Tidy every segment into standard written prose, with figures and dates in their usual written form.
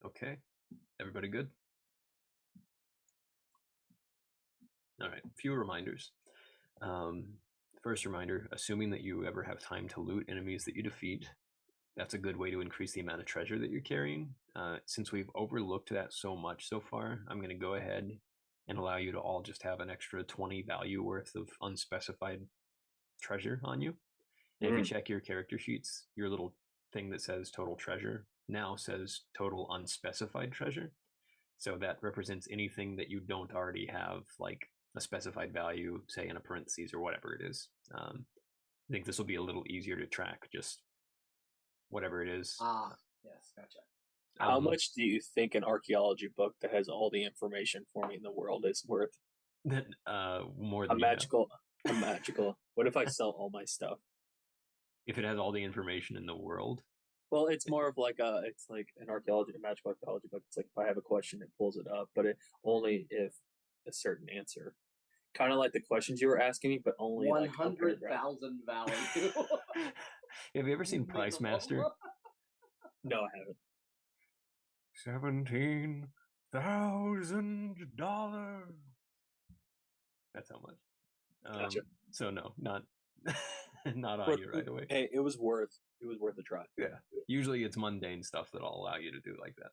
Okay. Everybody good? All right. Few reminders. First reminder, assuming that you ever have time to loot enemies that you defeat, that's a good way to increase the amount of treasure that you're carrying. Since we've overlooked that so much so far, I'm going to go ahead and allow you to all just have an extra 20 value worth of unspecified treasure on you. And if you check your character sheets, your little thing that says total treasure now says total unspecified treasure. So that represents anything that you don't already have, like a specified value, say in a parentheses or whatever it is. I think this will be a little easier to track, just whatever it is. Yes, gotcha. How much do you think an archaeology book that has all the information for me in the world is worth? More A than magical. What if I sell all my stuff? If it has all the information in the world? Well, it's more of like it's like a magical archaeology book. It's like if I have a question, it pulls it up, but only if a certain answer. Kind of like the questions you were asking me, but only 100,000 value. Have you ever seen Price Master? No, I haven't. $17,000. That's how much. Gotcha. So no, not on you right away. Hey, it was worth a try. Yeah. Usually it's mundane stuff that'll allow you to do like that.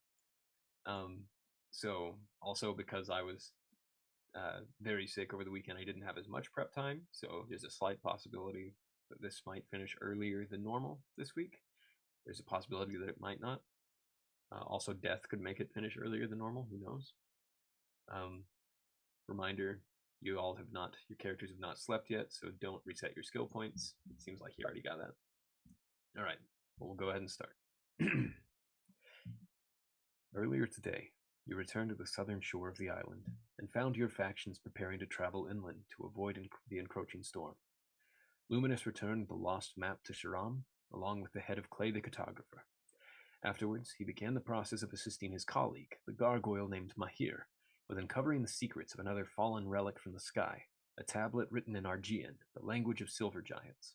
So also because I was very sick over the weekend, I didn't have as much prep time. So there's a slight possibility that this might finish earlier than normal this week. There's a possibility that it might not. Also, death could make it finish earlier than normal. Who knows? Reminder, your characters have not slept yet, so don't reset your skill points. It seems like you already got that. All right, well, we'll go ahead and start. Earlier today, you returned to the southern shore of the island and found your factions preparing to travel inland to avoid the encroaching storm. Luminous returned the lost map to Sharam, along with the head of Clay the cartographer. Afterwards, he began the process of assisting his colleague, the gargoyle named Mahir, with uncovering the secrets of another fallen relic from the sky, a tablet written in Argean, the language of silver giants.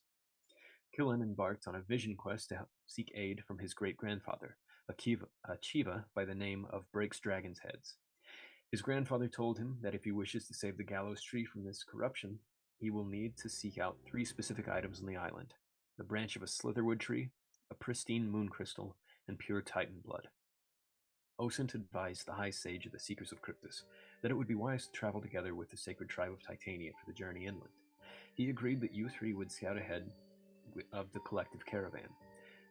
Killen embarked on a vision quest to seek aid from his great-grandfather, a Chiva by the name of Breaks Dragon's Heads. His grandfather told him that if he wishes to save the gallows tree from this corruption, he will need to seek out 3 specific items on the island: the branch of a slitherwood tree, a pristine moon crystal, and pure Titan blood. Osint advised the High Sage of the Seekers of Kryptus that it would be wise to travel together with the sacred tribe of Titania for the journey inland. He agreed that you 3 would scout ahead of the collective caravan.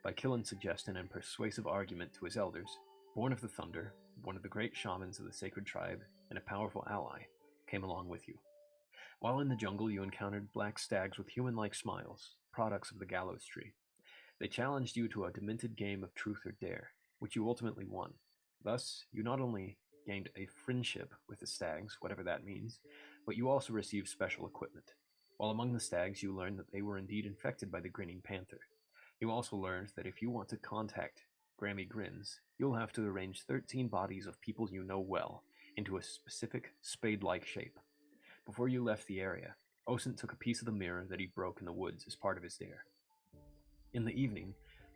By Killen's suggestion and persuasive argument to his elders, Born of the Thunder, one of the great shamans of the sacred tribe and a powerful ally, came along with you. While in the jungle, you encountered black stags with human-like smiles, products of the gallows tree. They challenged you to a demented game of truth or dare, which you ultimately won. Thus, you not only gained a friendship with the stags, whatever that means, but you also received special equipment. While among the stags, you learned that they were indeed infected by the Grinning Panther. You also learned that if you want to contact Grammy Grins, you'll have to arrange 13 bodies of people you know well into a specific spade-like shape. Before you left the area, Osint took a piece of the mirror that he broke in the woods as part of his dare. In the evening,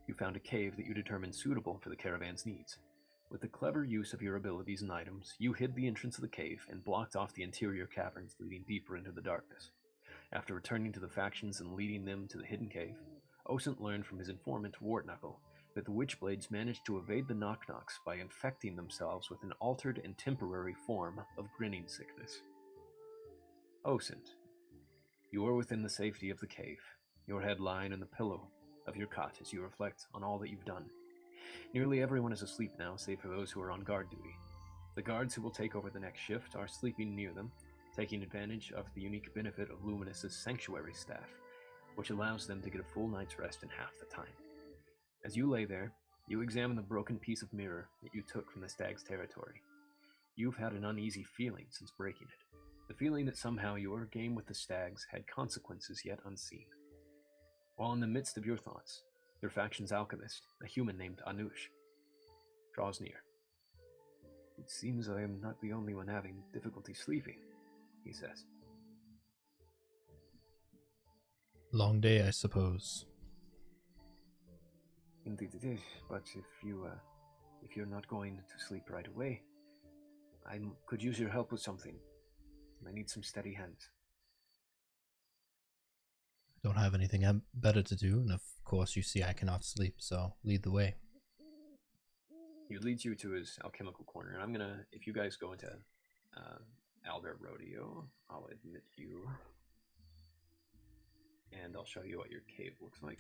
you found a cave that you determined suitable for the caravan's needs. With the clever use of your abilities and items, you hid the entrance of the cave and blocked off the interior caverns leading deeper into the darkness. After returning to the factions and leading them to the hidden cave, Osint learned from his informant Wartknuckle that the Witchblades managed to evade the Knock-Knocks by infecting themselves with an altered and temporary form of grinning sickness. Osint, you are within the safety of the cave, your head lying in the pillow of your cot as you reflect on all that you've done. Nearly everyone is asleep now, save for those who are on guard duty. The guards who will take over the next shift are sleeping near them, taking advantage of the unique benefit of Luminous's sanctuary staff, which allows them to get a full night's rest in half the time. As you lay there, you examine the broken piece of mirror that you took from the stag's territory. You've had an uneasy feeling since breaking it, the feeling that somehow your game with the stags had consequences yet unseen. While in the midst of your thoughts, your faction's alchemist, a human named Anush, draws near. It seems I am not the only one having difficulty sleeping, he says. Long day, I suppose. Indeed it is, but if if you're not going to sleep right away, I could use your help with something. I need some steady hands. Don't have anything better to do, and of course you see I cannot sleep, so lead the way. He leads you to his alchemical corner, and I'm gonna, if you guys go into Albert Rodeo, I'll admit you, and I'll show you what your cave looks like.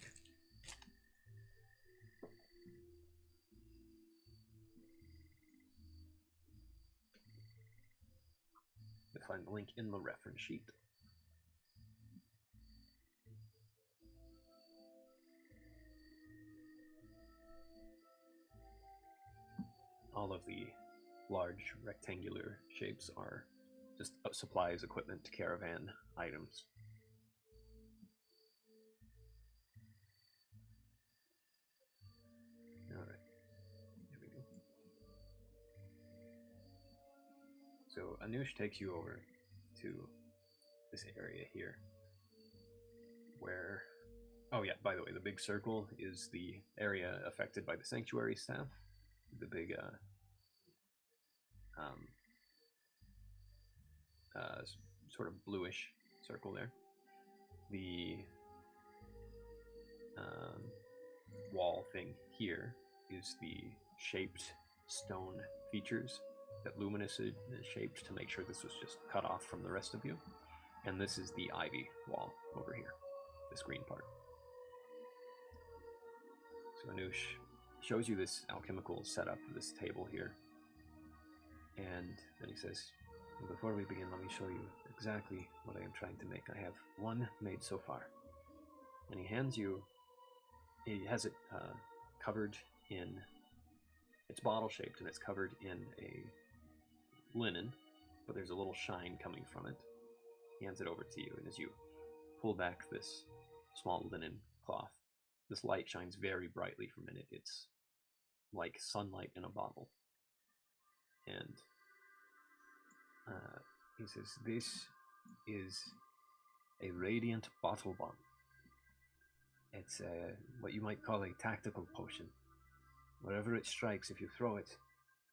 You'll find the link in the reference sheet. All of the large rectangular shapes are just supplies, equipment, caravan items. Alright, here we go. So Anush takes you over to this area here where, oh yeah, by the way, the big circle is the area affected by the sanctuary staff. The big sort of bluish circle there. The wall thing here is the shaped stone features that Luminous had shaped to make sure this was just cut off from the rest of you. And this is the ivy wall over here, this green part. So Anush shows you this alchemical setup, this table here. And then he says, before we begin, let me show you exactly what I am trying to make. I have one made so far. And he hands you, he has it covered in, it's bottle shaped and it's covered in a linen, but there's a little shine coming from it. He hands it over to you, and as you pull back this small linen cloth, this light shines very brightly from it. It's like sunlight in a bottle. And he says, this is a radiant bottle bomb. It's what you might call a tactical potion. Wherever it strikes, if you throw it,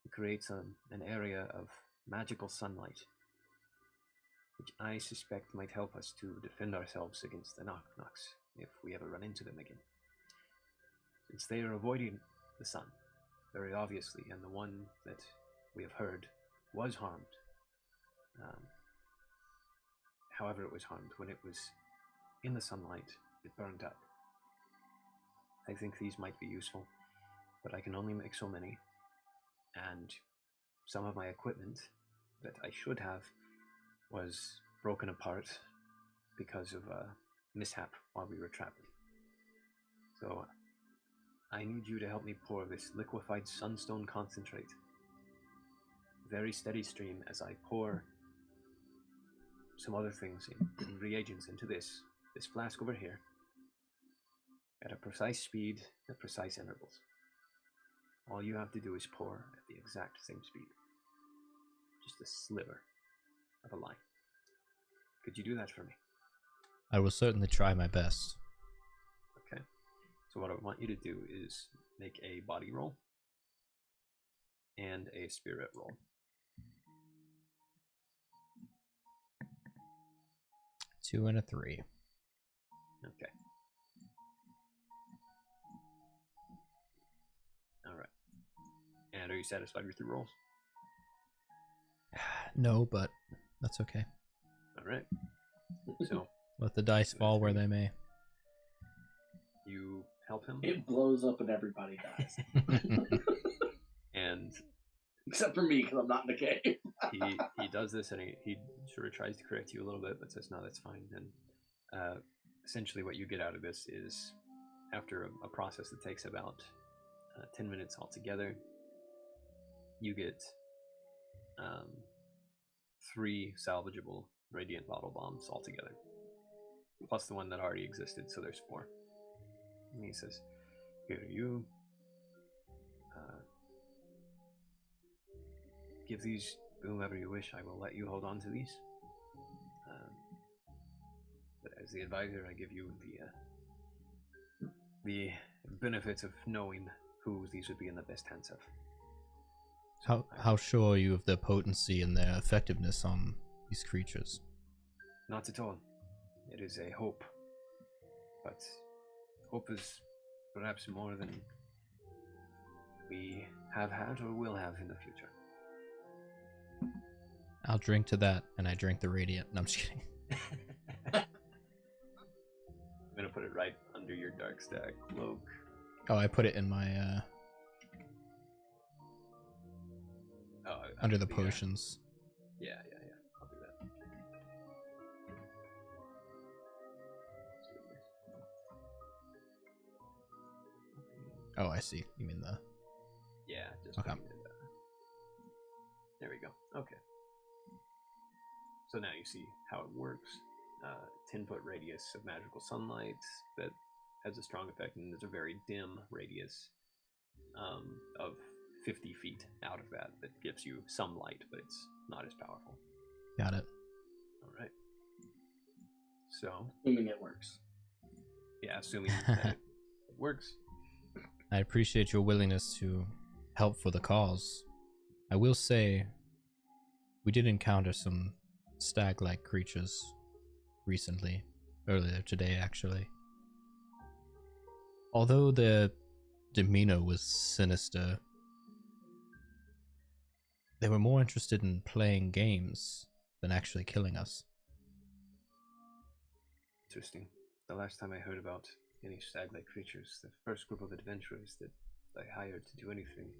it creates an area of magical sunlight, which I suspect might help us to defend ourselves against the knock-knocks if we ever run into them again. Since they are avoiding the sun, very obviously, and the one that we have heard was harmed. However it was harmed, when it was in the sunlight, it burned up. I think these might be useful, but I can only make so many, and some of my equipment that I should have was broken apart because of a mishap while we were traveling. So I need you to help me pour this liquefied sunstone concentrate. Very steady stream as I pour some other things in reagents into this flask over here at a precise speed at precise intervals. All you have to do is pour at the exact same speed. Just a sliver of a line. Could you do that for me? I will certainly try my best. Okay. So what I want you to do is make a body roll and a spirit roll. 2 and a 3. Okay. All right. And are you satisfied with your rolls? No, but that's okay. All right. So Let the dice fall where they may. you help him, It blows up and everybody dies. and Except for me, because I'm not in the cave. he does this, and he sort of tries to correct you a little bit, but says, no, that's fine. And essentially what you get out of this is, after a process that takes about 10 minutes altogether, you get 3 salvageable radiant bottle bombs altogether, plus the one that already existed, so there's 4. And he says, here, you give these to whomever you wish. I will let you hold on to these. But as the advisor, I give you the benefit of knowing who these would be in the best hands of. How sure are you of their potency and their effectiveness on these creatures? Not at all. It is a hope. But hope is perhaps more than we have had or will have in the future. I'll drink to that, and I drink the radiant. No, I'm just kidding. I'm gonna put it right under your dark stack cloak. Oh, I put it in my under the potions. Yeah. I'll do that. Oh, I see. You mean the... Yeah, just Okay. There we go. Okay. So now you see how it works. 10-foot radius of magical sunlight that has a strong effect, and there's a very dim radius of 50 feet out of that gives you some light, but it's not as powerful. Got it. All right. So, Assuming it works. yeah, assuming that it works. I appreciate your willingness to help for the cause. I will say, we did encounter some stag-like creatures recently, earlier today actually. Although their demeanor was sinister, they were more interested in playing games than actually killing us. Interesting. The last time I heard about any stag-like creatures, the first group of adventurers that I hired to do anything,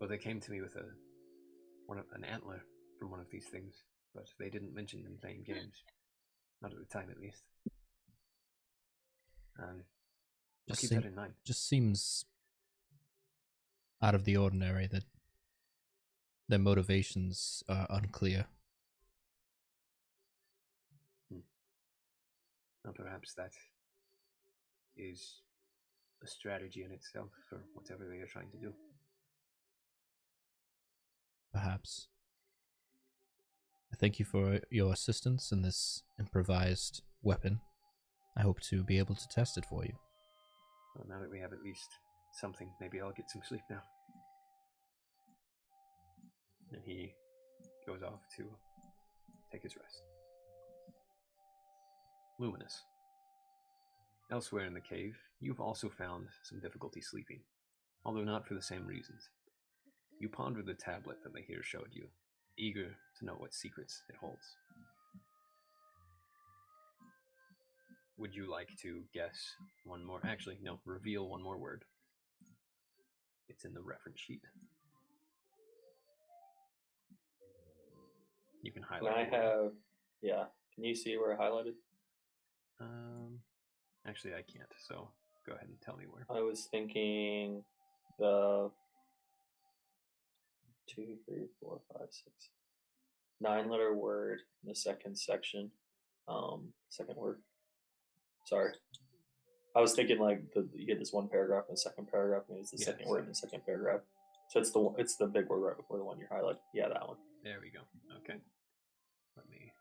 well, they came to me with an antler from one of these things, but they didn't mention them playing games. Not at the time, at least. I'll keep that in mind. Just seems out of the ordinary that their motivations are unclear. Now, perhaps that is a strategy in itself for whatever they are trying to do. Perhaps. I thank you for your assistance in this improvised weapon. I hope to be able to test it for you. Well, now that we have at least something, maybe I'll get some sleep now. And he goes off to take his rest. Luminous. Elsewhere in the cave, you've also found some difficulty sleeping, although not for the same reasons. You ponder the tablet that Mahir showed you, eager to know what secrets it holds. Would you like to guess one more? Actually, no, reveal one more word. It's in the reference sheet. You can highlight. Can you see where I highlighted? Actually, I can't, so go ahead and tell me where. I was thinking the 2, 3, 4, 5, 6, 9-letter word in the second section. Second word. Sorry. I was thinking like you get this one paragraph and the second paragraph and it's the second word in the second paragraph. So it's the big word right before the one you highlight. Yeah, that one. There we go. Okay. Let me.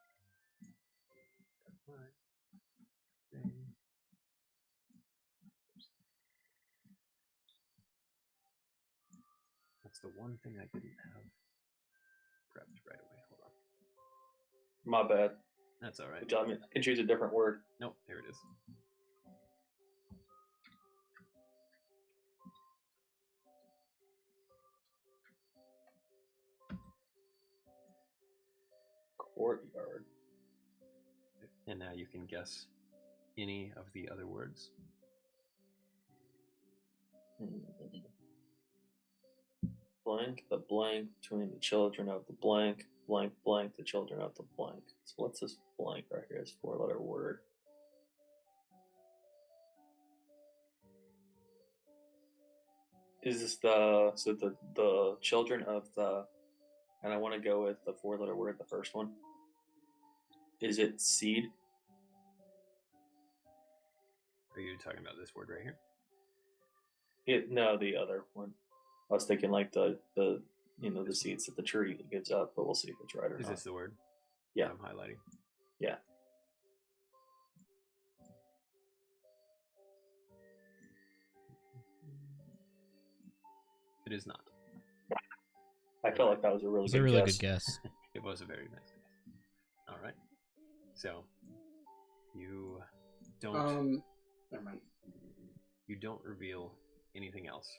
That's the one thing I didn't have prepped right away. Hold on. My bad. That's all right. I can choose a different word. Nope, there it is. Courtyard. And now you can guess any of the other words. Blank, the blank between the children of the blank, blank, blank, the children of the blank. So what's this blank right here? It's 4-letter word. Is this the children of the, and I want to go with the 4-letter word, the first one. Is it seed? Are you talking about this word right here? No, the other one. I was thinking like the seeds that the tree gives up, but we'll see if it's right or not. Is this the word? Yeah. I'm highlighting. Yeah. It is not. I felt like that was a really It's good a really guess. good guess. It was a very nice guess. All right. So you don't Never mind. you don't reveal anything else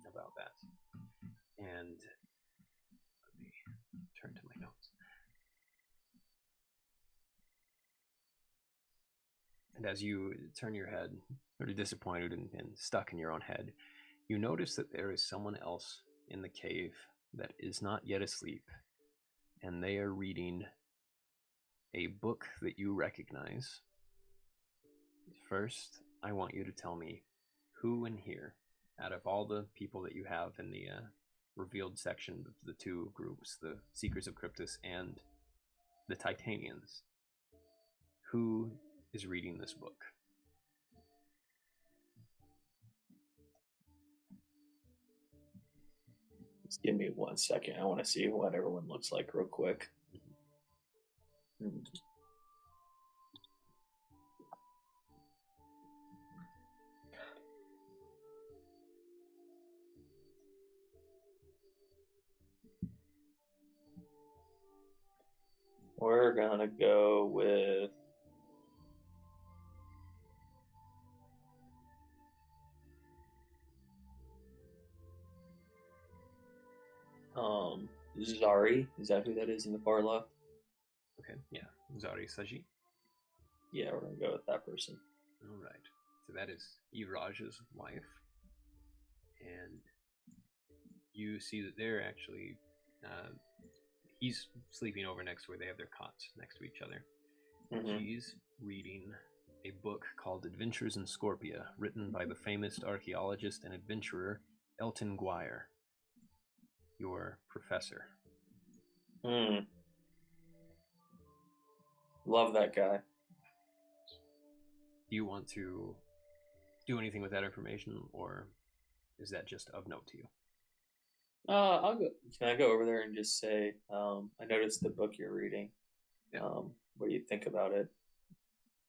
about that. And let me turn to my notes. And as you turn your head, sort of disappointed and stuck in your own head, you notice that there is someone else in the cave that is not yet asleep, and they are reading a book that you recognize. First, I want you to tell me who in here, out of all the people that you have in the revealed section of the two groups, the Seekers of Cryptus and the Titanians, who is reading this book? Just give me 1 second. I want to see what everyone looks like real quick. We're gonna go with Zari. Is that who that is in the far left? Okay, yeah, Zari Saji. Yeah, we're gonna go with that person. All right, so that is Iraj's wife, and you see that they're actually he's sleeping over next to where they have their cots next to each other. Mhm. She's reading a book called Adventures in Scorpia, written by the famous archaeologist and adventurer Elton Guire, your professor. Love that guy. Do you want to do anything with that information, or is that just of note to you? I'll go. Can I go over there and just say, I noticed the book you're reading. Yeah. What do you think about it?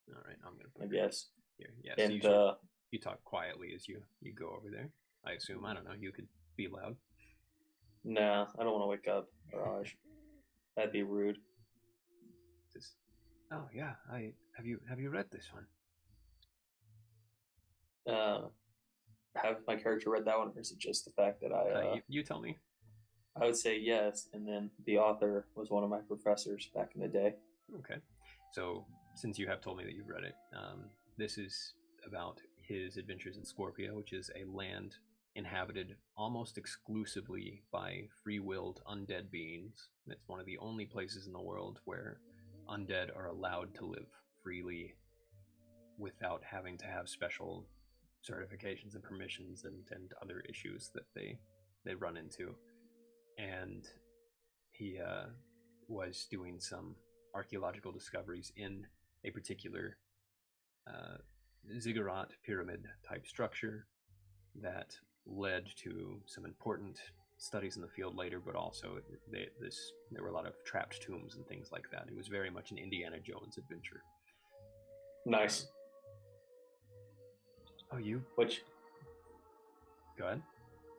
All right, I'm gonna I put guess. here. Yeah, And so you talk quietly as you go over there. I assume. I don't know. You could be loud. nah, I don't want to wake up Raj. That'd be rude. Just, oh yeah, I have you read this one? Have my character read that one, or is it just the fact that You tell me. I would say yes, and then the author was one of my professors back in the day. Okay. So, since you have told me that you've read it, this is about his adventures in Scorpia, which is a land inhabited almost exclusively by free-willed undead beings. It's one of the only places in the world where undead are allowed to live freely without having to have special certifications and permissions and other issues that they run into. And he was doing some archaeological discoveries in a particular ziggurat pyramid type structure that led to some important studies in the field later, but also there were a lot of trapped tombs and things like that. It was very much an Indiana Jones adventure. Nice. Oh, you? Which Go ahead.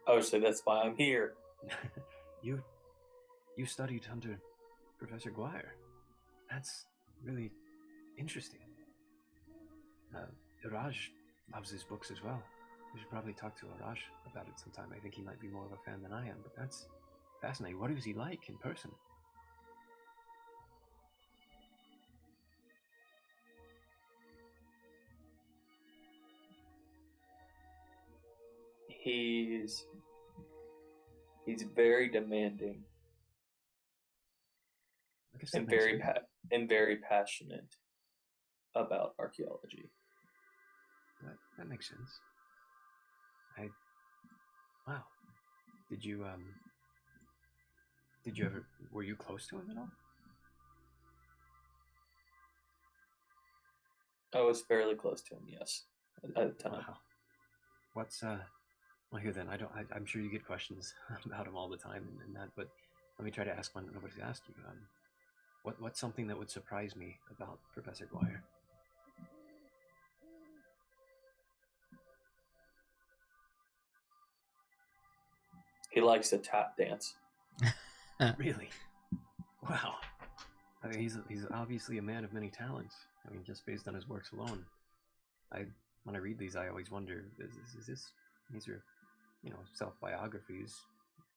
I would say that's why I'm here. You studied under Professor Guire. That's really interesting. Iraj loves his books as well. We should probably talk to Iraj about it sometime. I think he might be more of a fan than I am, but that's fascinating. What is he like in person? He's very demanding and very passionate about archaeology. That makes sense. Wow. Did you ever, were you close to him at all? I was fairly close to him, yes, at the time. Wow. What's well, here then, I'm sure you get questions about him all the time and that, but let me try to ask one that nobody's asked you. What's something that would surprise me about Professor Guire? He likes to tap dance. Really? Wow. I mean, he's obviously a man of many talents. I mean, just based on his works alone. When I read these, I always wonder: is this these are, self-biographies?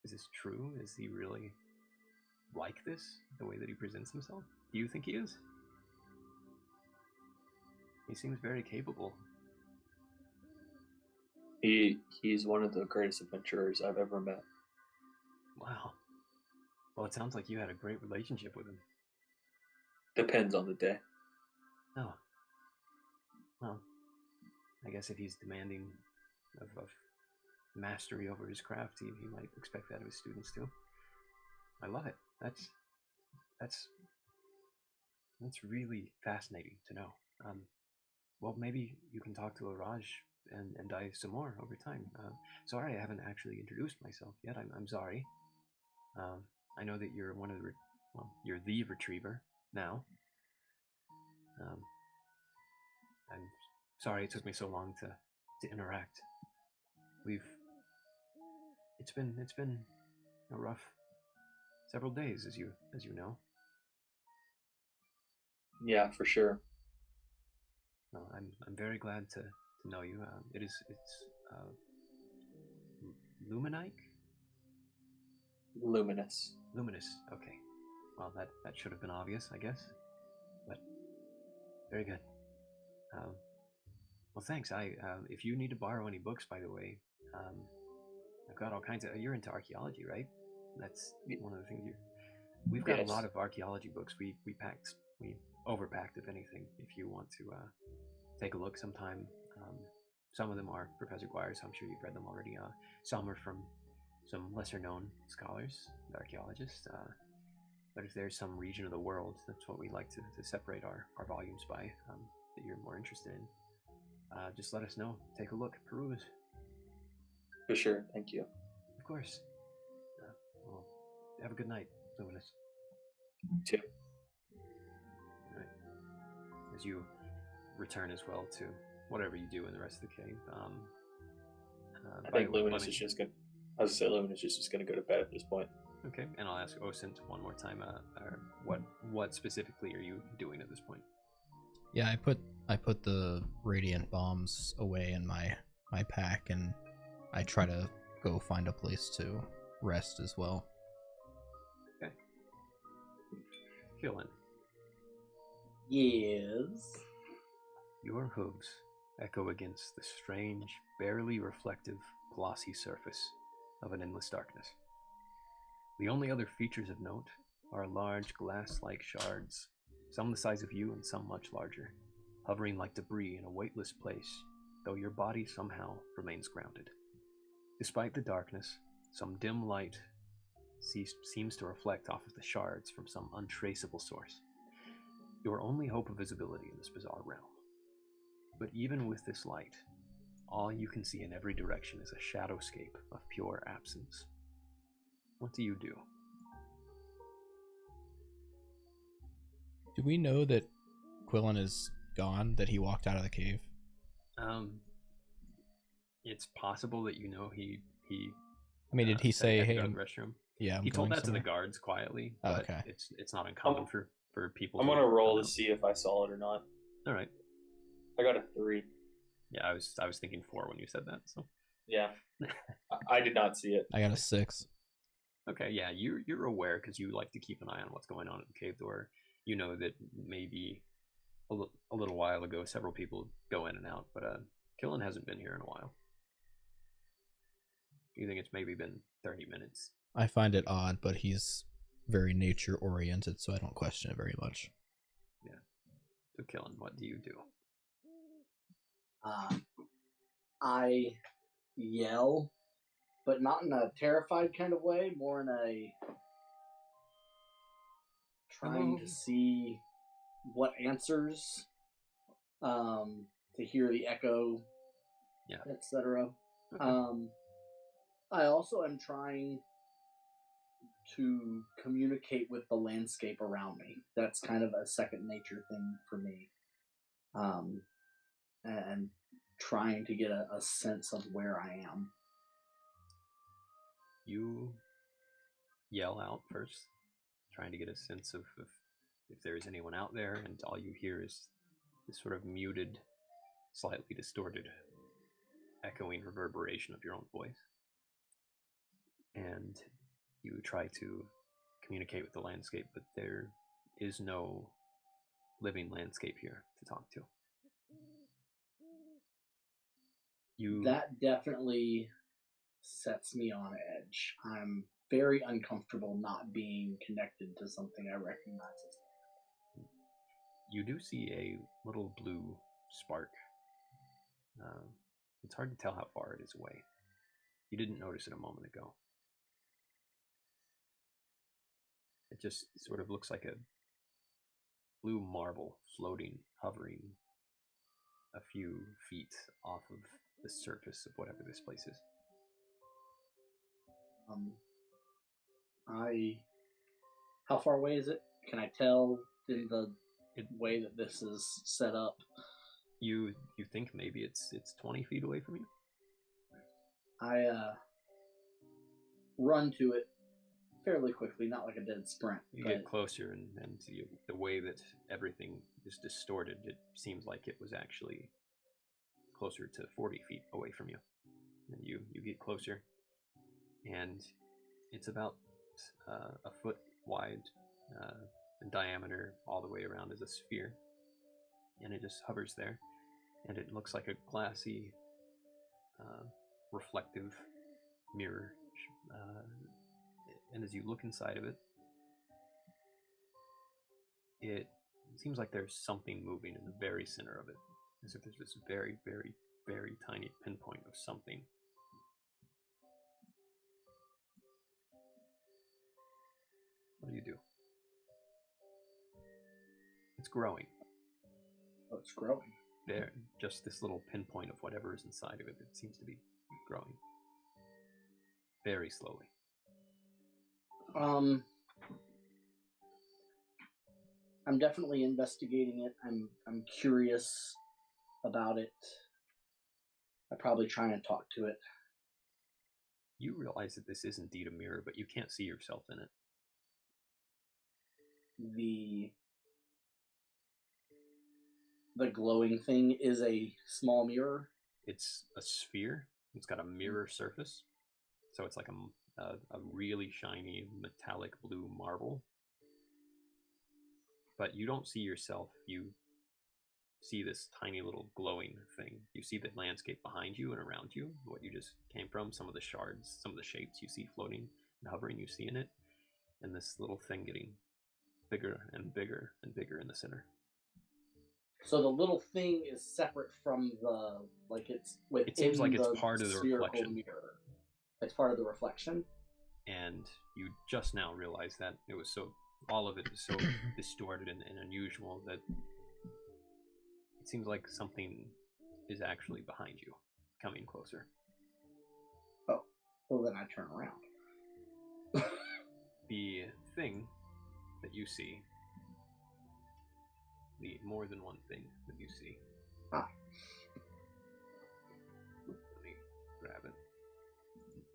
Is this true? Is he really like this? The way that he presents himself? Do you think he is? He seems very capable. He's one of the greatest adventurers I've ever met. Wow. Well, it sounds like you had a great relationship with him. Depends on the day. Oh. Well, I guess if he's demanding of mastery over his craft, he might expect that of his students too. I love it. That's really fascinating to know. Well, maybe you can talk to Araj and dive some more over time. Sorry, I haven't actually introduced myself yet. I'm sorry. I know that you're you're the retriever now. I'm sorry it took me so long to interact. It's been a rough several days, as you know. Yeah, for sure. Well, I'm very glad to know you. It's Luminike? Luminous. Luminous. Okay. Well, that should have been obvious, I guess. But very good. Well, thanks. If you need to borrow any books, by the way, I've got all kinds of. You're into archaeology, right? That's one of the things We've got a lot of archaeology books. We overpacked, if anything. If you want to take a look sometime, some of them are Professor Guire's. So I'm sure you've read them already. Some are from some lesser-known scholars, archaeologists. But if there's some region of the world, that's what we like to separate our volumes by, that you're more interested in. Just let us know. Take a look. Peruse. For sure. Thank you. Of course. Well, have a good night, Luminous. Too. All right. As you return as well to whatever you do in the rest of the cave. I think Luminous is just going to... I was going to say Luminous is just going to go to bed at this point. Okay, and I'll ask Osint one more time. What specifically are you doing at this point? Yeah, I put the radiant bombs away in my pack, and I try to go find a place to rest as well. Okay. Killen. Yes. Your hooves echo against the strange, barely reflective, glossy surface of an endless darkness. The only other features of note are large glass-like shards, some the size of you and some much larger, hovering like debris in a weightless place, though your body somehow remains grounded. Despite the darkness, some dim light seems to reflect off of the shards from some untraceable source. Your only hope of visibility in this bizarre realm. But even with this light, all you can see in every direction is a shadowscape of pure absence. What do you do? Do we know that Quillen is gone, that he walked out of the cave? It's possible that he I mean, did he say, "Hey, go to I'm the restroom"? I'm he told going that somewhere? to the guards quietly, Oh, but okay. it's not uncommon for people. I'm to gonna roll come to out. see if I saw it or not. All right. I got a 3. Yeah, I was thinking 4 when you said that. So Yeah, I did not see it. I got a 6. okay, yeah, you're aware because you like to keep an eye on what's going on at the cave door. You know that maybe a little while ago, several people go in and out, but Killen hasn't been here in a while. You think it's maybe been 30 minutes? I find it odd, but he's very nature oriented, so I don't question it very much. Yeah. So Killen, what do you do? I yell, but not in a terrified kind of way, more in a trying to see what answers, to hear the echo, yeah, etc. Okay. I also am trying to communicate with the landscape around me. That's kind of a second nature thing for me. And trying to get a sense of where I am. You yell out first, trying to get a sense of if there is anyone out there, and all you hear is this sort of muted, slightly distorted, echoing reverberation of your own voice. And you try to communicate with the landscape, but there is no living landscape here to talk to. That definitely sets me on edge. I'm very uncomfortable not being connected to something I recognize as land. You do see a little blue spark. It's hard to tell how far it is away. You didn't notice it a moment ago. It just sort of looks like a blue marble floating, hovering a few feet off of the surface of whatever this place is. How far away is it? Can I tell in the way that this is set up? You think maybe it's 20 feet away from you? I run to it fairly quickly, not like a dead sprint. You get closer, and the way that everything is distorted, it seems like it was actually closer to 40 feet away from you. And you get closer, and it's about a foot wide in diameter all the way around as a sphere. And it just hovers there, and it looks like a glassy, reflective mirror. And as you look inside of it, it seems like there's something moving in the very center of it, as if there's this very, very, very tiny pinpoint of something. What do you do? It's growing. Oh, it's growing. There, just this little pinpoint of whatever is inside of it. It seems to be growing very slowly. I'm definitely investigating it. I'm curious about it. I probably try and talk to it. You realize that this is indeed a mirror, but you can't see yourself in it. The glowing thing is a small mirror. It's a sphere. It's got a mirror surface, so it's like a really shiny metallic blue marble. But you don't see yourself. You see this tiny little glowing thing. You see the landscape behind you and around you, what you just came from, some of the shards, some of the shapes you see floating and hovering, you see in it, and this little thing getting bigger and bigger and bigger in the center. So the little thing is separate from the, like it's within. It seems like it's part of the reflection. Mirror. It's part of the reflection. And you just now realize that it was so, all of it is so distorted and unusual that it seems like something is actually behind you, coming closer. Oh, well then I turn around. The thing that you see, the more than one thing that you see. Ah. Let me grab it.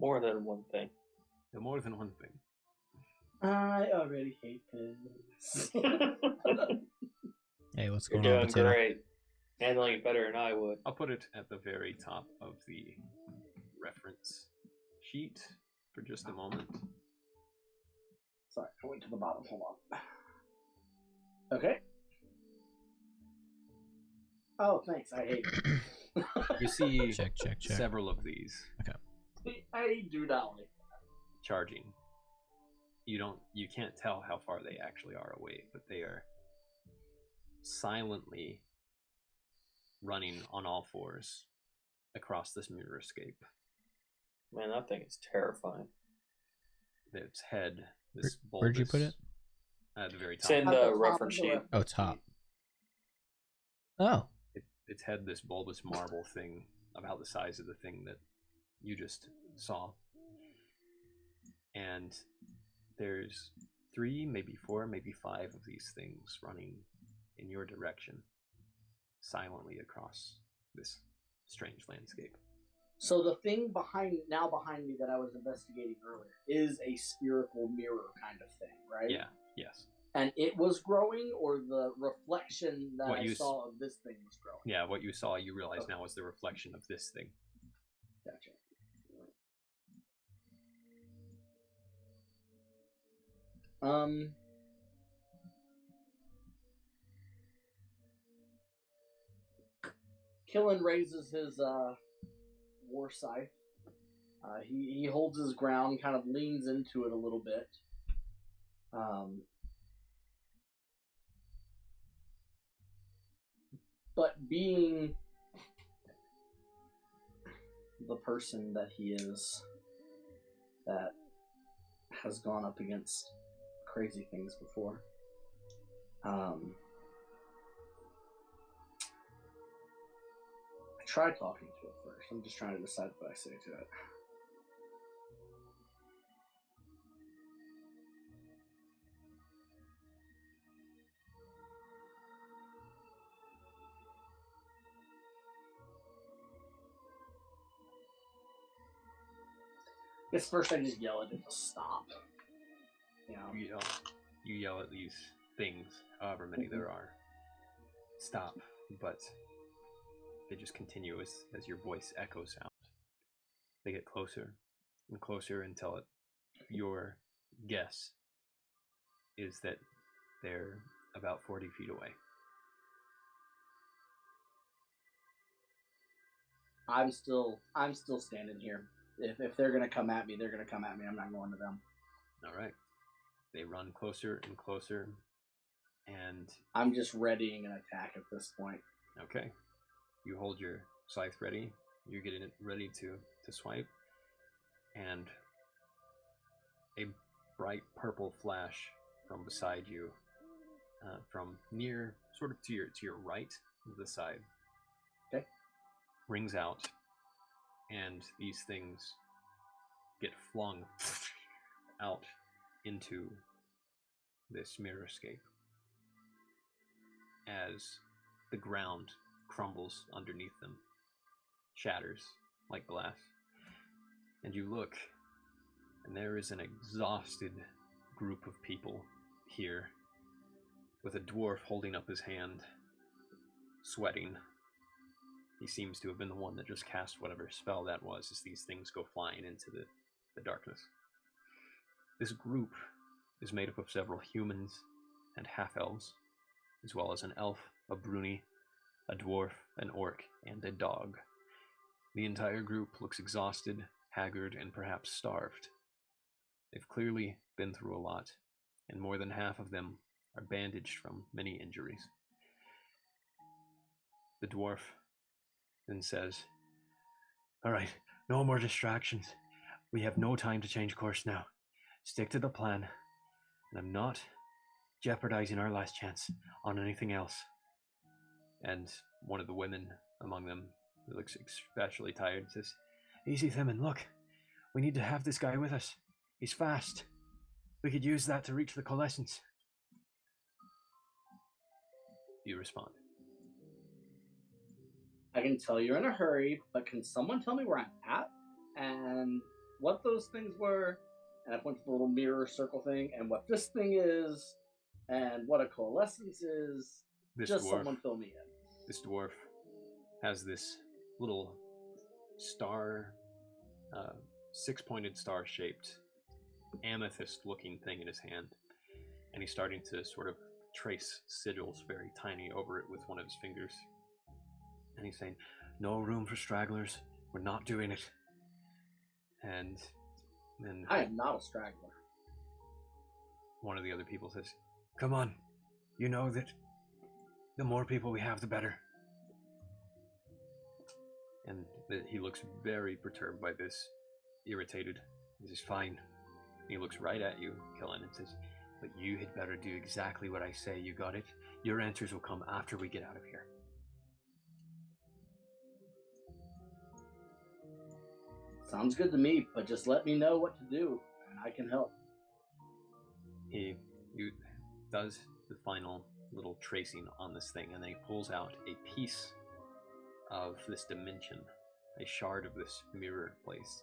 More than one thing. The more than one thing. I already hate this. Hey, what's going You're on, doing Patella? great. Handling it better than I would. I'll put it at the very top of the reference sheet for just a moment. Sorry, I went to the bottom. Hold on. Okay. Oh, thanks. I hate it. You see Check. several of these. Okay. I do not like charging. You can't tell how far they actually are away, but they are silently running on all fours across this mirror escape. Man, that thing is terrifying. Its head, this bulbous... Where'd you put it? At the very top. It's in the reference sheet. Oh, top. Oh. Its head, this bulbous marble thing about the size of the thing that you just saw. And there's 3, maybe 4, maybe 5 of these things running in your direction, silently across this strange landscape. So the thing behind me that I was investigating earlier is a spherical mirror kind of thing, right? Yeah. Yes. And it was growing, or the reflection that I saw of this thing was growing? Yeah, what you saw, you realize now is the reflection of this thing. Gotcha. Killen raises his war scythe. He holds his ground, kind of leans into it a little bit. But being the person that he is, that has gone up against crazy things before, I tried talking to it first. I'm just trying to decide what I say to it. I guess first I just yell at it to stop. You yell at these things, however many there are. Stop, but they just continue as your voice echoes out. They get closer and closer until your guess is that they're about 40 feet away. I'm still standing here. If they're gonna come at me, they're gonna come at me. I'm not going to them. All right. They run closer and closer, and I'm just readying an attack at this point. Okay. You hold your scythe ready. You're getting it ready to swipe, and a bright purple flash from beside you, from near, sort of to your right, the side. Okay. Rings out, and these things get flung out into this mirrorscape as the ground crumbles underneath them, shatters like glass. And you look, and there is an exhausted group of people here, with a dwarf holding up his hand, sweating. He seems to have been the one that just cast whatever spell that was as these things go flying into the darkness. This group is made up of several humans and half-elves, as well as an elf, a bruni, a dwarf, an orc, and a dog. The entire group looks exhausted, haggard, and perhaps starved. They've clearly been through a lot, and more than half of them are bandaged from many injuries. The dwarf then says, "All right, no more distractions. We have no time to change course now. Stick to the plan, and I'm not jeopardizing our last chance on anything else." And one of the women among them, who looks especially tired, says, "Easy, Themin, look. We need to have this guy with us. He's fast. We could use that to reach the coalescence." You respond. I can tell you're in a hurry, but can someone tell me where I'm at and what those things were? And I point to the little mirror circle thing, and what this thing is, and what a coalescence is. Someone fill me in. This dwarf has this little star, six-pointed star-shaped, amethyst-looking thing in his hand, and he's starting to sort of trace sigils very tiny over it with one of his fingers. And he's saying, "No room for stragglers. We're not doing it." And then I am not a straggler. One of the other people says, "Come on. You know that the more people we have, the better." And he looks very perturbed by this, irritated. He says, "Fine." And he looks right at you, Killen, and says, "But you had better do exactly what I say, you got it? Your answers will come after we get out of here." Sounds good to me, but just let me know what to do, and I can help. He does the final little tracing on this thing, and then he pulls out a piece of this dimension a shard of this mirror place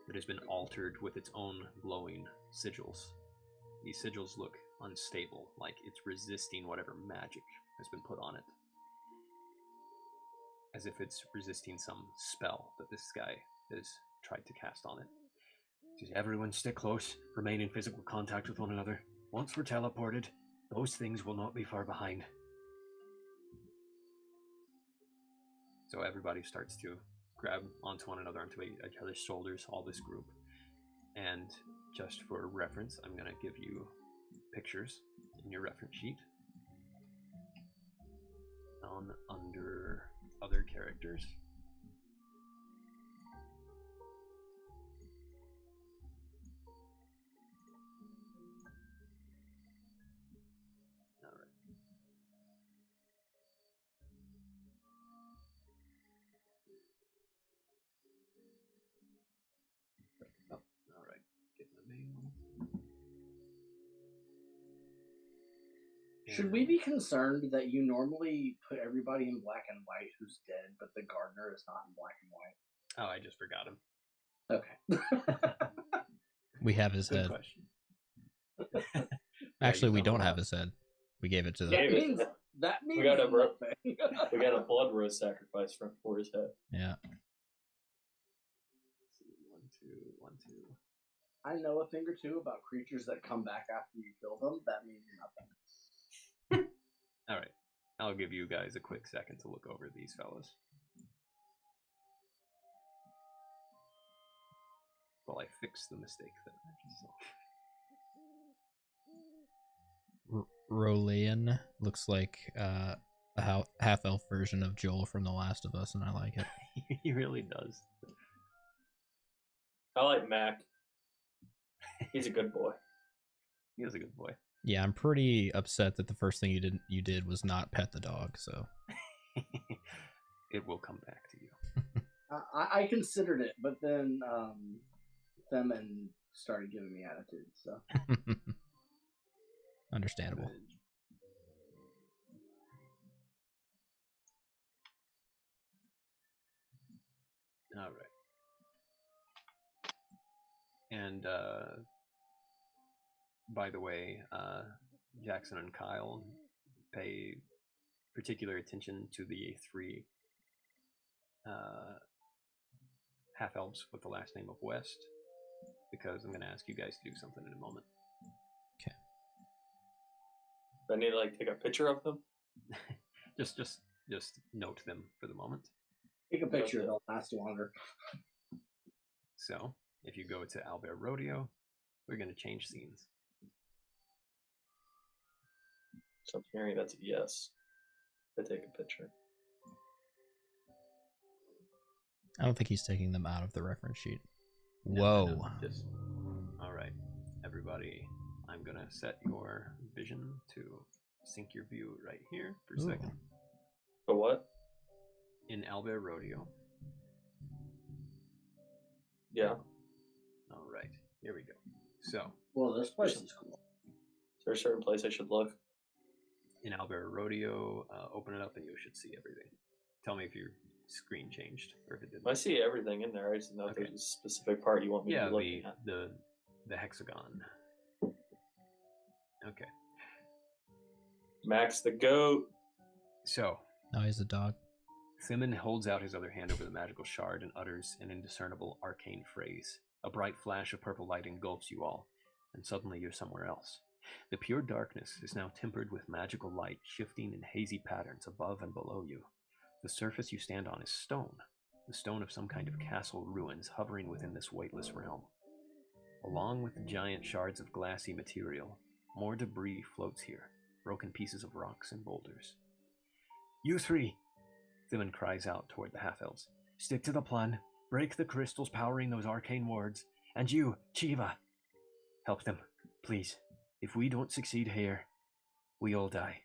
that has been altered with its own glowing sigils. These sigils look unstable, like it's resisting whatever magic has been put on it. As if it's resisting some spell that this guy has tried to cast on it. Says, everyone stick close, remain in physical contact with one another. Once we're teleported, those things will not be far behind. So everybody starts to grab onto one another, onto each other's shoulders, all this group. And just for reference, I'm going to give you pictures in your reference sheet. Under other characters. All right. Oh, all right. Get my mail. Should we be concerned that you normally put everybody in black and white who's dead, but the gardener is not in black and white? Oh, I just forgot him. Okay. We have his Good head. question. Actually, you we don't don't know. have his head. We gave it to the. That means We got a nothing. We got a blood rose sacrifice for his head. Yeah. Let's see, 1, 2, 1, 2. I know a thing or two about creatures that come back after you kill them. That means nothing. All right. I'll give you guys a quick second to look over these fellas. While I fix the mistake that I just saw. Rolayan looks like a half-elf version of Joel from The Last of Us, and I like it. He really does. I like Mac. He's a good boy. He is a good boy. Yeah, I'm pretty upset that the first thing you did was not pet the dog. So It will come back to you. I considered it, but then Themin started giving me attitude. So understandable. All right. And by the way, Jackson and Kyle, pay particular attention to the 3 half-elves with the last name of West, because I'm going to ask you guys to do something in a moment. Okay. Do I need to like take a picture of them? just note them for the moment. take a picture; it'll last longer. So, if you go to Albert Rodeo, we're going to change scenes. So I'm hearing that's a yes. I take a picture. I don't think he's taking them out of the reference sheet. No, Whoa. no, just all right, everybody. I'm gonna set your vision to sync your view right here for a Ooh. second. For what? In Albert Rodeo. Yeah. All right, here we go. So Well, this place is cool. Is there a certain place I should look? in Albert Rodeo, open it up and you should see everything. Tell me if your screen changed or if it didn't. I see everything in there. I just didn't know if Okay. there's a specific part you want me to Yeah, be looking at. the hexagon. Okay. Max the goat. So Now he's a dog. Simon holds out his other hand over the magical shard and utters an indiscernible arcane phrase. A bright flash of purple light engulfs you all, and suddenly you're somewhere else. The pure darkness is now tempered with magical light, shifting in hazy patterns above and below you. The surface you stand on is stone, the stone of some kind of castle ruins hovering within this weightless realm. Along with the giant shards of glassy material, more debris floats here, broken pieces of rocks and boulders. You 3! Thimen cries out toward the half-elves. Stick to the plan, break the crystals powering those arcane wards, and you, Chiva, help them, please. If we don't succeed here, we all die.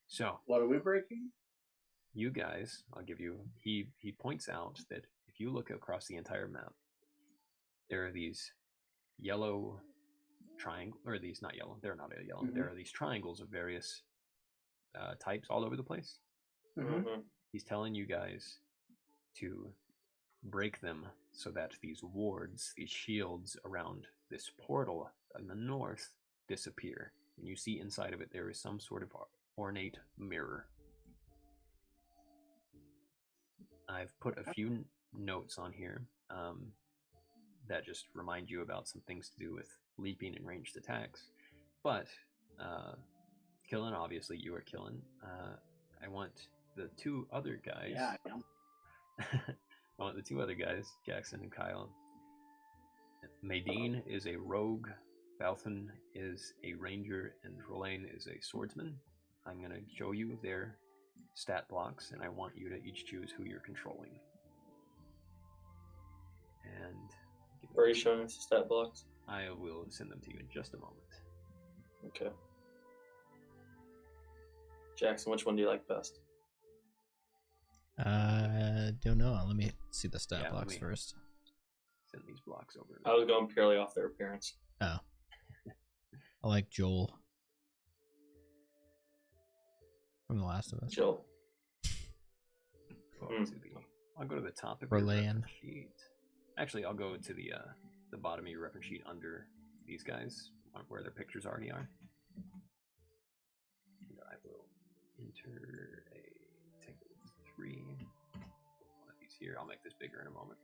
So, What are we breaking? you guys, I'll give you, he points out that if you look across the entire map, there are these yellow triangles, or these, not yellow, they're not yellow, there are these triangles of various types all over the place. Mm-hmm. He's telling you guys to break them so that these wards, these shields around this portal in the north, disappear. And you see inside of it there is some sort of ornate mirror. I've put a few notes on here that just remind you about some things to do with leaping and ranged attacks. But Killen, obviously you are Killen. I want the two other guys. Yeah, I am. I want the two other guys, Jackson and Kyle. Maydeen is a rogue, Balthan is a ranger, and Rolaine is a swordsman. I'm going to show you their stat blocks, and I want you to each choose who you're controlling. And Where are you showing us the stat blocks? I will send them to you in just a moment. Okay. Jackson, which one do you like best? Don't know. Let me see the stat blocks first. Send these blocks over. I was going purely off their appearance. Oh. I like Joel. From The Last of Us. Joel. I'll go to the top of your Rolaine. reference sheet. Actually, I'll go to the bottom of your reference sheet under these guys, where their pictures already are. And I will enter a take 3. One of these here. I'll make this bigger in a moment.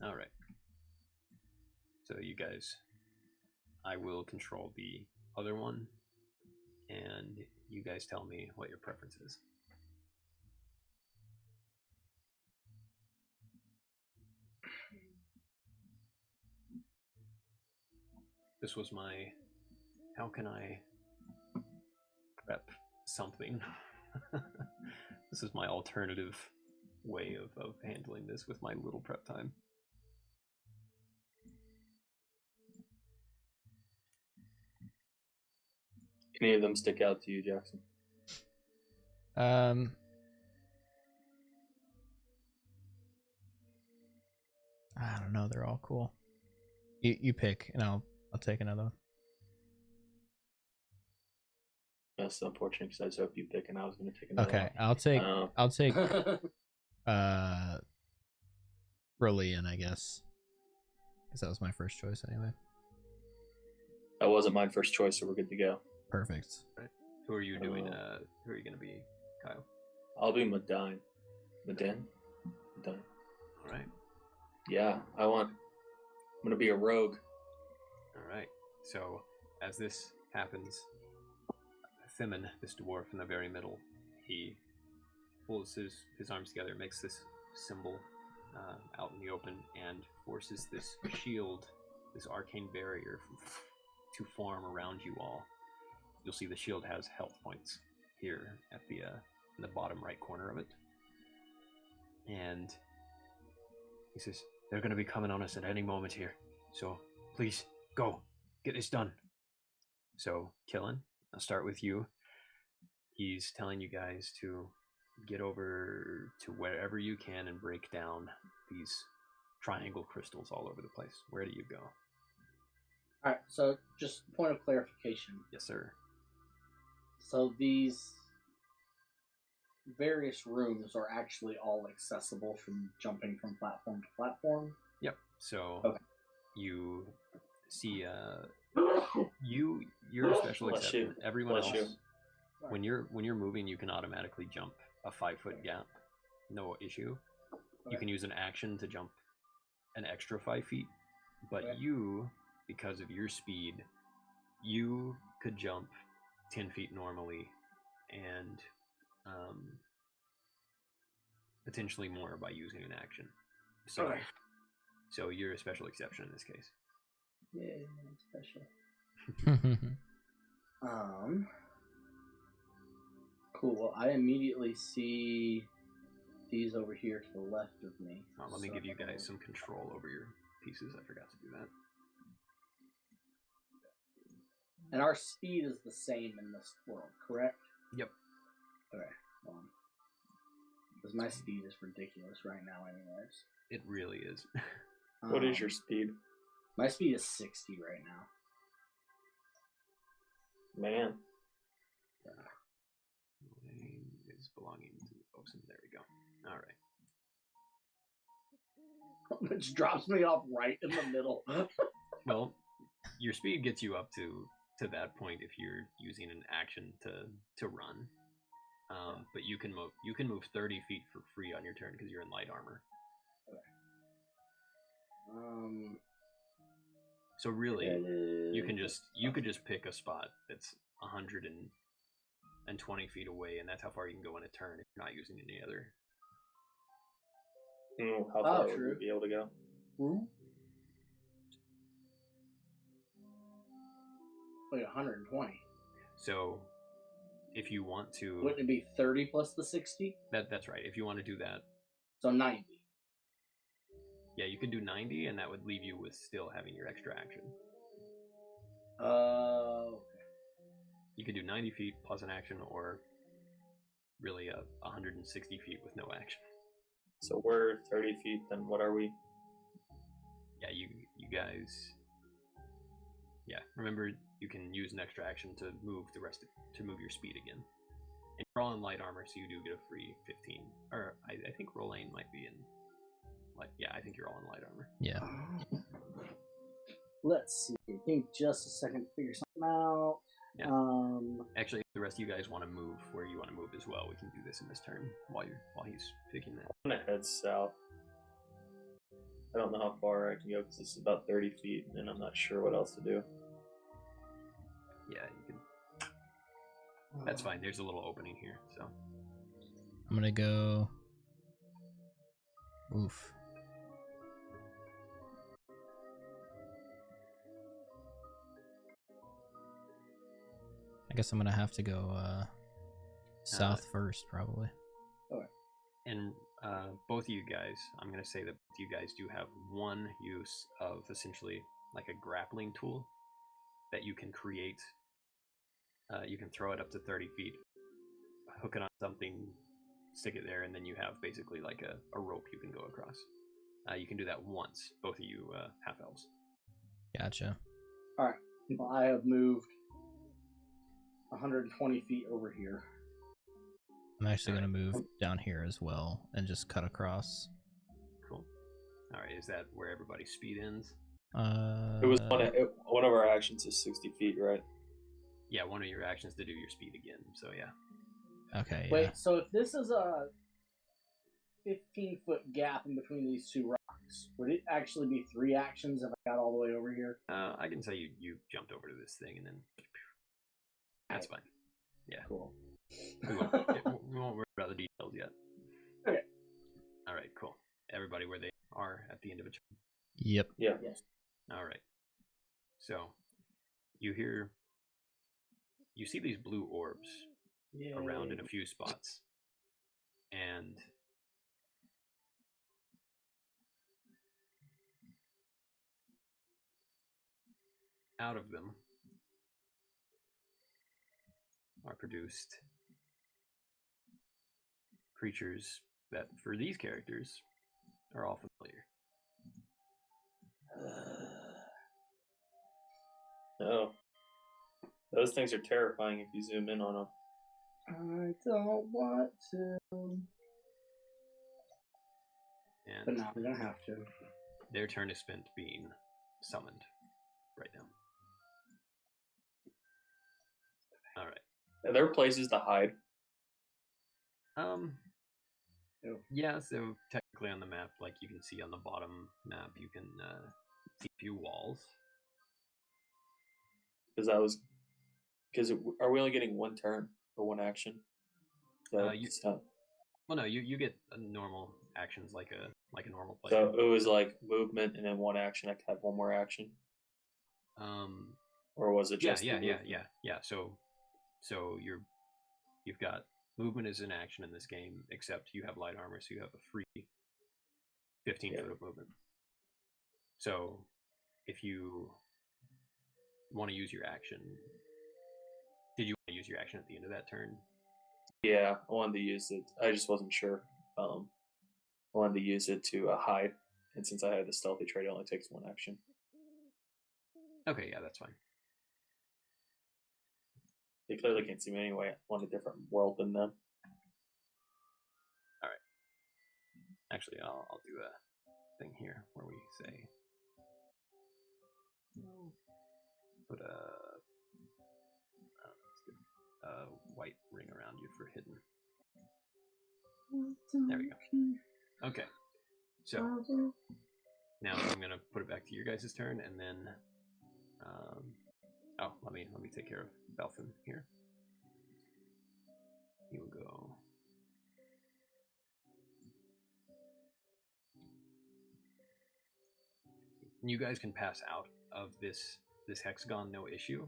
All right. So you guys, I will control the other one, and you guys tell me what your preference is. This was my, how can I prep something? This is my alternative way of handling this with my little prep time. Any of them stick out to you, Jackson? I don't know. They're all cool. You pick, and I'll take another one. That's unfortunate because I was hoping you pick, and I was going to take another Okay, one. I'll take Brilliant, I guess, because that was my first choice anyway. That wasn't my first choice, so we're good to go. Perfect. Right. Who are you doing? Who are you going to be, Kyle? I'll be Medine. Medine? Medine. All right. Yeah, I'm going to be a rogue. All right. So as this happens, Thimen, this dwarf in the very middle, he pulls his arms together, makes this symbol out in the open, and forces this shield, this arcane barrier, to form around you all. You'll see the shield has health points here at the in the bottom right corner of it. And he says, they're going to be coming on us at any moment here. So please, go. Get this done. So, Killen, I'll start with you. He's telling you guys to get over to wherever you can and break down these triangle crystals all over the place. Where do you go? Alright, so just point of clarification. Yes, sir. So these various rooms are actually all accessible from jumping from platform to platform? Yep. So okay. You see you're a special exception. Everyone else, when you're moving, you can automatically jump a 5-foot gap. No issue. Okay. You can use an action to jump an extra 5 feet. But okay. you, because of your speed, you could jump 10 feet normally, and potentially more by using an action. So, okay. So you're a special exception in this case. Yeah, special. Cool. Well, I immediately see these over here to the left of me. Let me give you guys some control over your pieces. I forgot to do that. And our speed is the same in this world, correct? Yep. Okay, hold on. Because my speed is ridiculous right now, anyways. It really is. What is your speed? My speed is 60 right now. Man. Lane is belonging to Osen. There we go. All right. Which drops me off right in the middle. Well, your speed gets you up to that point if you're using an action to run. But you can move 30 feet for free on your turn because you're in light armor. Okay. So really, you could just pick a spot that's 120 feet away, and that's how far you can go in a turn if you're not using any other. How far would you be able to go? Wait, 120. So, if you want to, Wouldn't it be 30 plus the 60? That's right. If you want to do that, so 90. Yeah, you could do 90, and that would leave you with still having your extra action. Okay. You could do 90 feet plus an action, or really 160 feet with no action. So we're 30 feet, then what are we? Yeah, you guys... Yeah, remember, you can use an extra action to move to move your speed again. And you're all in light armor, so you do get a free 15. Or, I think Rolane might be in... Yeah, I think you're all in light armor. Yeah. Let's see. Give me just a second to figure something out. Yeah. Actually, if the rest of you guys want to move where you want to move as well, we can do this in this turn while he's picking that. I'm gonna head south. I don't know how far I can go because it's about 30 feet, and I'm not sure what else to do. Yeah, you can. That's fine. There's a little opening here, so. I'm gonna go. Oof. I guess I'm gonna have to go south first, probably. Okay. And both of you guys, I'm gonna say that you guys do have one use of essentially like a grappling tool that you can create. You can throw it up to 30 feet, hook it on something, stick it there, and then you have basically like a rope you can go across. You can do that once, both of you half-elves. Gotcha. Alright, well, I have moved 120 feet over here. I'm actually going to move down here as well and just cut across. Cool. Alright, is that where everybody's speed ends? It was one of our actions is 60 feet, right? Yeah, one of your actions to do your speed again, so yeah. Okay, yeah. Wait, so if this is a 15-foot gap in between these two rocks, would it actually be 3 actions if I got all the way over here? I can say you jumped over to this thing and then... That's fine. Yeah. Cool. We won't worry about the details yet. Okay. Alright, cool. Everybody where they are at the end of a turn. Yep. Yeah. Yes. Alright. So, you see these blue orbs around in a few spots. And out of them are produced creatures that, for these characters, are all familiar. No. Those things are terrifying if you zoom in on them. I don't want to. But And now we're gonna have to. their turn is spent being summoned right now. Alright. Are there places to hide? Yeah, so technically on the map, like you can see on the bottom map, you can see a few walls. Because are we only getting one turn or one action? Well, no, you get normal actions like a normal player. So it was like movement and then one action. I could have one more action. Or was it just yeah. So you've got movement as an action in this game, except you have light armor, so you have a free 15 foot of movement. So if you want to use your action, did you want to use your action at the end of that turn? Yeah, I wanted to use it. I just wasn't sure. I wanted to use it to hide, and since I had the stealthy trait, it only takes one action. Okay, yeah, that's fine. They clearly can't see me anyway. I'm on a different world than them. All right. Actually, I'll do a thing here where we say put a white ring around you for hidden. There we go. Okay. So now I'm gonna put it back to your guys' turn, and then let me take care of Belfin here. He will go. You guys can pass out of this hexagon, no issue.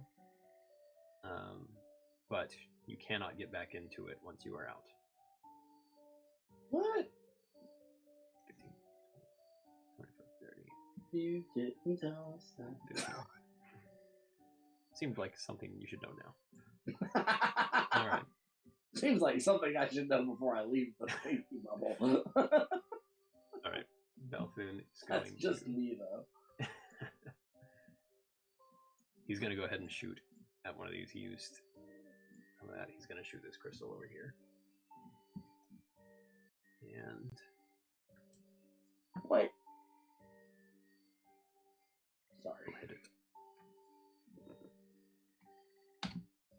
But you cannot get back into it once you are out. What? 15, 25, 30. You didn't tell us that. 15. Seems like something you should know now. All right. Seems like something I should know before I leave the safety bubble. All right. Belfin is going That's just me, though. He's going to go ahead and shoot at one of these. He used some of that. He's going to shoot this crystal over here. And... Wait. Sorry. Hit it.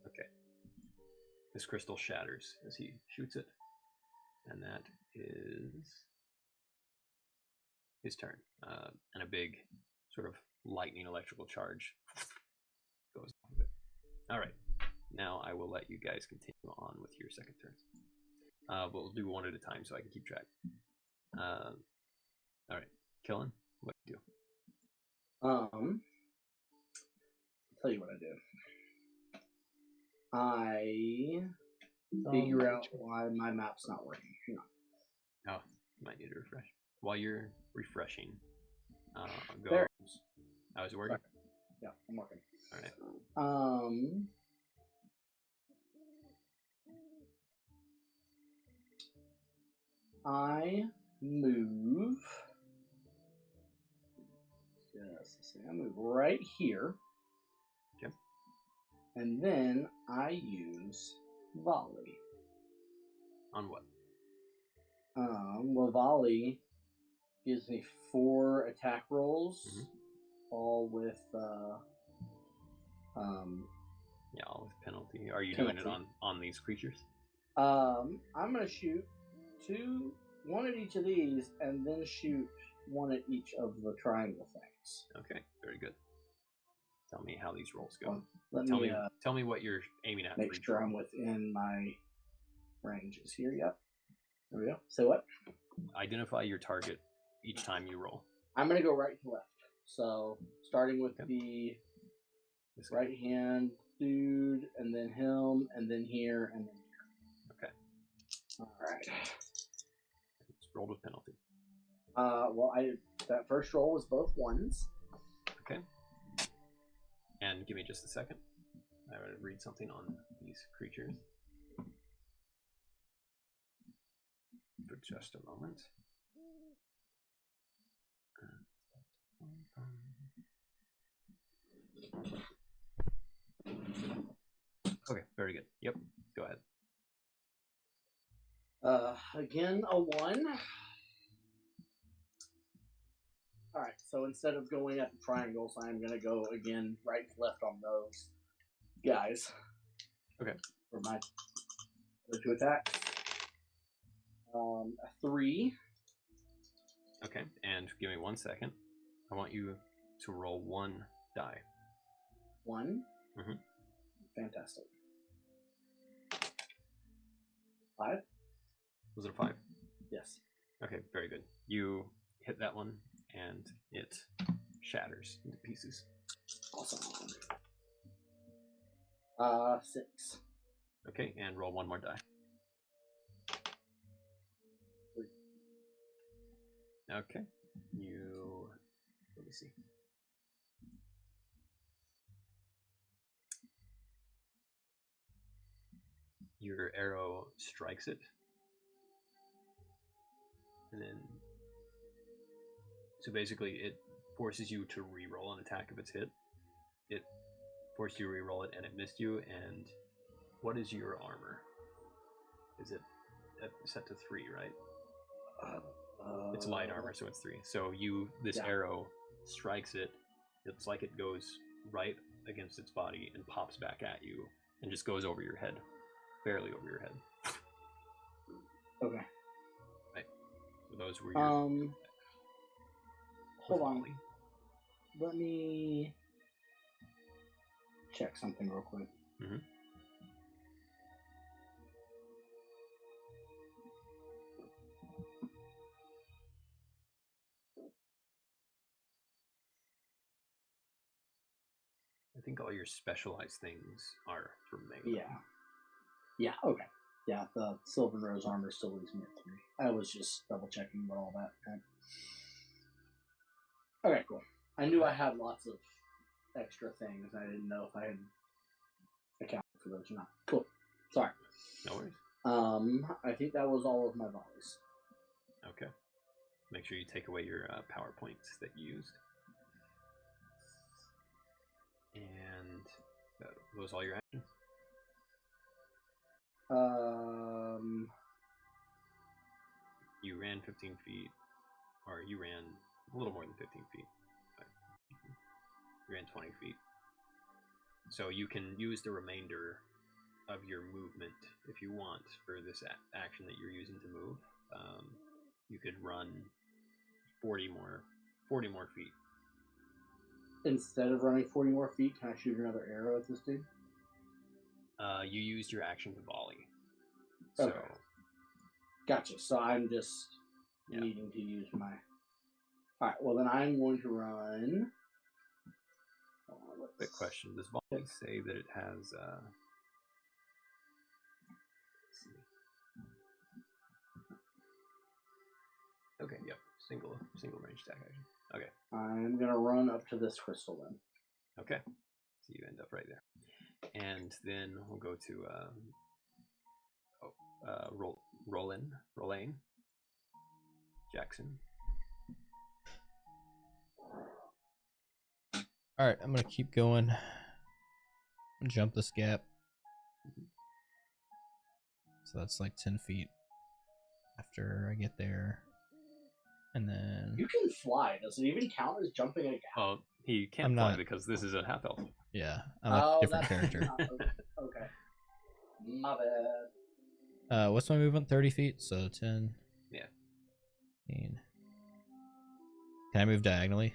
Okay. This crystal shatters as he shoots it. And that is his turn. And a big sort of lightning electrical charge goes off of it. All right. Now I will let you guys continue on with your second turns. We'll do one at a time so I can keep track. All right. Kellen, what do you do? I'll tell you what I do. I figure out why my map's not working. Hang on. Oh, you might need to refresh. While you're refreshing, go. There. I was working. Yeah, I'm working. All right. I move. Yes, I move right here. Okay. And then I use volley. On what? Well, volley gives me 4 attack rolls, all with yeah, all with penalty. Are you doing it on these creatures? I'm gonna shoot 1 at each of these, and then shoot 1 at each of the triangle things. Okay, very good. Tell me how these rolls go. Tell me what you're aiming at. Make sure I'm within my ranges here. Yep. There we go. So what? Identify your target each time you roll. I'm gonna go right to left. So starting with the right hand dude, and then him, and then here, and then here. Okay. All right. It's rolled with penalty. Well, that first roll was both 1s. Okay. And give me just a second. I would read something on these creatures. For just a moment. Okay, very good. Yep, go ahead. Again, a 1. Alright, so instead of going at the triangles, I'm going to go again right to left on those guys. Okay. For my other 2 attacks. A 3. Okay, and give me 1 second. I want you to roll 1 die. 1? Mm-hmm. Fantastic. 5? Was it a 5? Yes. Okay, very good. You hit that one, and it shatters into pieces. Awesome. 6. Okay, and roll 1 more die. 3. Okay. Let me see. your arrow strikes it, and then so basically it forces you to re-roll an attack if it's hit. It forced you to re-roll it, and it missed you. And what is your armor? Is it set to 3, right? It's light armor, so it's 3. So this arrow strikes it. It's like it goes right against its body and pops back at you and just goes over your head, barely over your head. Okay. Right. So those were your. Hold on. Let me check something real quick. Mm-hmm. I think all your specialized things are from Mega. Yeah, okay. Yeah, the Silver Rose armor still leaves me at 3. I was just double checking what all that meant. Okay, cool. I knew I had lots of extra things. I didn't know if I had accounted for those or not. Cool. Sorry. No worries. I think that was all of my volleys. Okay. Make sure you take away your power points that you used. And those all your actions? You ran 15 feet, or you ran a little more than 15 feet. You ran 20 feet. So you can use the remainder of your movement if you want for this action that you're using to move. You could run 40 more feet. Instead of running 40 more feet, can I shoot another arrow at this dude? You used your action to volley. Okay. So, gotcha. So I'm just needing to use my... Alright, well then I'm going to run... Quick question. Does volley say that it has... Okay, yep. Single range attack action. Okay. I'm going to run up to this crystal then. Okay. So you end up right there. And then we'll go to Rollane. Jackson. Alright, I'm gonna keep going. I'm gonna jump this gap. So that's like 10 feet after I get there. And then... You can fly. Does it even count as jumping a gap? Oh, he can't fly because this is a half elf. Yeah, I'm a different character. Okay. My bad. What's my movement? 30 feet, so 10. Yeah. 15. Can I move diagonally?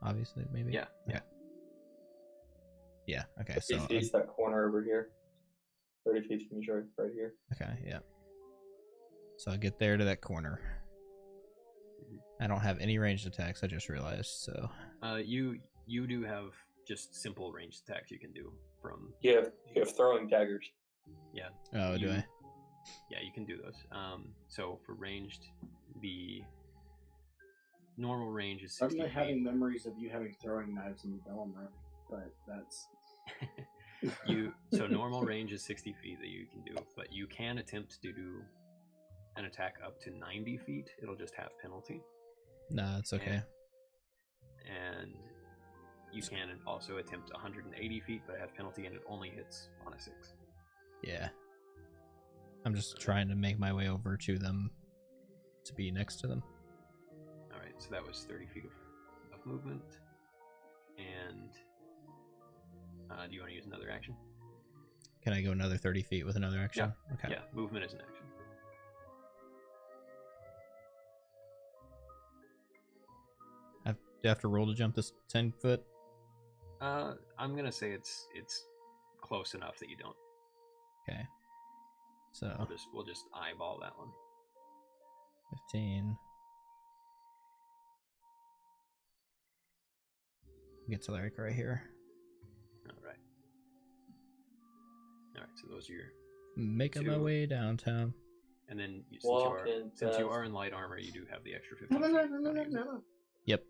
Obviously, maybe. Yeah. Okay. Yeah. Okay. So it's that corner over here. 30 feet from you, right here. Okay. Yeah. So I get there to that corner. I don't have any ranged attacks. I just realized. So. You do have just simple ranged attacks you can do from. You have throwing daggers. Yeah. Oh, do I? Yeah, you can do those. So for ranged, the normal range is 60 I'm feet. having memories of you having throwing knives in the Bellum room, but that's... So normal range is 60 feet that you can do, but you can attempt to do an attack up to 90 feet. It'll just have penalty. Nah, it's okay. And you can also attempt 180 feet, but it has penalty, and it only hits on a 6. Yeah. I'm just trying to make my way over to them to be next to them. Alright, so that was 30 feet of movement. And do you want to use another action? Can I go another 30 feet with another action? Yeah. Okay. Yeah, movement is an action. Do I have to roll to jump this 10 foot? I'm going to say it's close enough that you don't. Okay. So we'll just eyeball that one. 15. Get to like right here. Alright. Alright, so those are your making my way downtown. And then since you are in light armor, you do have the extra 15 feet. No. Yep.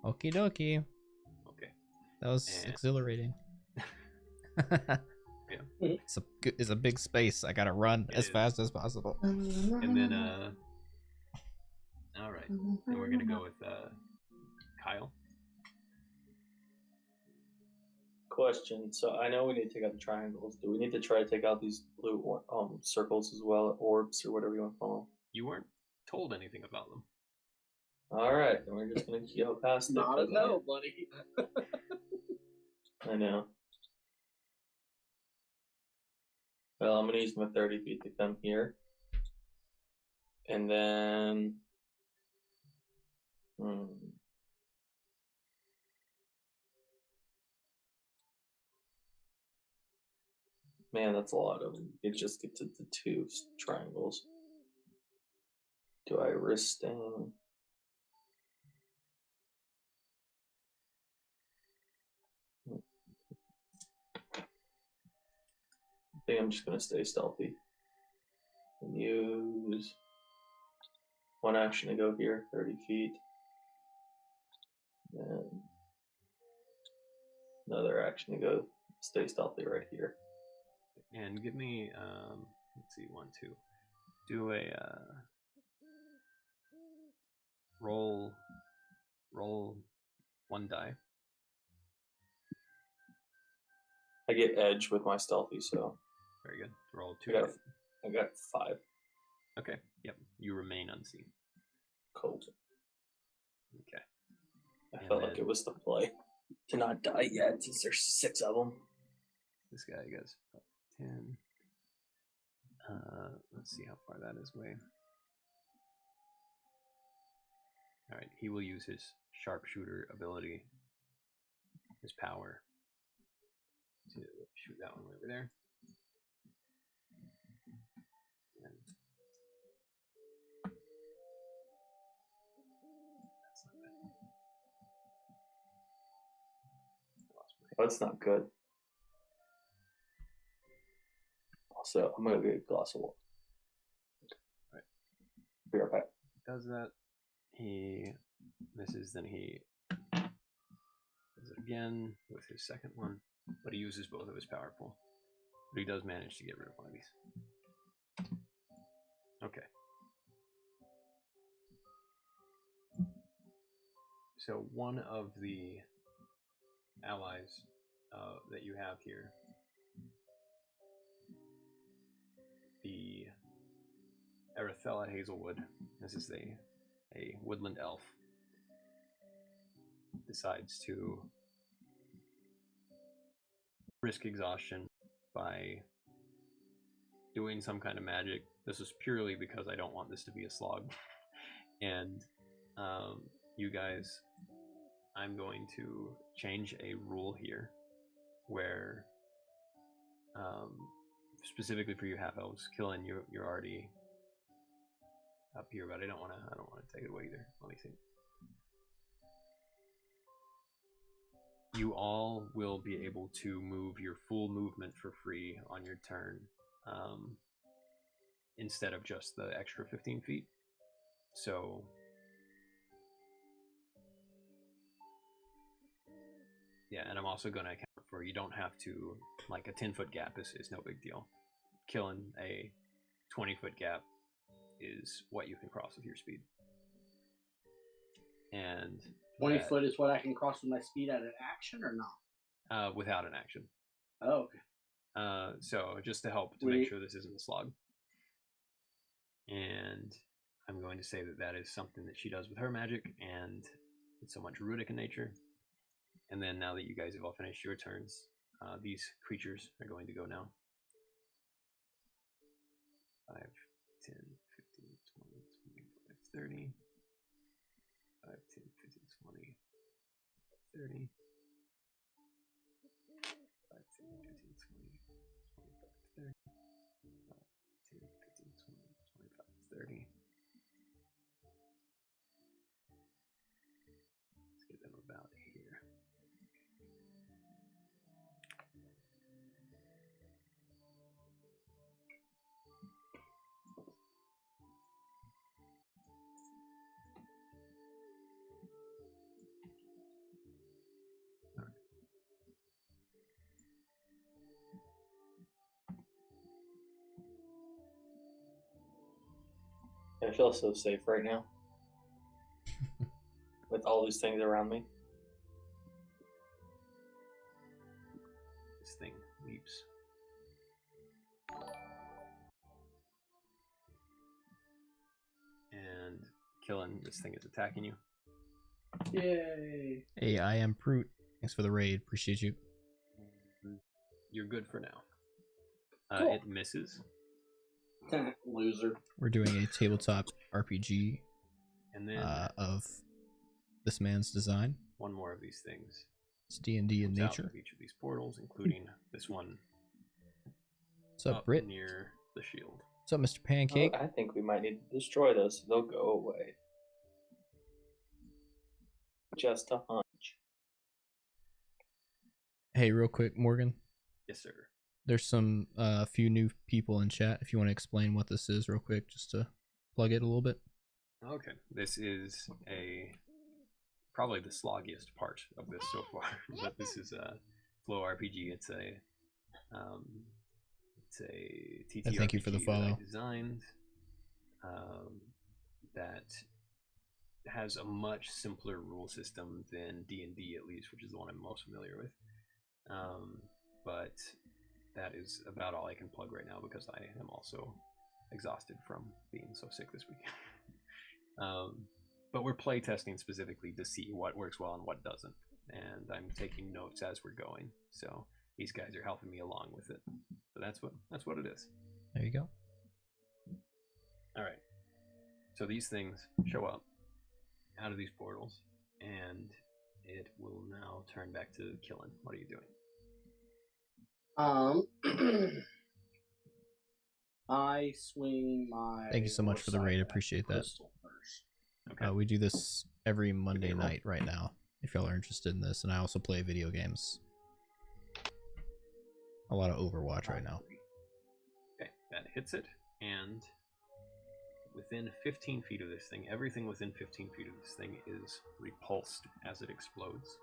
Okie dokie. Okay. That was exhilarating. It's a big space. I gotta run It as is. fast as possible. And then, all right. Then we're gonna go with Kyle. Question. So I know we need to take out the triangles. Do we need to try to take out these blue circles as well, orbs or whatever you want to call them? You weren't told anything about them. All right, then we're just gonna go past it. Not a no, buddy. I know. Well, I'm gonna use my 30 feet to come here, and then. Man, that's a lot of them. It just gets to the two triangles. Do I risk staying? I think I'm just gonna stay stealthy and use one action to go here, 30 feet, and another action to go stay stealthy right here. And give me, let's see, 1, 2. Do a roll 1 die. I get edge with my stealthy, so Very good. Roll 2. I got 5. Okay. Yep. You remain unseen. Cool. Okay. I felt like it was the play to not die yet, since there's 6 of them. This guy gets 10. Let's see how far that is away. All right. He will use his sharpshooter ability, his power, to shoot that one over there. And that's not bad. That's not good. Also, I'm gonna get a glass of water. All right. Be right back. Does that. He misses, then he does it again with his second one, but he uses both of his power pool. But he does manage to get rid of one of these. Okay. So one of the allies that you have here, the Arethella Hazelwood, this is a woodland elf, decides to risk exhaustion by doing some kind of magic. This is purely because I don't want this to be a slog. And you guys, I'm going to change a rule here where specifically for you half elves, Killen, you're already up here, but I don't want to take it away either. Let me see. You all will be able to move your full movement for free on your turn, instead of just the extra 15 feet. So yeah, and I'm also going to account for, you don't have to, like a 10-foot gap is no big deal. Killing a 20-foot gap is what you can cross with your speed. And 20 foot is what I can cross with my speed at an action or not? Without an action. Oh, okay. So just to help to make sure this isn't a slog. And I'm going to say that is something that she does with her magic, and it's somewhat druidic in nature. And then now that you guys have all finished your turns, these creatures are going to go now. 5, 10, 15, 20, 25, 30. 5, 10, 15, 20, 30. 5, 10, 15, 20, 25, 30. 5, 10, 15, 20, 25, 30. Let's get them about here. I feel so safe right now with all these things around me. This thing leaps. And killing, this thing is attacking you. Yay! Hey, I am Brute. Thanks for the raid. Appreciate you. You're good for now. Cool. It misses. Loser. We're doing a tabletop RPG And then of this man's design. one more of these things. It's D&D in comes out nature. of each of these portals, including this one What's up, Brit? near the shield. What's up, Mr. Pancake? I think we might need to destroy those. They'll go away. Just a hunch. Hey, real quick, Morgan. Yes, sir. There's some few new people in chat. If you want to explain what this is real quick, just to plug it a little bit. Okay, this is probably the sloggiest part of this so far, but this is a Flow RPG. It's a TTRPG thank you for the that follow. I designed that has a much simpler rule system than D&D, at least, which is the one I'm most familiar with. But that is about all I can plug right now because I am also exhausted from being so sick this week. But we're playtesting specifically to see what works well and what doesn't, and I'm taking notes as we're going. So these guys are helping me along with it. So that's what it is. There you go. All right. So these things show up out of these portals, and it will now turn back to killing. What are you doing? I swing my. Thank you so much for the raid. Appreciate that. Crystal first. Okay. We do this every Monday roll. night right now, if y'all are interested in this. And I also play video games. A lot of Overwatch right now. Okay, that hits it, and within 15 feet of this thing, everything within 15 feet of this thing is repulsed as it explodes,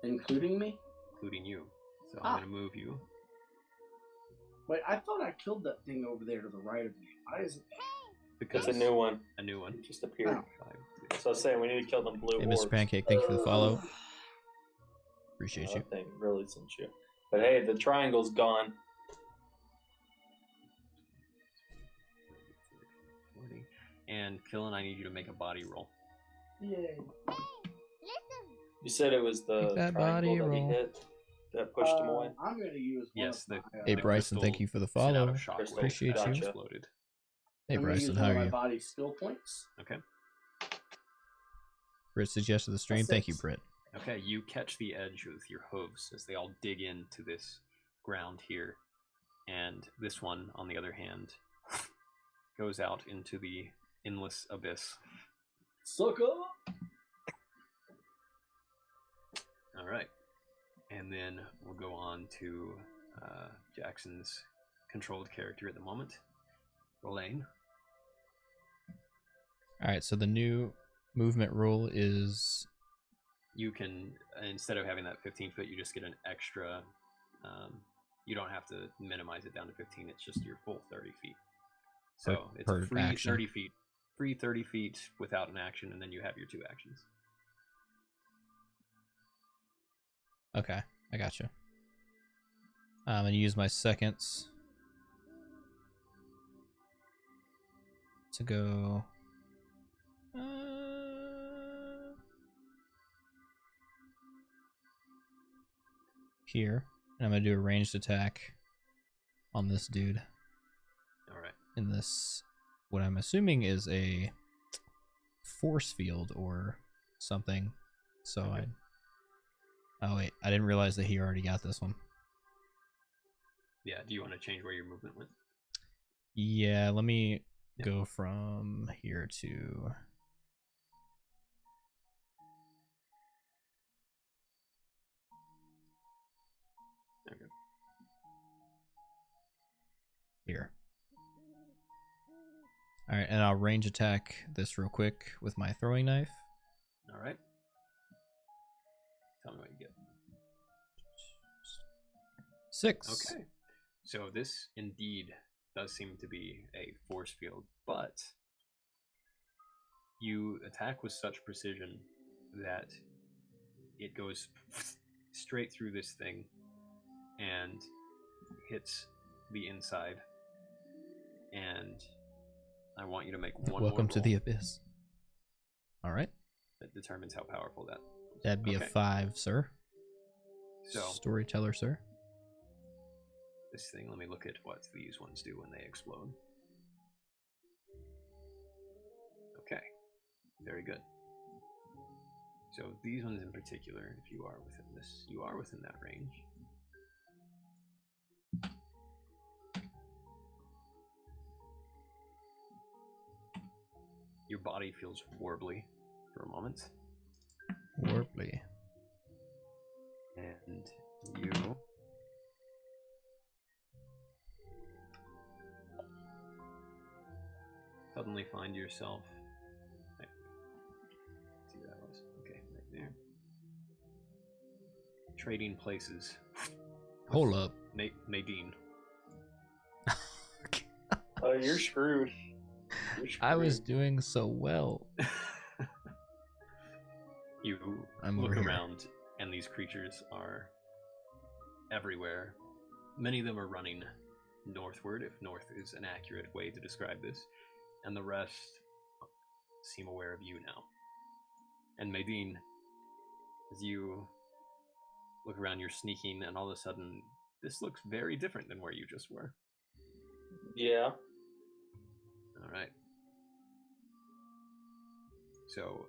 Including me? including you. So I'm going to move you. Wait, I thought I killed that thing over there to the right of me. Why is it? Because It's a new one. A new one. It just appeared. Oh. So I was saying we need to kill them blue Hey, orbs. Mr. Pancake, thank you for the follow. Appreciate you. That thing really sent you. But hey, the triangle's gone. 40. And Killin, I need you to make a body roll. Yay. You said it was the Make that triangle body that he roll. hit that pushed him away. I'm going to use one Yes, of my, Hey, the Bryson, thank crystal you for the sent out follow. a shockwave Appreciate that you. Gotcha. exploded. Hey, I'm gonna Bryson, use how one are of you? my body skill points. Okay. Brit suggested the stream. That's Thank you, six. Brit. Okay, you catch the edge with your hooves as they all dig into this ground here. And this one, on the other hand, goes out into the endless abyss. Sucker! All right. And then we'll go on to Jackson's controlled character at the moment, Rolane. All right, so the new movement rule is You can, instead of having that 15 foot, you just get an extra. You don't have to minimize it down to 15. It's just your full 30 feet. So it's per a free action. 30 feet. Free 30 feet without an action, and then you have your 2 actions. okay. I got you. I'm gonna use my seconds to go. Here, and I'm gonna do a ranged attack on this dude. All right. In this, what I'm assuming is a force field or something. So Okay. Oh wait, I didn't realize that he already got this one. Yeah. Do you want to change where your movement went? Yeah, let me go from here to Okay. here. All right, and I'll range attack this real quick with my throwing knife. All right. Tell me what you get. 6. Okay. So this indeed does seem to be a force field, but You attack with such precision that it goes straight through this thing and hits the inside. And I want you to make one Welcome more to roll the abyss. All right. that determines how powerful that. That'd be a 5, sir. So Storyteller, sir. this thing, let me look at what these ones do when they explode. Okay, very good. So these ones in particular, if you are within this, you are within that range. Your body feels warbly for a moment. Warbly. And you suddenly find yourself. Right. See where that was? Okay, right there. Trading places. Hold up. Nadine. Oh, you're screwed. I was doing so well. You I'm look over here. around, and these creatures are everywhere. Many of them are running northward, if north is an accurate way to describe this, and the rest seem aware of you now. And Medine, as you look around, you're sneaking, and all of a sudden, this looks very different than where you just were. Yeah. All right. So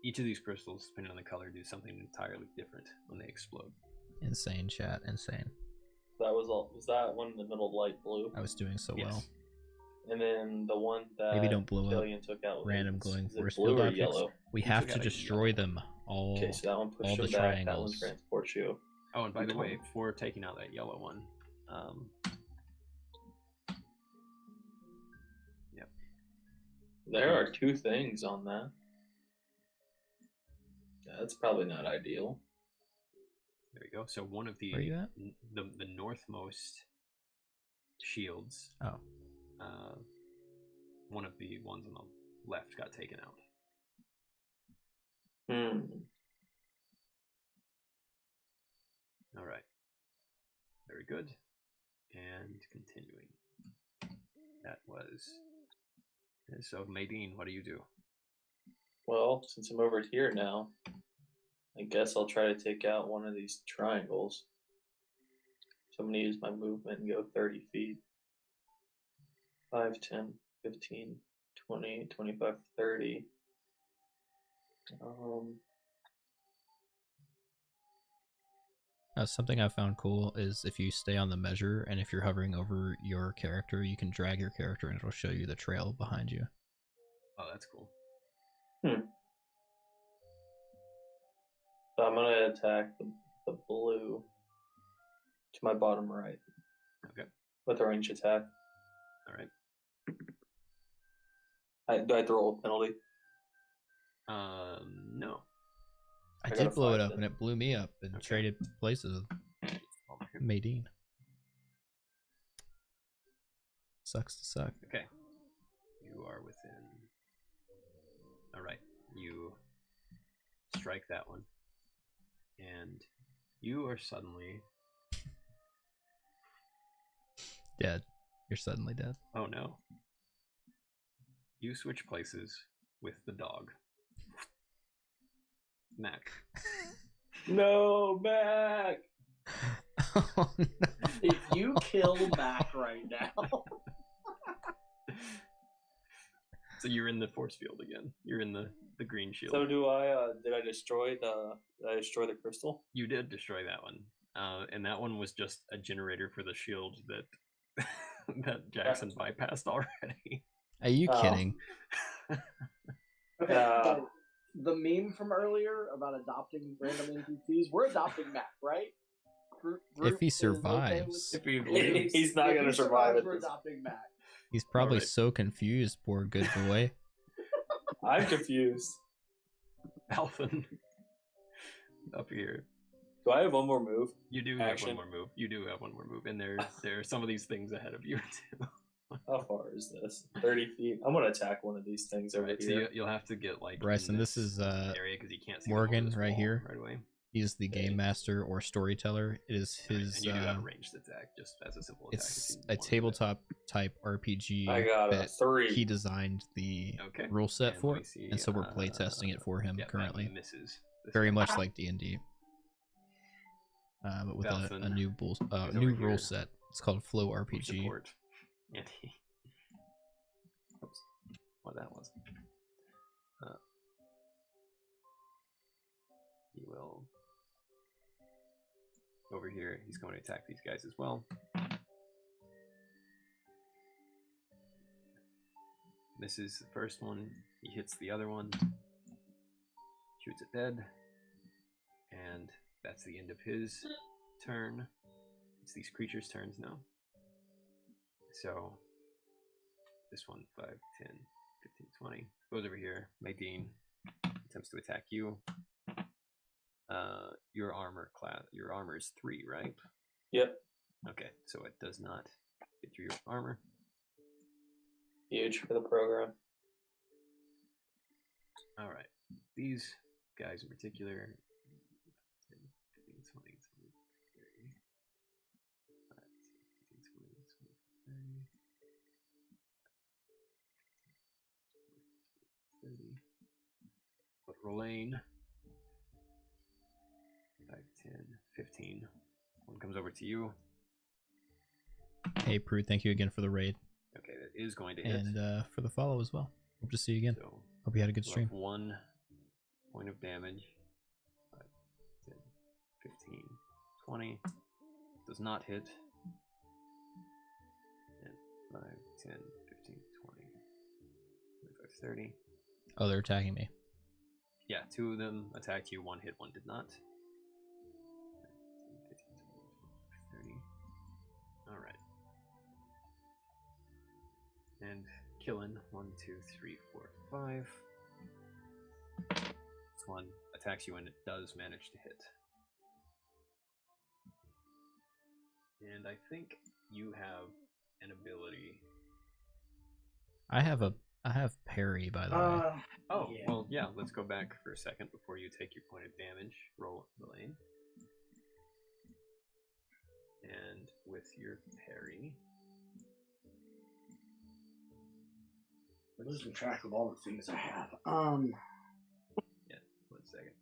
each of these crystals, depending on the color, do something entirely different when they explode. Insane, chat. Insane. That was all. Was that one in the middle light blue? I was doing so well. Yes. And then the one that Maybe don't blow up Killian took out was random glowing is it force blue field or objects. yellow. We You have took to out a destroy yellow. them all. Okay, so that one pushed all him the back. That one triangles. transports you. Oh, and by the way, for taking out that yellow one, yep. There are 2 things on that. That's probably not ideal. There we go. So one of the Where you at? the northmost shields. Oh. One of the ones on the left got taken out. All right. Very good. And continuing. That was. So, Medine, what do you do? Well, since I'm over here now, I guess I'll try to take out one of these triangles. So I'm going to use my movement and go 30 feet. 5, 10, 15, 20, 25, 30. Something I found cool is if you stay on the measure and if you're hovering over your character, you can drag your character and it'll show you the trail behind you. Oh, that's cool. So I'm going to attack the blue to my bottom right. Okay. With a range attack. All right. Do I have to roll a penalty? No. I got did a blow it 5 up then. and it blew me up and Okay. traded places with Medine. Sucks to suck. Okay. You are within. All right. You strike that one. And you are suddenly. Dead. You're suddenly dead. Oh no. You switch places with the dog. Mac. No, Mac! Oh no. If you kill Mac right now, So you're in the force field again. You're in the green shield. So did I destroy the crystal? You did destroy that one. And that one was just a generator for the shield that that Jackson bypassed already. Are you Oh. kidding? okay, so the meme from earlier about adopting random NPCs, we're adopting Mac, right? If he is okay with- survives. If he He's not if going to he survive it. We're adopting Mac. He's probably Alright. so confused, poor good boy. I'm confused. Alvin up here. Do I have one more move? You do have Action. one more move. You do have one more move. And there are some of these things ahead of you too. How far is this? 30 feet. I'm gonna attack one of these things over Right, so here. you'll have to get like Bryson, in this is area because you can't see Morgan this right wall here. right away. He's the game master or storyteller. It is Right, his and you do have a ranged attack, just as a simple attack. it's if you a wanted it. tabletop type RPG I got a that 3. he designed the Okay. rule set And for, let me see, and so we're playtesting it for him yeah, that currently. misses. This Very one. much like D&D, but with a Valfin new is over new here. rule set. It's called Flow for RPG. support. And he... Oops. What that was. He will... Over here, he's going to attack these guys as well. Misses the first one. He hits the other one. Shoots it dead. And that's the end of his turn. It's these creatures' turns now. So this one, 5, 10, 15, 20. Goes over here. Nadine attempts to attack you. Your armor is 3, right? Yep. Okay, so it does not hit your armor. Huge for the program. Alright. These guys in particular. 10, 15, 20, 30. 5, 15, 20, 30. But Rolane. 5, 10, 15. One comes over to you. Hey, Prue, thank you again for the raid. Okay, that is going to hit. And for the follow as well. Hope to see you again. So, Hope you had a good stream. 1 point of damage. 5, 10, 15, 20. Does not hit. And 5, 10, 15, 20, 25, 30. Oh, they're attacking me. Yeah, 2 of them attacked you. 1 hit, 1 did not. 10, 15, 20, 30. Alright. And killing 1, 2, 3, 4, 5. This one attacks you and it does manage to hit. And I think you have an ability. I have parry, by the way. Oh, yeah. well, yeah, let's go back for a second before you take your point of damage. Roll the lane. And with your parry... I'm losing track of all the things I have. Yeah, 1 second.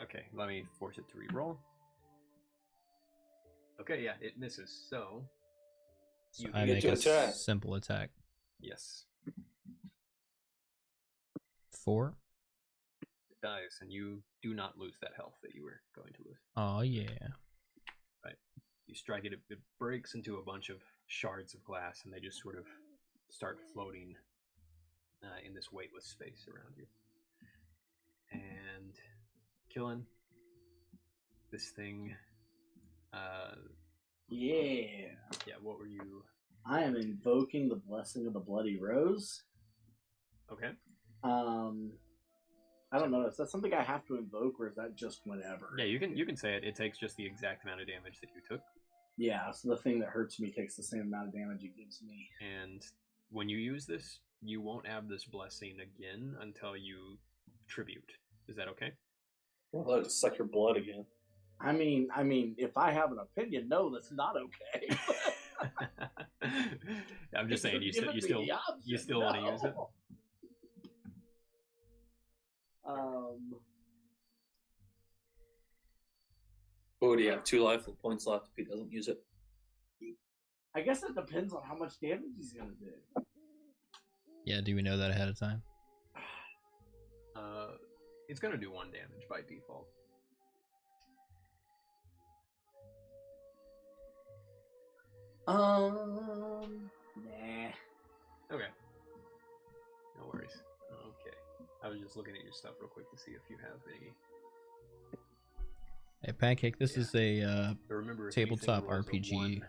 Okay, let me force it to re-roll. Okay, yeah, it misses, so... So you I get make to a attack. simple attack. Yes. 4. It dies, and you do not lose that health that you were going to lose. Oh, yeah. Right. You strike it, it breaks into a bunch of shards of glass, and they just sort of start floating in this weightless space around you. And killing this thing. Yeah. Yeah, what were you? I am invoking the blessing of the Bloody Rose. Okay. I don't know. Is that something I have to invoke, or is that just whenever? Yeah, you can say it. It takes just the exact amount of damage that you took. Yeah, so the thing that hurts me takes the same amount of damage it gives me. And when you use this, you won't have this blessing again until you tribute. Is that okay? Well, let it suck your blood again. I mean, if I have an opinion, no, that's not okay. I'm just saying, you still want to use it. Oh, do you have 2 life points left if he doesn't use it? I guess it depends on how much damage he's gonna do. Yeah, do we know that ahead of time? It's gonna do 1 damage by default. Nah. Okay. No worries. Okay. I was just looking at your stuff real quick to see if you have any. Hey, Pancake, this is a But remember, if anything tabletop rolls a RPG 1,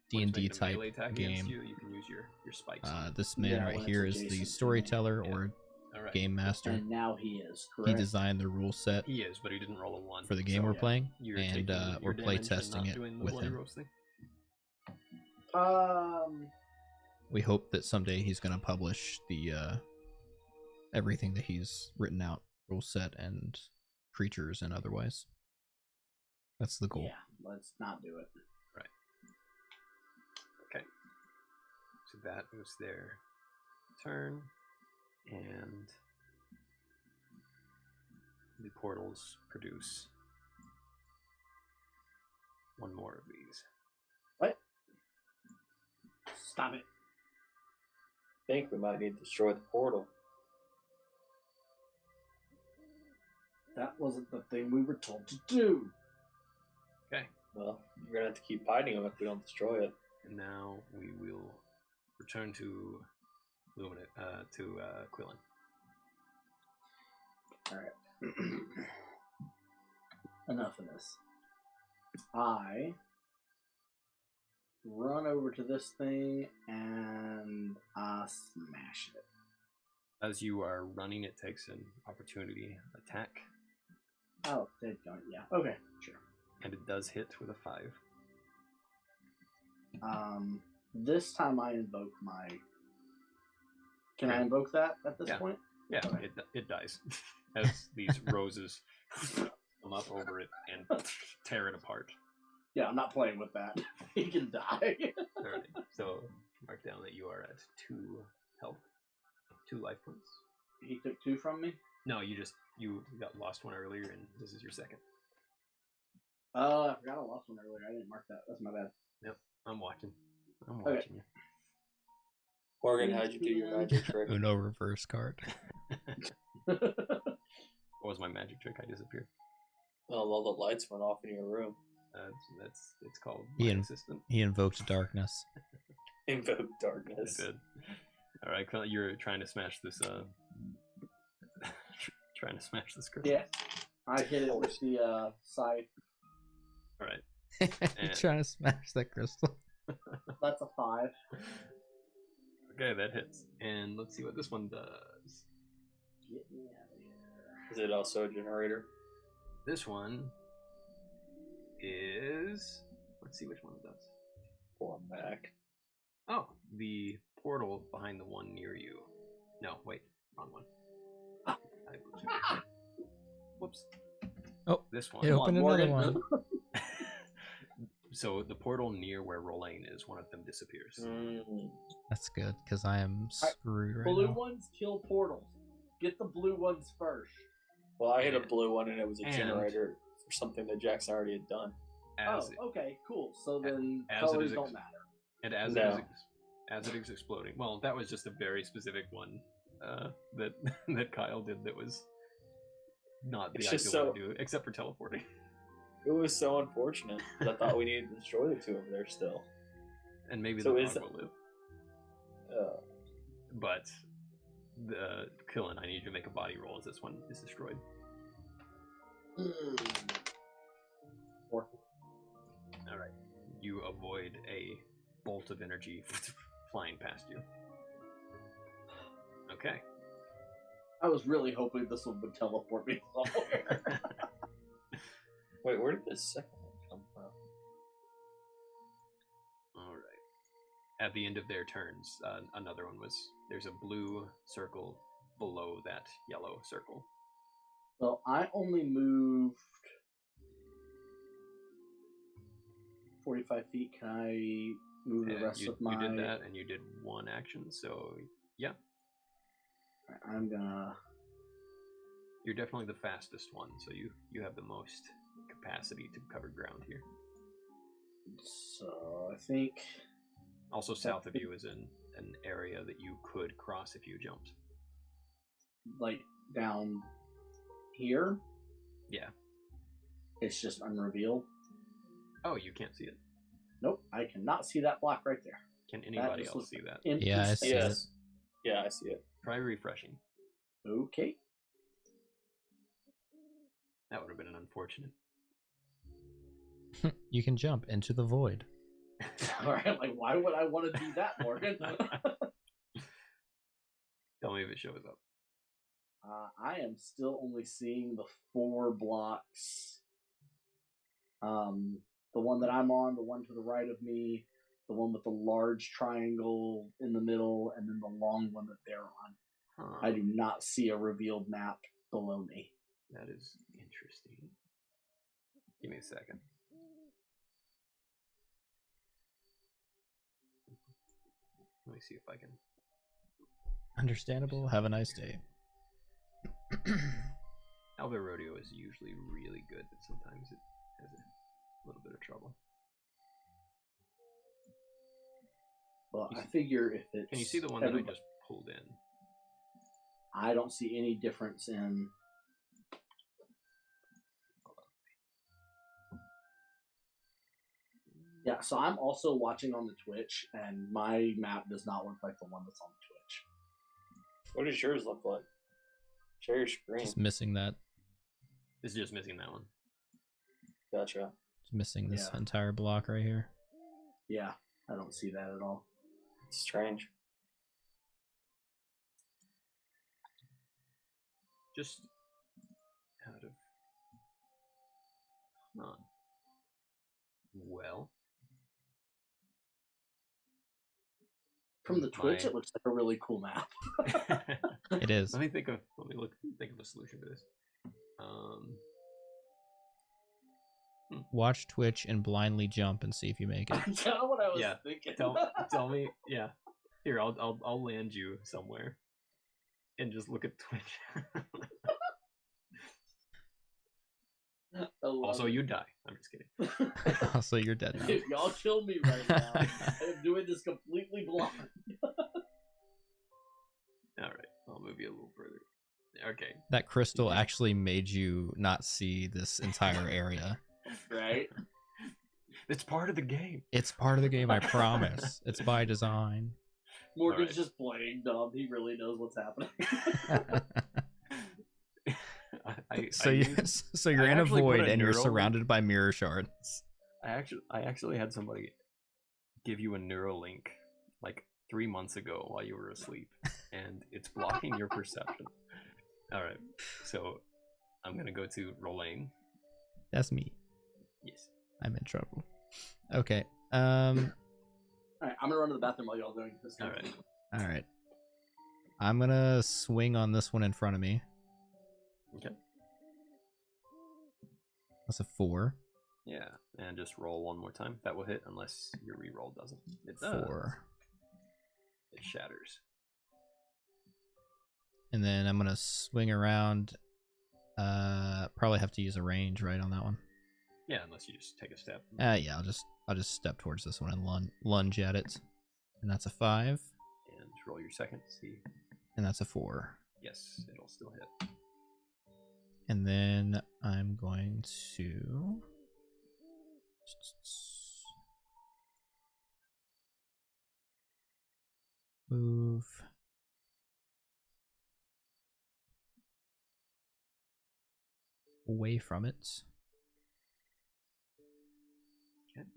D&D which make the melee type attack against game. you can use your spikes. This man Yeah, right when here it's is the adjacent to storyteller me. Yeah. or All right. game master. And now he is, He correct? designed the rule set He is, but he didn't roll a 1 for the game so we're yeah. playing, you're and taking your we're play damage and testing not it doing the with bloody him. roasting. we hope that someday he's going to publish the everything that he's written out, rule set and creatures and otherwise. That's the goal. Yeah, let's not do it. Right. Okay. So that was their turn, and the portals produce one more of these. What? Stop it. I think we might need to destroy the portal. That wasn't the thing we were told to do. Okay. Well, we're gonna have to keep fighting them if we don't destroy it. And now we will return to Quillen. Alright. Enough of this. I run over to this thing and smash it. As you are running, it takes an opportunity attack, Oh, they don't. Yeah. Okay, sure. and it does hit with a 5. This time I invoke my. Can I Okay. invoke that at this Yeah. point? Yeah, Okay. it dies as these roses come up over it and tear it apart. Yeah, I'm not playing with that. He can die. Alright, so mark down that you are at 2 health, 2 life points. He took 2 from me. No, you got lost one earlier, and this is your second. I forgot I lost one earlier. I didn't mark that. That's my bad. I'm watching. I'm Okay. watching Morgan, how'd you do your magic trick? Uno reverse card. you. What was my magic trick? I disappeared. Well, all the lights went off in your room. It's called Ian. my assistant. He invoked darkness. Invoke I darkness. did. All right, you're trying to smash this. Trying to smash this crystal. Yeah. I hit it with the scythe. All right. You're trying to smash that crystal. That's a 5. Okay, that hits. And let's see what this one does. Get me out of here. Is it also a generator? This one is. Let's see which one it does. Pull them back. Oh, the portal behind the one near you. No, wait, wrong one. Whoops. Oh, this one. it opened another Morgan. one. So the portal near where Rolane is, one of them disappears. That's good, because I am screwed right Blue now. ones kill portals. Get the blue ones first. Well, I hit a blue one and it was a And- generator for something that Jackson already had done. As Okay, cool. So then as it colors is don't matter. and as No. as it is exploding. Well, that was just a very specific one that that Kyle did. That was not the It's just ideal way so- to do it, except for teleporting. It was so unfortunate. 'Cause I thought we needed to destroy the two over there still. And maybe So the is- dog will live. But the Killen, I need you to make a body roll as this one is destroyed. 4. All right, you avoid a bolt of energy flying past you. Okay. I was really hoping this one would teleport me somewhere. Wait, where did this second one come from? All right. At the end of their turns, another one was. There's a blue circle below that yellow circle. So I only moved 45 feet. Can I move the rest of my... You did that, and you did one action. So yeah, I'm gonna... you're definitely the fastest one. So you have the most capacity to cover ground here. So I think... Also, south of you is an area that you could cross if you jumped. like down here, Yeah. it's just unrevealed. Oh, you can't see it. Nope, I cannot see that block right there. Can anybody just else looks see that? Empty Yeah, I see space. it. Yes. Yeah, I see it. Try refreshing. Okay. That would have been an unfortunate. You can jump into the void. All right. Like, why would I want to do that, Morgan? Tell me if it shows up. I am still only seeing the 4 blocks. The one that I'm on, the one to the right of me, the one with the large triangle in the middle, and then the long one that they're on. Huh. I do not see a revealed map below me. That is interesting. Give me a second. Let me see if I can. Understandable. Have a nice day. Albert Rodeo is usually really good, but sometimes it has a little bit of trouble. Well, I figure if it's... Can you see the one that I just pulled in? I don't see any difference in... Yeah, so I'm also watching on the Twitch, and my map does not look like the one that's on the Twitch. What does yours look like? Share your screen. Just missing that. It's just missing that one. Gotcha. Just missing this entire block right here. Yeah, I don't see that at all. It's strange. Just out of... Huh. Well... From the Twitch, it looks like a really cool map. It is. Let me think of a solution to this. Watch Twitch and blindly jump and see if you make it. That's kind of what I was thinking. Tell me, yeah. Here, I'll land you somewhere, and just look at Twitch. Also, you die. I'm just kidding. Also, you're dead now. Dude, y'all kill me right now. I'm doing this completely blind. All right, I'll move you a little further. Okay. That crystal actually made you not see this entire area. Right? It's part of the game. It's part of the game, I promise. It's by design. Morgan's just playing dumb. He really knows what's happening. So you're in a void and you're surrounded by mirror shards. I actually had somebody give you a Neuralink like 3 months ago while you were asleep, and it's blocking your perception. All right, so I'm gonna go to Rolane. That's me. Yes, I'm in trouble. Okay. All right, I'm gonna run to the bathroom while y'all doing this. All right. All right. I'm gonna swing on this one in front of me. Okay. That's a 4. Yeah, and just roll one more time. That will hit unless your reroll doesn't. It 4. It shatters. And then I'm gonna swing around. Probably have to use a range right on that one. Yeah, unless you just take a step. Yeah, I'll just step towards this one and lunge at it. And that's a 5. And roll your second. See. And that's a 4. Yes, it'll still hit. And then I'm going to move away from it. Okay.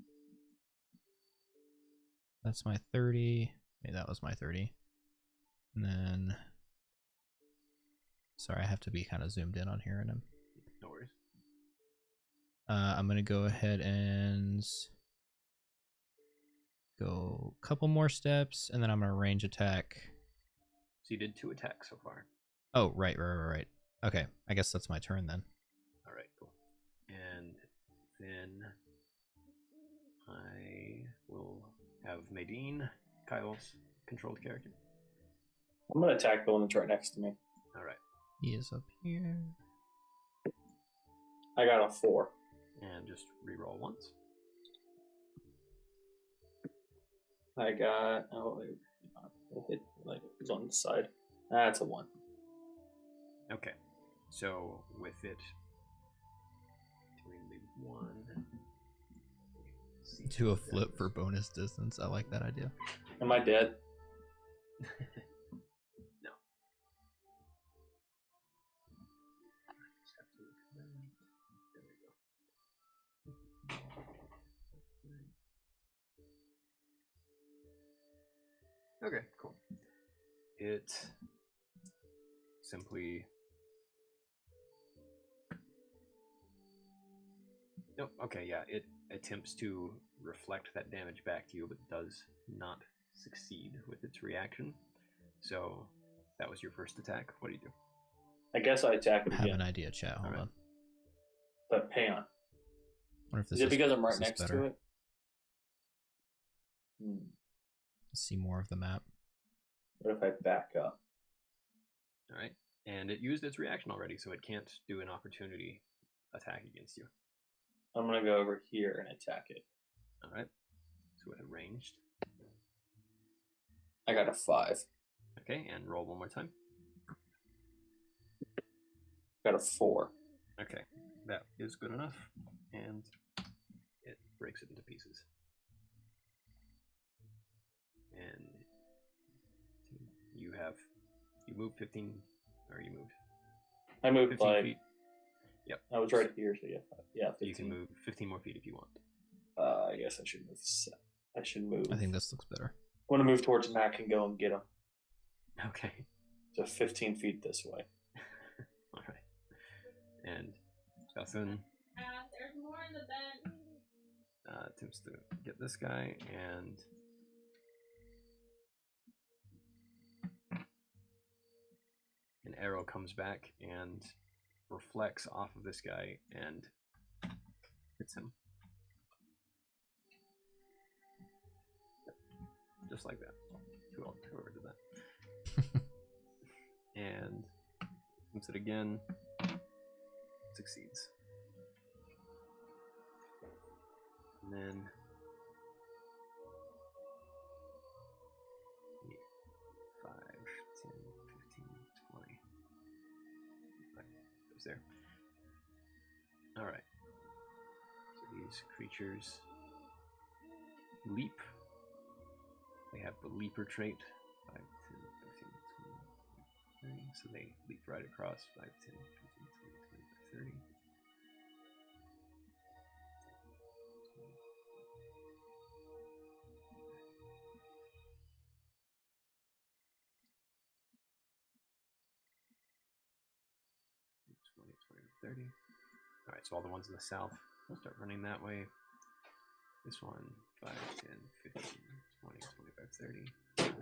That's my 30. Maybe that was my 30. And then, sorry, I have to be kind of zoomed in on here. And No worries. I'm going to go ahead and go a couple more steps, and then I'm going to range attack. So you did 2 attacks so far. Oh, right. Okay, I guess that's my turn then. All right, cool. And then I will have Nadine, Kyle's controlled character. I'm gonna attack the one that's right next to me. All right. He is up here. I got a 4. And just re-roll once. I got it hit like it was on the side. That's a 1. Okay. So with it doing the 1. Do a flip for bonus distance. I like that idea. Am I dead? No. There we go. Okay, cool. It simply... Nope, okay, yeah, attempts to reflect that damage back to you, but does not succeed with its reaction. So that was your first attack. What do you do? I guess I attack it I have again. an idea, chat. Hold Alright. on. But hang on. Wonder if this Is it because I'm right this is next better. to it? Let's see more of the map. What if I back up? All right. And it used its reaction already, so it can't do an opportunity attack against you. I'm going to go over here and attack it. All right. So with a ranged. I got a 5. Okay, and roll one more time. Got a 4. Okay, that is good enough. And it breaks it into pieces. And you moved 15, or you moved I moved 15 like, feet. Yep. I was right here, so yeah, 15. You can move 15 more feet if you want. I guess I should move. I should move. I think this looks better. I want to move towards Mac and go and get him. Okay. So 15 feet this way. All right. And Justin There's more in the bed. attempts to get this guy, and an arrow comes back and reflects off of this guy and hits him. Just like that. Whoever did that. And attempts it again. Succeeds. And then 5, 10, 15, 20. Goes there. Alright. So these creatures leap. They have the leaper trait. 5, 10, 15, 20, 30. So they leap right across. 5, 10, 15, 20, 25, 30. All right, so all the ones in the south will start running that way. This one, 5, 10, 15, 20, 25, 30. 5, 10, 15,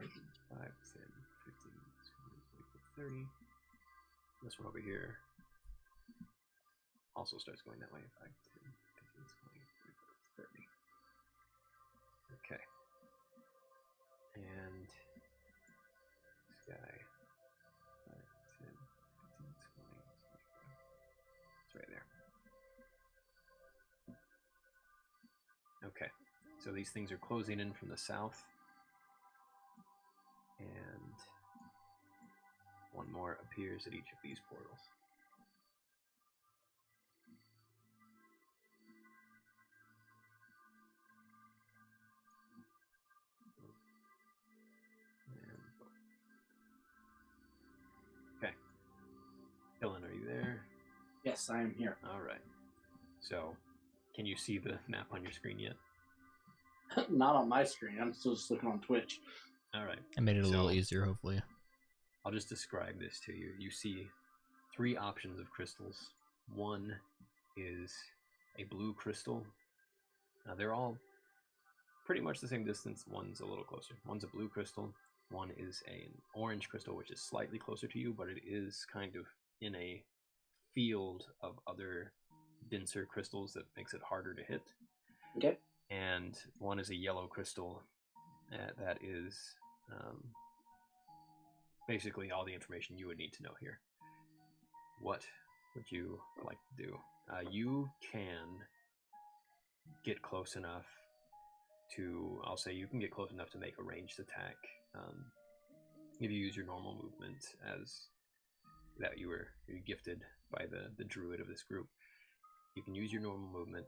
20, 25, 30. This one over here also starts going that way. 5, 10, 15, 20, 25, 30. Okay. And this guy, 5, 10, 15, 20, 25. It's right there. Okay, so these things are closing in from the south. And one more appears at each of these portals. Okay. Dylan, are you there? Yes, I am here. All right. So, can you see the map on your screen yet? Not on my screen. I'm still just looking on Twitch. All right. I made it a little easier, hopefully. I'll just describe this to you. You see 3 options of crystals. One is a blue crystal. Now, they're all pretty much the same distance. One's a little closer. One's a blue crystal. One is an orange crystal, which is slightly closer to you, but it is kind of in a field of other denser crystals that makes it harder to hit. Okay. And one is a yellow crystal that is basically all the information you would need to know here. What would you like to do? You can get close enough to, I'll say you can get close enough to make a ranged attack. If you use your normal movement as that you're gifted by the druid of this group, you can use your normal movement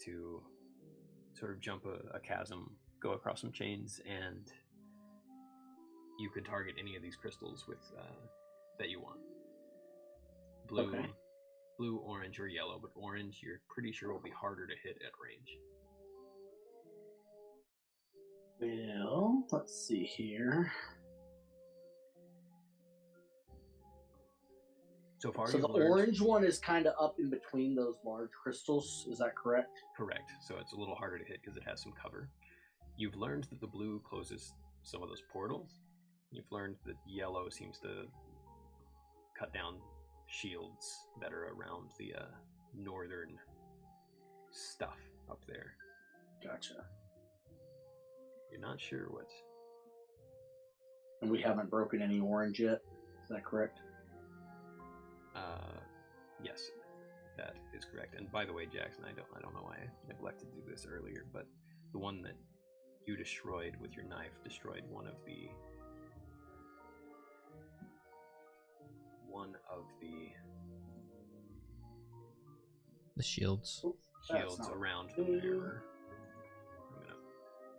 to sort of jump a chasm, go across some chains, and you could target any of these crystals with that you want. Blue, Okay. Blue, orange, or yellow, but orange you're pretty sure will be harder to hit at range. Well, let's see here. So far, So you've the learned orange one is kind of up in between those large crystals. Is that correct? correct. So it's a little harder to hit because it has some cover. You've learned that the blue closes some of those portals. You've learned that yellow seems to cut down shields that are around the northern stuff up there. Gotcha. You're not sure what. And we haven't broken any orange yet. Is that correct? Yes, that is correct. And by the way, Jackson, I don't know why I neglected to do this earlier, but the one that you destroyed with your knife destroyed one of the shields. Oops, shields that's not around the good. mirror. I'm gonna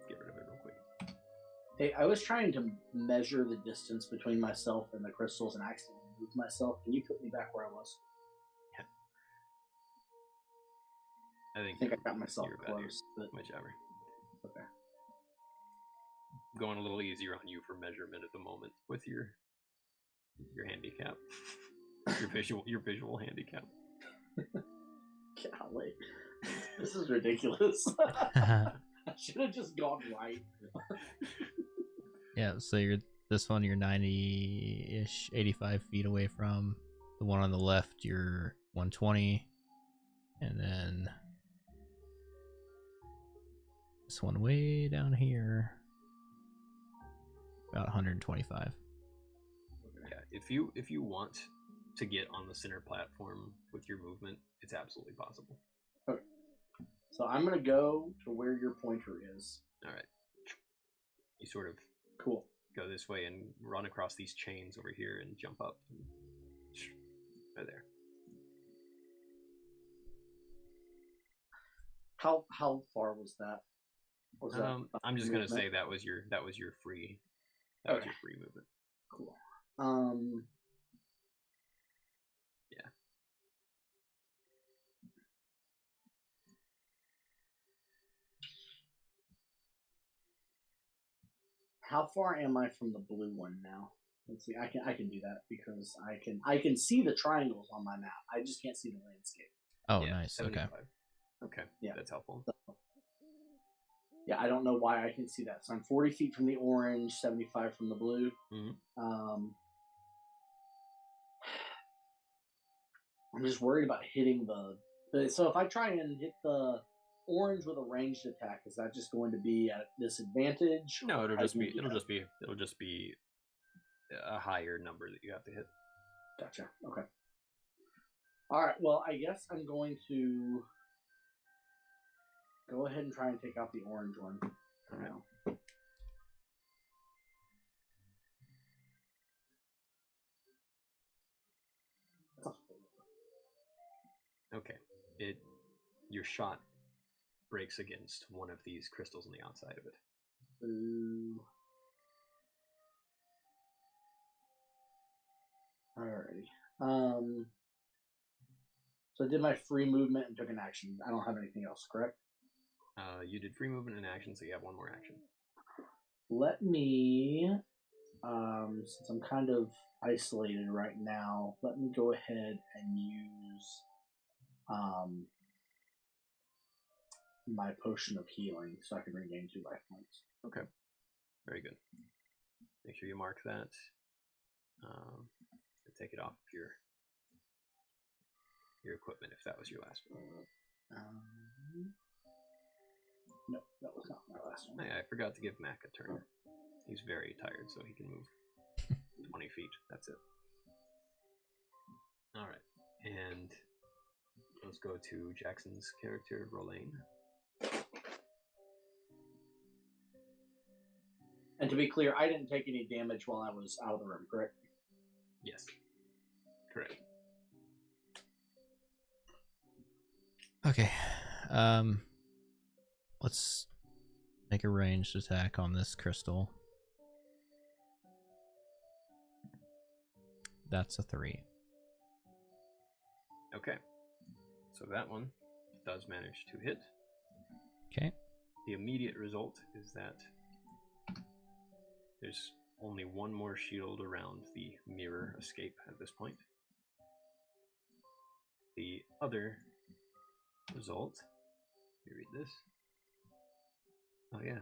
get rid of it real quick. Hey, I was trying to measure the distance between myself and the crystals and accidentally moved myself. Can you put me back where I was? I I think I got myself you're about close. But whichever. okay. Going a little easier on you for measurement at the moment with your handicap, your visual handicap. Golly. This is ridiculous. I should have just gone right. Yeah, so this one you're 90-ish, 85 feet away from. The one on the left you're 120, and then this one way down here about 125. Yeah, if you want to get on the center platform with your movement, it's absolutely possible. Okay. So I'm gonna go to where your pointer is. All right. You sort of Cool. go this way and run across these chains over here and jump up. And right there. How far was that? I'm just gonna say that was your free was your free movement. Cool. Yeah. How far am I from the blue one now? Let's see. I can do that because I can see the triangles on my map. I just can't see the landscape. Oh, Yeah, nice. 75. Okay. Okay. Yeah. That's helpful. So, yeah, I don't know why I can see that. So I'm 40 feet from the orange, 75 from the blue. Mm-hmm. I'm just worried about hitting the. So if I try and hit the orange with a ranged attack, is that just going to be at disadvantage? No, it'll just be a higher number that you have to hit. Gotcha. Okay. All right. Well, I guess I'm going to go ahead and try and take out the orange one for now. Okay. Your shot breaks against one of these crystals on the outside of it. Ooh. Alrighty. So I did my free movement and took an action. I don't have anything else, correct? You did free movement and action, so you have one more action. Let me, since I'm kind of isolated right now, let me go ahead and use my potion of healing so I can regain 2 life points. Okay. Very good. Make sure you mark that. Take it off of your equipment if that was your last one. No, that was not my last one. I forgot to give Mac a turn. He's very tired, so he can move 20 feet. That's it. All right. And let's go to Jackson's character, Rolane. And to be clear, I didn't take any damage while I was out of the room, correct? Yes. Correct. Okay. Let's make a ranged attack on this crystal. That's a 3. Okay. So that one does manage to hit. Okay. The immediate result is that there's only one more shield around the mirror escape at this point. The other result, let me read this. Oh yeah,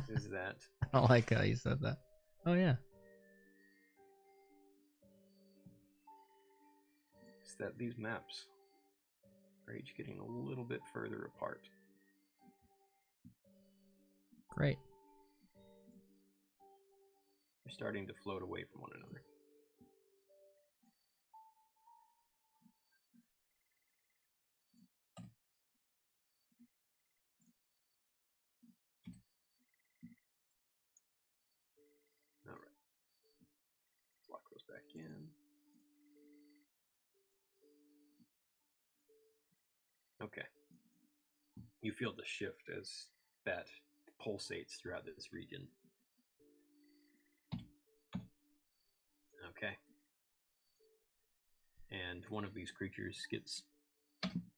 is that I don't like how you said that. Oh yeah. is that these maps are each getting a little bit further apart. Great. They're starting to float away from one another. All right. Lock those back in. Okay. You feel the shift as that pulsates throughout this region. Okay. And one of these creatures gets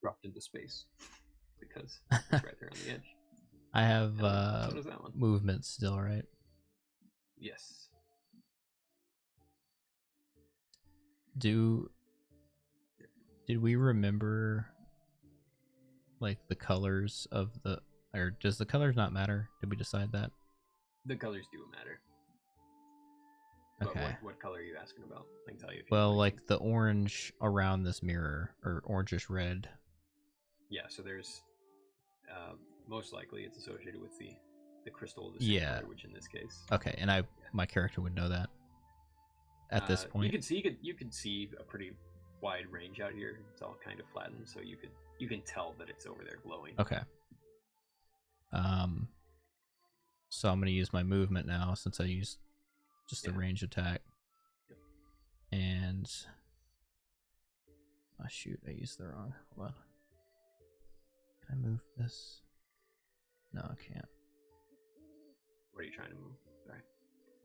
dropped into space because it's right there on the edge. I have So does that one. movement still, right? Yes. Did we remember like the colors of the, or does the colors not matter? Did we decide that? The colors do matter. But Okay. what color are you asking about? I can tell you. If Well, you like the orange around this mirror, or orangish red. Yeah, so there's most likely it's associated with the crystal of the same Yeah. color, which in this case. Okay, and my character would know that at this point. You could see a pretty wide range out here. It's all kind of flattened, so you can tell that it's over there glowing. Okay. So I'm gonna use my movement now since I used just a range attack. Yep. And oh shoot, I used the wrong. Hold on. Can I move this? No, I can't. What are you trying to move? Sorry.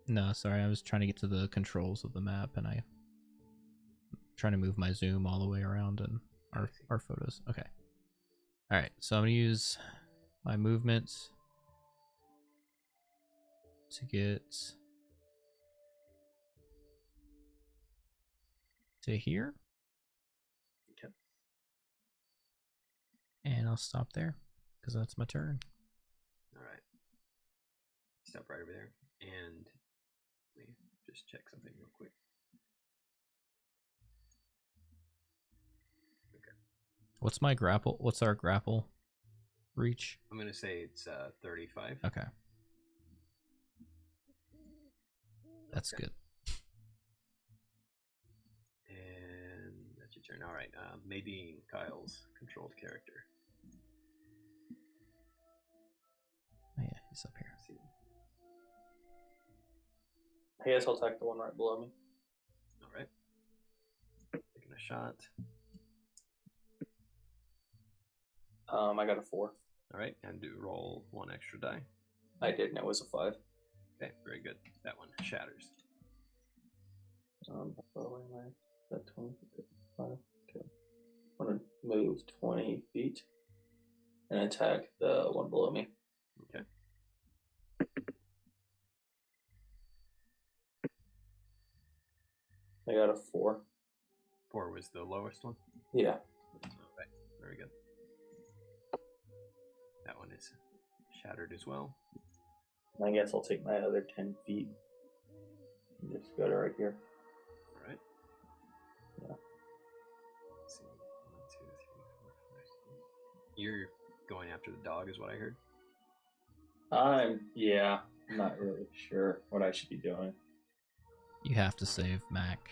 No, sorry, I was trying to get to the controls of the map, and I'm trying to move my zoom all the way around and our photos. Okay. All right, so I'm gonna use my movement to get to here. Okay. And I'll stop there because that's my turn. All right. Stop right over there, and let me just check something real quick. Okay. What's my grapple? What's our grapple reach? I'm gonna say it's 35. Okay. That's Okay. good. And that's your turn. All right. Nadine, Kyle's controlled character. Oh yeah, he's up here. See. I guess I'll attack the one right below me. All right. Taking a shot. I got a 4. All right, and do roll one extra die. I did, and it was a 5. Okay, very good. That one shatters. Where am I? That 20, 5. Okay. I'm gonna move 20 feet and attack the one below me. Okay. I got a 4. 4 was the lowest one. Yeah. All right, very good. That one is shattered as well. I guess I'll take my other 10 feet and just go to right here. All right. Yeah. Let's see. 1, 2, 3, 4, 5, 6. You're going after the dog, is what I heard. I'm not really sure what I should be doing. You have to save Mac.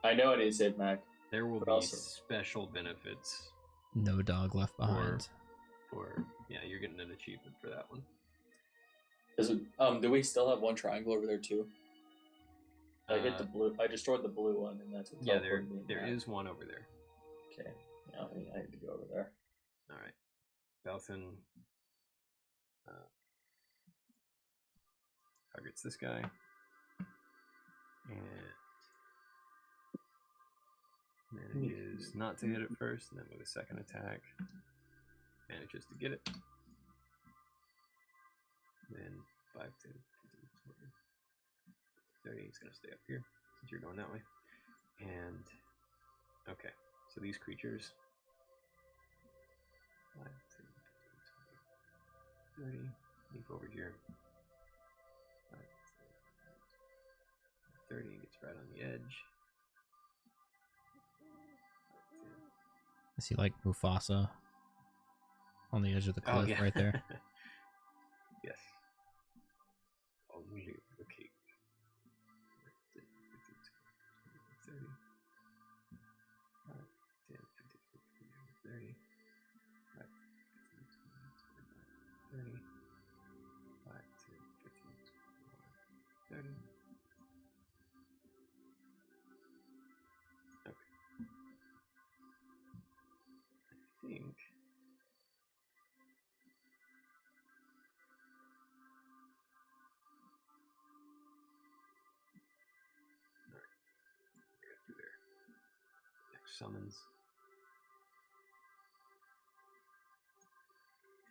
I know it is Ed Mac. There will But be also- special benefits No dog left behind. for you're getting an achievement for that one. Do we still have one triangle over there too? I hit the blue. I destroyed the blue one, and that's what Yeah, there teleported me there back. is one over there. Okay, yeah, I need to go over there. All right, Belthan targets this guy, and manages not to hit it first, and then with a second attack, manages to get it. Then 5, 10, 15, 20, 30. It's gonna stay up here since you're going that way, and Okay, so these creatures. 5, 10, 20, 30. Move over here. 5, 10, 30 gets right on the edge. 5, 10. I see like Mufasa on the edge of the cliff right there. Yes. Only the king. 10, 15, 20, 30. 5, 10, 15, 20, 30. 5, 15, 20, 25, 30. 5, 10, 15, 20, 30. Okay. I think. Alright. Go through there. Next summons.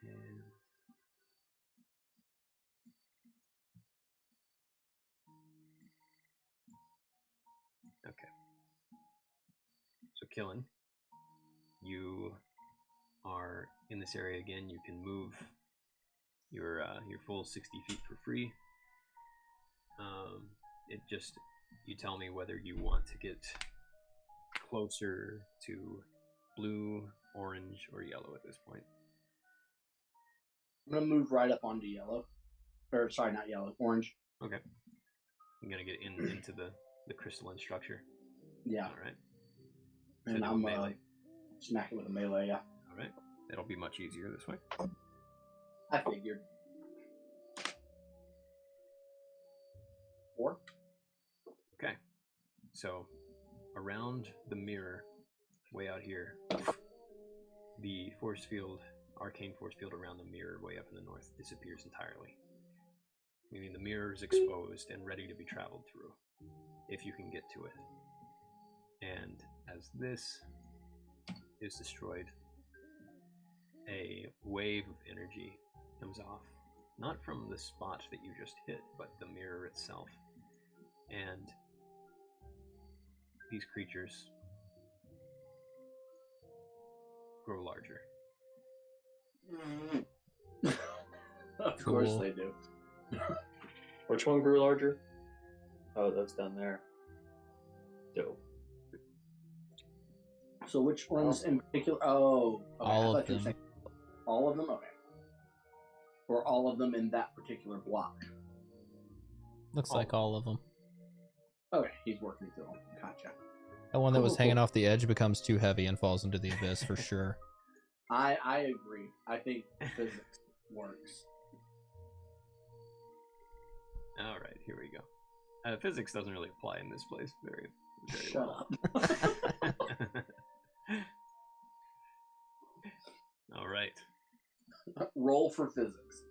And okay. So killing. You are in this area again. You can move your full 60 feet for free. It just you tell me whether you want to get closer to blue, orange, or yellow at this point. I'm gonna move right up onto yellow. Or sorry, not yellow, orange. Okay. I'm gonna get into the crystalline structure. Yeah. All right. And I'm melee. Smack it with a melee, yeah. All right. It'll be much easier this way. I figured. 4. Okay. So around the mirror, way out here, the force field, arcane force field around the mirror way up in the north disappears entirely. Meaning the mirror is exposed and ready to be traveled through, if you can get to it. And as this is destroyed, a wave of energy comes off, not from the spot that you just hit, but the mirror itself. And these creatures grow larger. Of course they do. Which one grew larger? Oh, that's down there. Dope. So which ones in particular? Oh, okay. All of them. All of them? Okay. Or all of them in that particular block? Looks like all of them. Okay, he's working through them. Gotcha. That one that was hanging off the edge becomes too heavy and falls into the abyss for sure. I agree. I think physics works. All right, here we go. Physics doesn't really apply in this place very Shut well. up. All right. Roll for physics.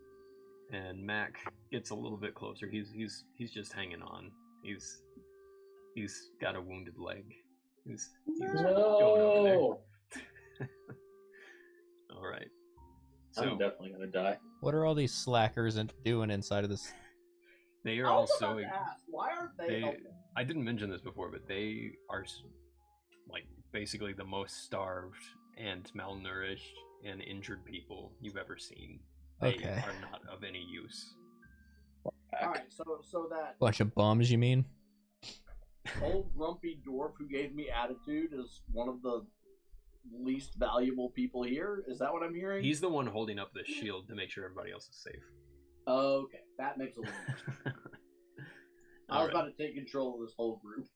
And Mac gets a little bit closer. He's just hanging on. He's got a wounded leg. He's going over there. All right. So I'm definitely gonna die. What are all these slackers doing inside of this? they are I was also about to ask, why aren't they helping? I didn't mention this before, but they are like basically the most starved and malnourished and injured people you've ever seen. They Okay. are not of any use. Alright, so that Bunch of bums, you mean? old grumpy dwarf who gave me attitude is one of the least valuable people here? Is that what I'm hearing? He's the one holding up the shield to make sure everybody else is safe. Okay, that makes a little more sense. I was about to take control of this whole group.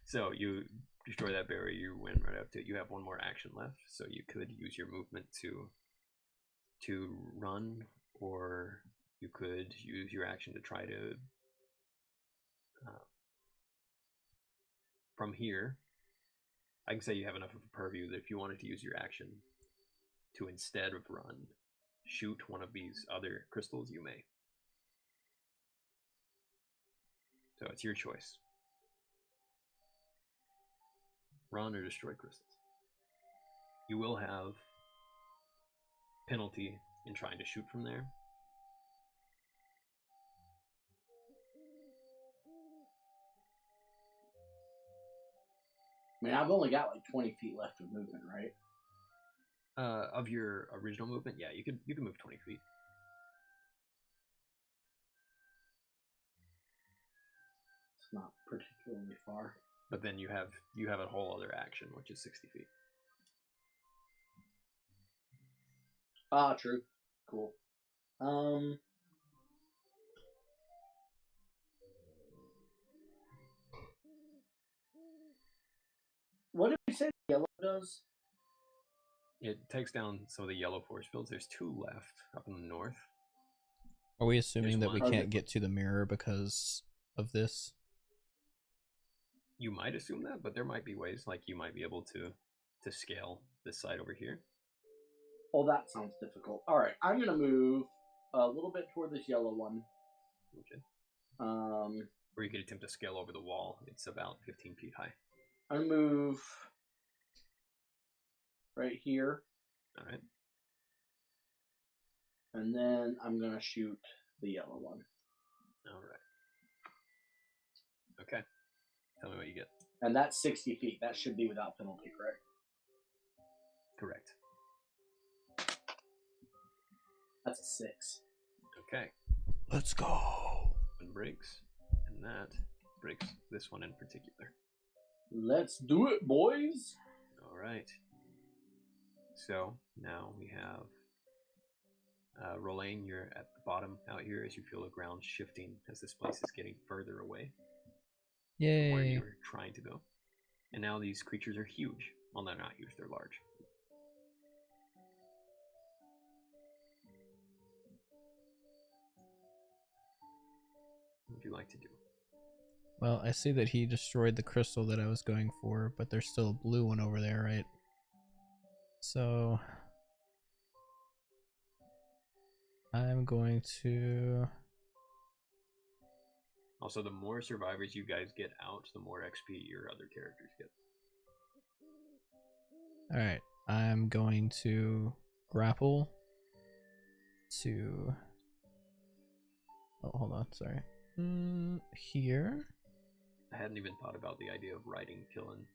So you destroy that barrier, you went right up to it. You have one more action left, so you could use your movement to run, or you could use your action to try to from here. I can say you have enough of a purview that if you wanted to use your action to, instead of run, shoot one of these other crystals, you may. So it's your choice. Run or destroy crystals. You will have penalty in trying to shoot from there. I mean, I've only got like 20 feet left of movement, right? Of your original movement, yeah, you could move 20 feet. It's not particularly far. But then you have a whole other action, which is 60 feet. Ah, true. Cool. What did we say yellow does? It takes down some of the yellow force fields. There's 2 left up in the north. Are we assuming There's that we one. can't get to the mirror because of this? You might assume that, but there might be ways, like you might be able to scale this side over here. Oh, that sounds difficult. All right, I'm gonna move a little bit toward this yellow one. Okay. Or you could attempt to scale over the wall. It's about 15 feet high. I move right here. All right. And then I'm gonna shoot the yellow one. All right. Okay. Tell me what you get. And that's 60 feet. That should be without penalty, correct? Correct. That's a 6. Okay. Let's go. One breaks, and that breaks this one in particular. Let's do it, boys. All right. So now we have Rolane. You're at the bottom out here as you feel the ground shifting as this place is getting further away from where Yay. you were trying to go. And now these creatures are huge. Well, they're not huge. They're large. What would you like to do? Well, I see that he destroyed the crystal that I was going for, but there's still a blue one over there, right? So I'm going to... Also, the more survivors you guys get out, the more XP your other characters get. Alright, I'm going to grapple to... Oh, hold on, sorry. Here? I hadn't even thought about the idea of riding killing,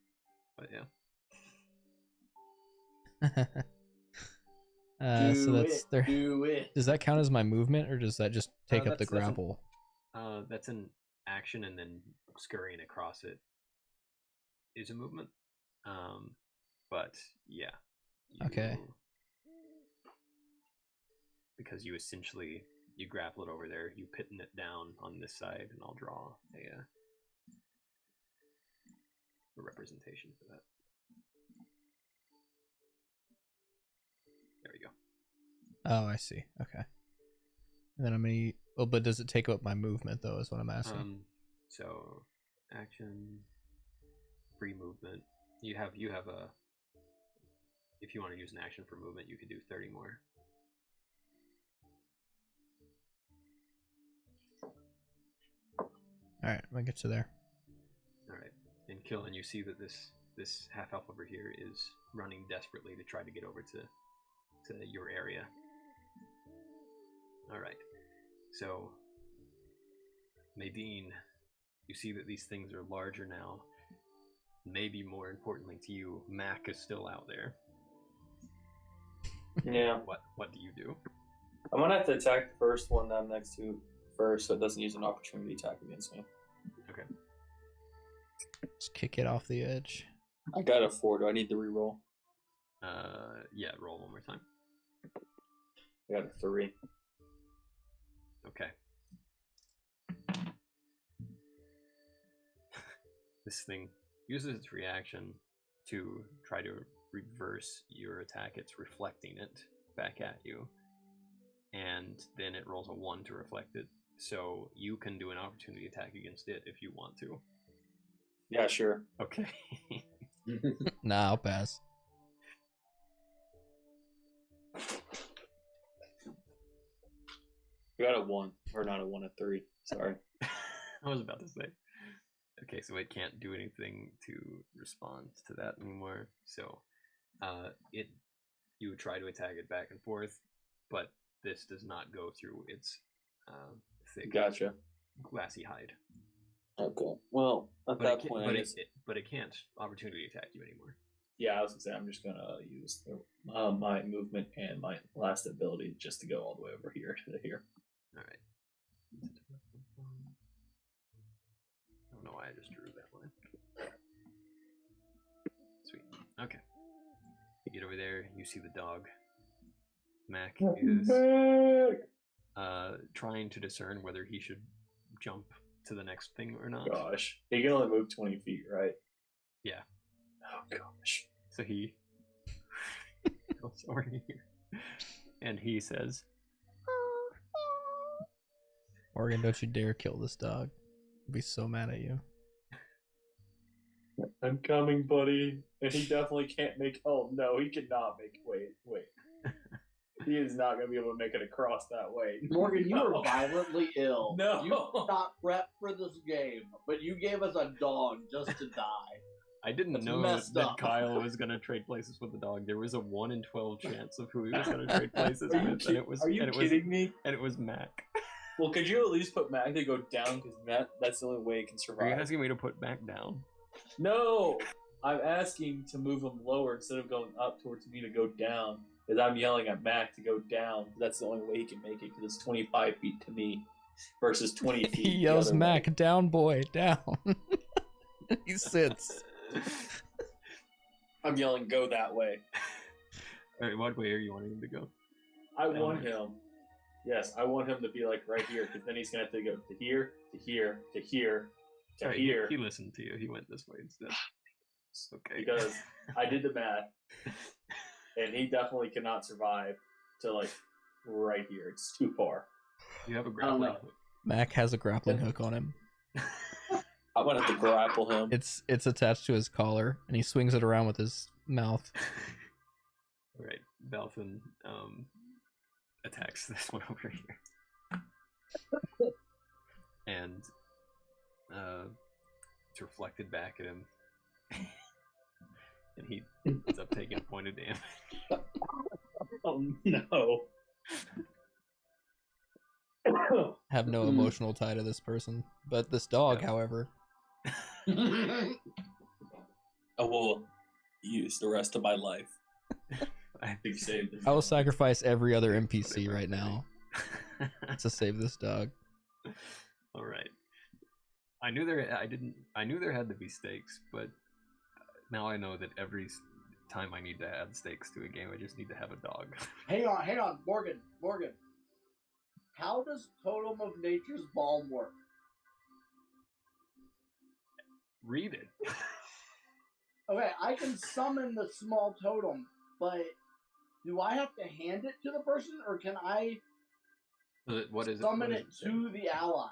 but yeah. So that's there. Do it. Does that count as my movement, or does that just take up the That's an- grapple? That's an action, and then scurrying across it is a movement. But yeah. Okay. Because you essentially grapple it over there, you pitting it down on this side, and I'll draw a representation for that. There we go. Oh, I see. Okay. And then I'm gonna. Well, but does it take up my movement though? Is what I'm asking. So action, free movement. You have a. If you want to use an action for movement, you could do 30 more. All right, I'm gonna get to there. All right, and kill, and you see that this half elf over here is running desperately to try to get over to your area. All right, so Nadine, you see that these things are larger now. Maybe more importantly to you, Mac is still out there. Yeah. What do you do? I'm gonna have to attack the first one that I'm next to first, so it doesn't use an opportunity attack against me. Okay. Just kick it off the edge. I got a 4. Do I need to reroll? Yeah, roll one more time. I got a 3. Okay. This thing uses its reaction to try to reverse your attack. It's reflecting it back at you. And then it rolls a 1 to reflect it. So you can do an opportunity attack against it if you want to. Yeah, sure. Okay. Nah, I'll pass. I got a 1. Or not a 1, a 3. Sorry. I was about to say. Okay, so it can't do anything to respond to that anymore. So you would try to attack it back and forth, but this does not go through its thick Gotcha. glassy hide. Okay. Well, at that point, I guess. But it can't opportunity attack you anymore. Yeah, I was gonna say I'm just gonna use my movement and my last ability just to go all the way over here to here. All right. I don't know why I just drew that line. Sweet. Okay. You get over there. You see the dog. Mac is trying to discern whether he should jump to the next thing or not. Gosh, he can only move 20 feet, right? Yeah. Oh gosh. So he goes over here, and he says, Morgan, don't you dare kill this dog. I'll be so mad at you. I'm coming, buddy. And he definitely can't make. Oh no, he cannot make. Wait. He is not going to be able to make it across that way. Morgan, you are violently ill. No. You did not prep for this game, but you gave us a dog just to die. I didn't That's know messed that up. Kyle was going to trade places with the dog. There was a 1 in 12 chance of who he was going to trade places Are you with, and it was. Are you and it kidding was, me? And it was Mac. Well, could you at least put Mac to go down? Because that's the only way he can Are you survive. asking me to put Mac down? No! I'm asking to move him lower instead of going up towards me to go down. Because I'm yelling at Mac to go down. That's the only way he can make it. Because it's 25 feet to me versus 20 feet. He yells, the other Mac, way. down, boy, down. He sits. I'm yelling, go that way. All right, what way are you wanting him to go? I want him. Yes, I want him to be like right here. Because then he's going to have to go to here, to here, to here, to All right, here. he listened to you. He went this way instead. Okay. Because I did the math. And he definitely cannot survive to like right here. It's too far. You have a I don't grappling know. hook. Mac has a grappling hook on him. I'm gonna have to grapple him. It's attached to his collar, and he swings it around with his mouth. All right, Balfin attacks this one over here, and it's reflected back at him, and he ends up taking a point of damage. Oh no. Have no emotional tie to this person, but this dog, Yeah. however, I will use the rest of my life to save this. I will sacrifice every other NPC right now to save this dog. All right. I knew there had to be stakes, but now I know that every time I need to add stakes to a game, I just need to have a dog. Hang on, Morgan. How does Totem of Nature's Balm work? Read it. Okay, I can summon the small totem, but do I have to hand it to the person, or can I What is it? summon What it does say? to the ally?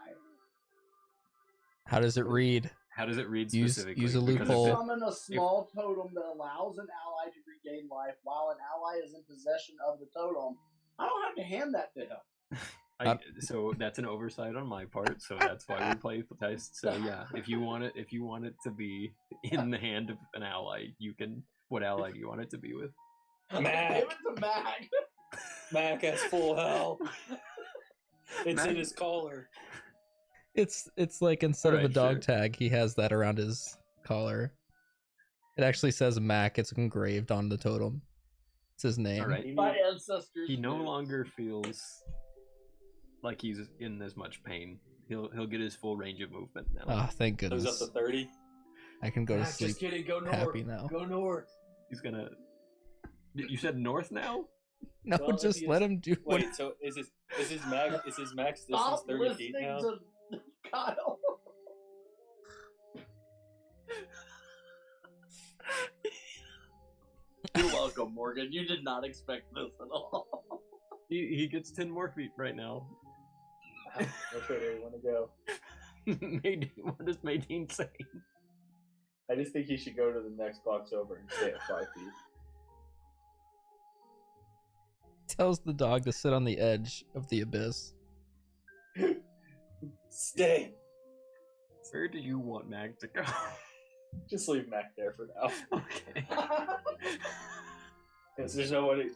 How does it read? How does it read Use- specifically? use a Because if loophole. it- Summon a small totem that allows an ally to regain life while an ally is in possession of the totem. I don't have to hand that to him. So that's an oversight on my part. So that's why we play Playtest. So yeah, if you want it to be in the hand of an ally, you can. What ally do you want it to be with? Mac. Give it to Mac. Mac has full health. It's Mac- in his collar. It's like instead of a Alright, dog sure. tag, he has that around his collar. It actually says Mac. It's engraved on the totem. It's his name. All right. My ancestors. He no knew. longer feels like he's in as much pain. He'll get his full range of movement now. Oh, thank Goes goodness. up to 30. I can go to Mac, sleep. just kidding. Go north. happy now. Go north. He's gonna. You said north now? No, Well, if just he let is- him do what. Wait, so is his max distance Stop 30 feet listening now? to Kyle. You're welcome, Morgan. You did not expect this at all. He gets 10 more feet right now. Which way do we want to go? What does Maydeen say? I just think he should go to the next box over and stay at 5 feet. Tells the dog to sit on the edge of the abyss. Stay. Where do you want Mag to go? Just leave Mac there for now. Okay. Because there's no way.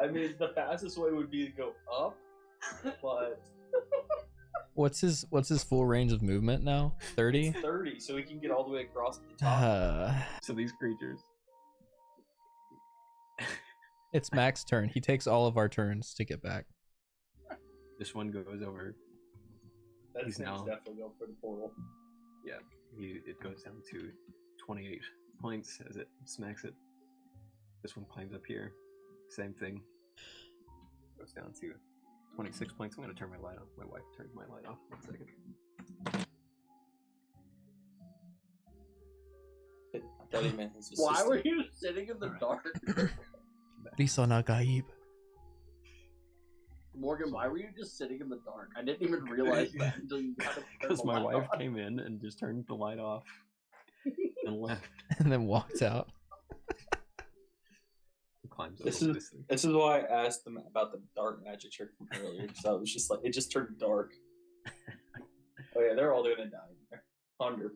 I mean, the fastest way would be to go up, but What's his full range of movement now? 30? 30, so he can get all the way across the top. So these creatures. It's Mac's turn. He takes all of our turns to get back. This one goes over. That's He's now- definitely going for the portal. Yeah, it goes down to 28 points as it smacks it. This one climbs up here. Same thing. Goes down to 26 points. I'm going to turn my light off. My wife turned my light off. 1 second. I thought he meant his Why assistant. were you sitting in the dark? Lisa Nagaib. Morgan, why were you just sitting in the dark? I didn't even realize that until you kind of turned Because the my light wife on. came in and just turned the light off and left. And then walked out. Climbs This over is- this thing. This is why I asked them about the dark magic trick from earlier, because I was just like, it just turned dark. Oh yeah, they're all gonna die in there. 100%.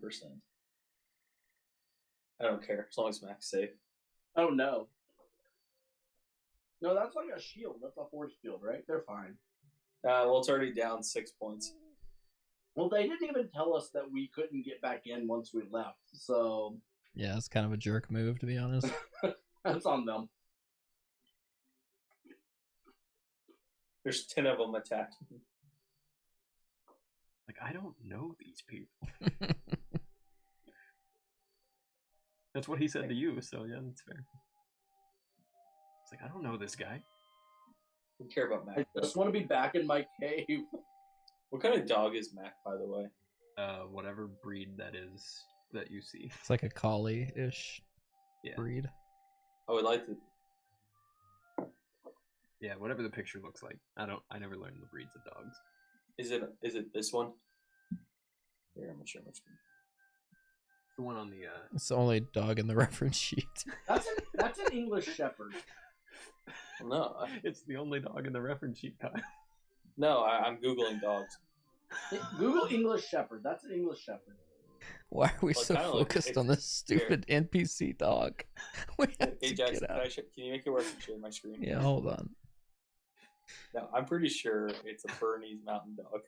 I don't care, as long as Mac's safe. Oh no. No, that's like a shield. That's a force field, right? They're fine. Well, it's already down 6 points. Well, they didn't even tell us that we couldn't get back in once we left, so Yeah, it's kind of a jerk move, to be honest. that's on them. There's 10 of them attacking. Like, I don't know these people. That's what he said to you, so yeah, that's fair. It's like, I don't know this guy. We care about I Mac. just want to be back in my cave. What kind of dog is Mac, by the way? Whatever breed that is that you see. It's like a collie-ish Yeah. breed. I would like to. Yeah, whatever the picture looks like. I never learned the breeds of dogs. Is it this one? Here, I'm not sure which one. The one on the It's the only dog in the reference sheet. That's an English Shepherd. No, it's the only dog in the reference sheet, Kyle. no, I'm googling dogs. Google English Shepherd. That's an English Shepherd. Why are we Well, it so kinda looks- focused on this stupid NPC dog? We have Hey to Jackson, get can, out. can you make it work and share my screen? Yeah, hold on. No, I'm pretty sure it's a Bernese mountain dog.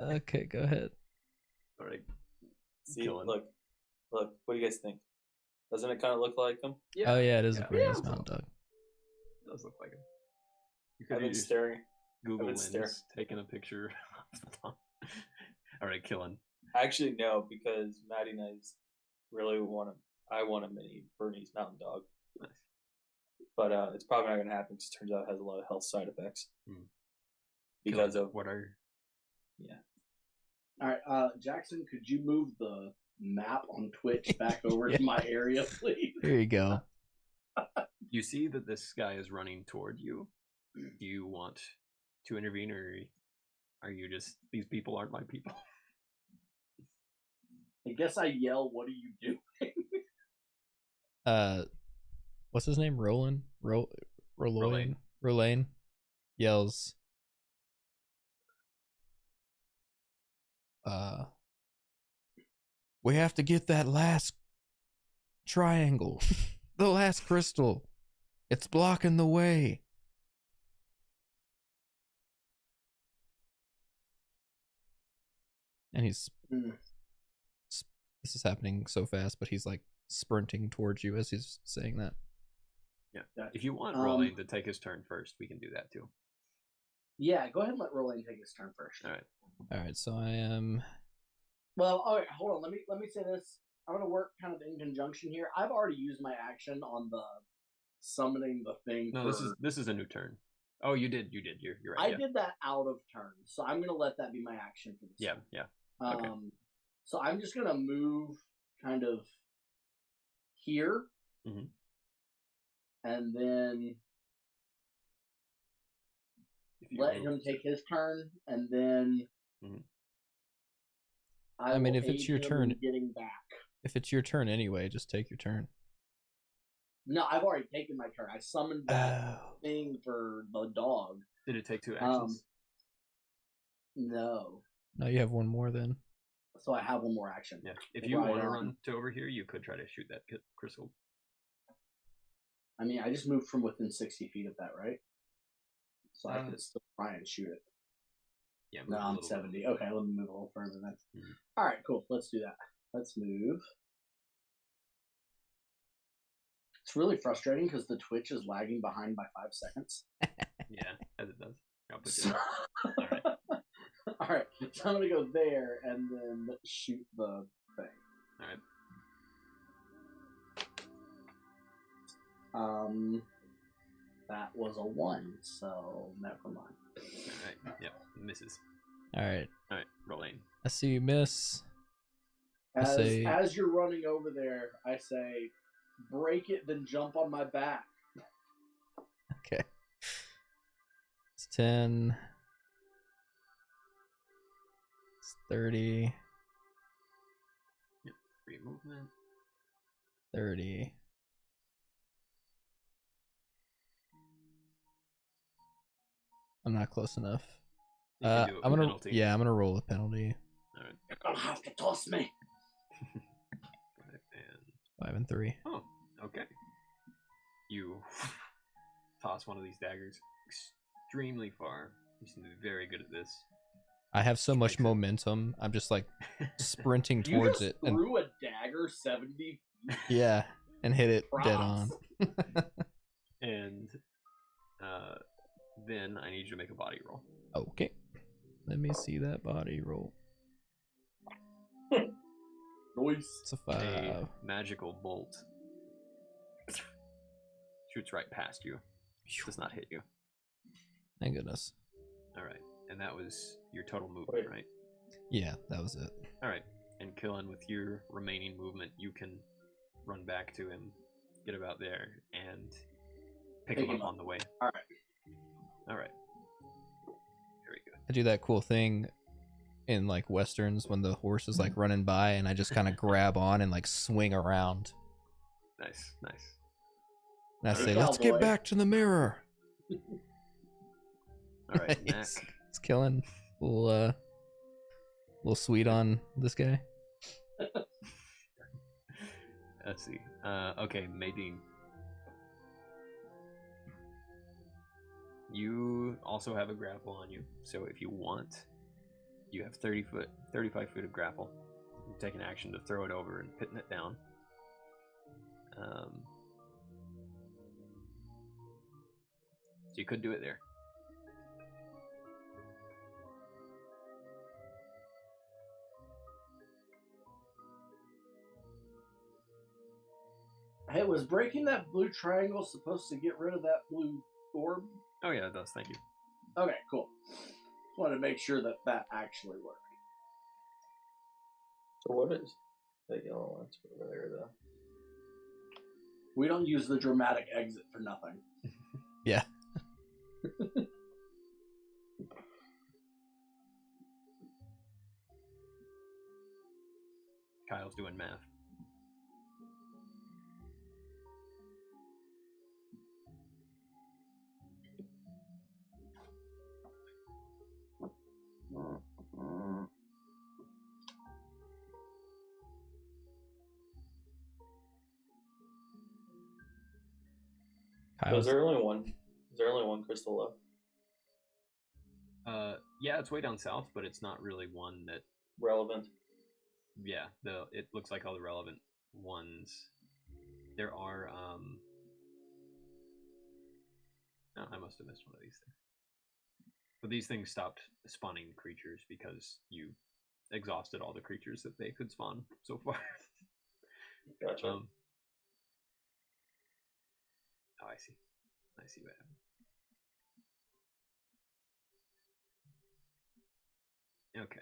Okay, go ahead. All right. See, Killing. look. What do you guys think? Doesn't it kind of look like him? Oh yeah, it is Yeah. a Bernese Yeah. mountain dog. It does look like him. You I've could been use staring. Google been Lens, staring. taking a picture of the dog. All right, killing. Actually, no, because Maddie and I want a mini Bernese mountain dog. Nice. But it's probably not going to happen because it turns out it has a lot of health side effects. Hmm. Because Killing. of what are All right, Jackson, could you move the map on Twitch back over Yeah. to my area, please? Here you go. you see that this guy is running toward you? Do you want to intervene, or are you just these people aren't my people? I guess I yell, "What are you doing?" What's his name? Roland? Rolaine. Rolaine yells. We have to get that last triangle. The last crystal. It's blocking the way. And he's Hmm. this is happening so fast, but he's like sprinting towards you as he's saying that. Yeah. Gotcha. If you want Um, Rolaine to take his turn first, we can do that too. Yeah, go ahead and let Roland take his turn first. All right. All right, so I am. Well, all right, hold on. Let me say this. I'm gonna work kind of in conjunction here. I've already used my action on the summoning the thing. No, for, this is a new turn. Oh, you did. You're right. I yeah. did that out of turn, so I'm gonna let that be my action for this. Yeah, turn. yeah. Um, okay. So I'm just gonna move kind of here, Mhm. and then If you let move him to- take his turn, and then Mhm. I mean, will if it's aid your him turn- in getting back. If it's your turn anyway, just take your turn. No, I've already taken my turn. I summoned that Oh. thing for the dog. Did it take 2 actions? No, No, you have one more then. so I have one more action. Yeah. If you Right want to on. run to over here, you could try to shoot that crystal. I mean, I just moved from within 60 feet of that, right? So I Uh, could still try and shoot it. Yeah, move No, a I'm little 70. Okay, let me move a little further then. Mhm. All right, cool. Let's do that. Let's move. It's really frustrating because the Twitch is lagging behind by 5 seconds. Yeah, as it does. I'll put So- you. All right. All right, so I'm gonna go there and then shoot the thing. All right. That was a 1, so never mind. All right. Yep. Misses. All right. All right. Roll aim. I see you miss. As say- as you're running over there, I say, "Break it, then jump on my back." Okay. It's 10. It's 30. Free movement. 30. I'm not close enough. You can do it I'm with gonna penalty. yeah, I'm gonna roll a penalty. All right. You're gonna have to toss me. 5 and 5 and 3. oh, okay. You toss one of these daggers extremely far. You seem to be very good at this. I have so much Strikes it. momentum. I'm just like sprinting You towards just it and threw a dagger 70 feet. yeah, and hit it dead Props. on. And then I need you to make a body roll. Okay. Let me see that body roll. Noise. It's a A 5. magical bolt shoots right past you. Does not hit you. Thank goodness. All right. And that was your total movement, Wait. right? Yeah, that was it. All right. And Killen, with your remaining movement, you can run back to him, get about there, and pick him up on the way. All right. All right. Very good. I do that cool thing in like westerns when the horse is like running by and I just kind of grab on and like swing around. Nice. Nice. And I Hey, say, "Let's get cowboy." back to the mirror." All right, Mac. It's killing. Little sweet on this guy. Let's see. Okay, Maydeen. You also have a grapple on you, so if you want, you have 35 foot of grapple. You take an action to throw it over and pin it down. So you could do it there. Hey, was breaking that blue triangle supposed to get rid of that blue orb? Oh yeah, it does. Thank you. Okay, cool. Just wanted to make sure that that actually worked. So what is that yellow one over there though? We don't use the dramatic exit for nothing. Yeah. Kyle's doing math. So Kyle's, is there only one? Is there only one crystal left? Yeah, it's way down south, but it's not really one that. Relevant. Yeah, it looks like all the relevant ones. There are. Oh, I must have missed one of these things. But these things stopped spawning creatures because you exhausted all the creatures that they could spawn so far. Gotcha. Oh, I see. I see what happened. Okay.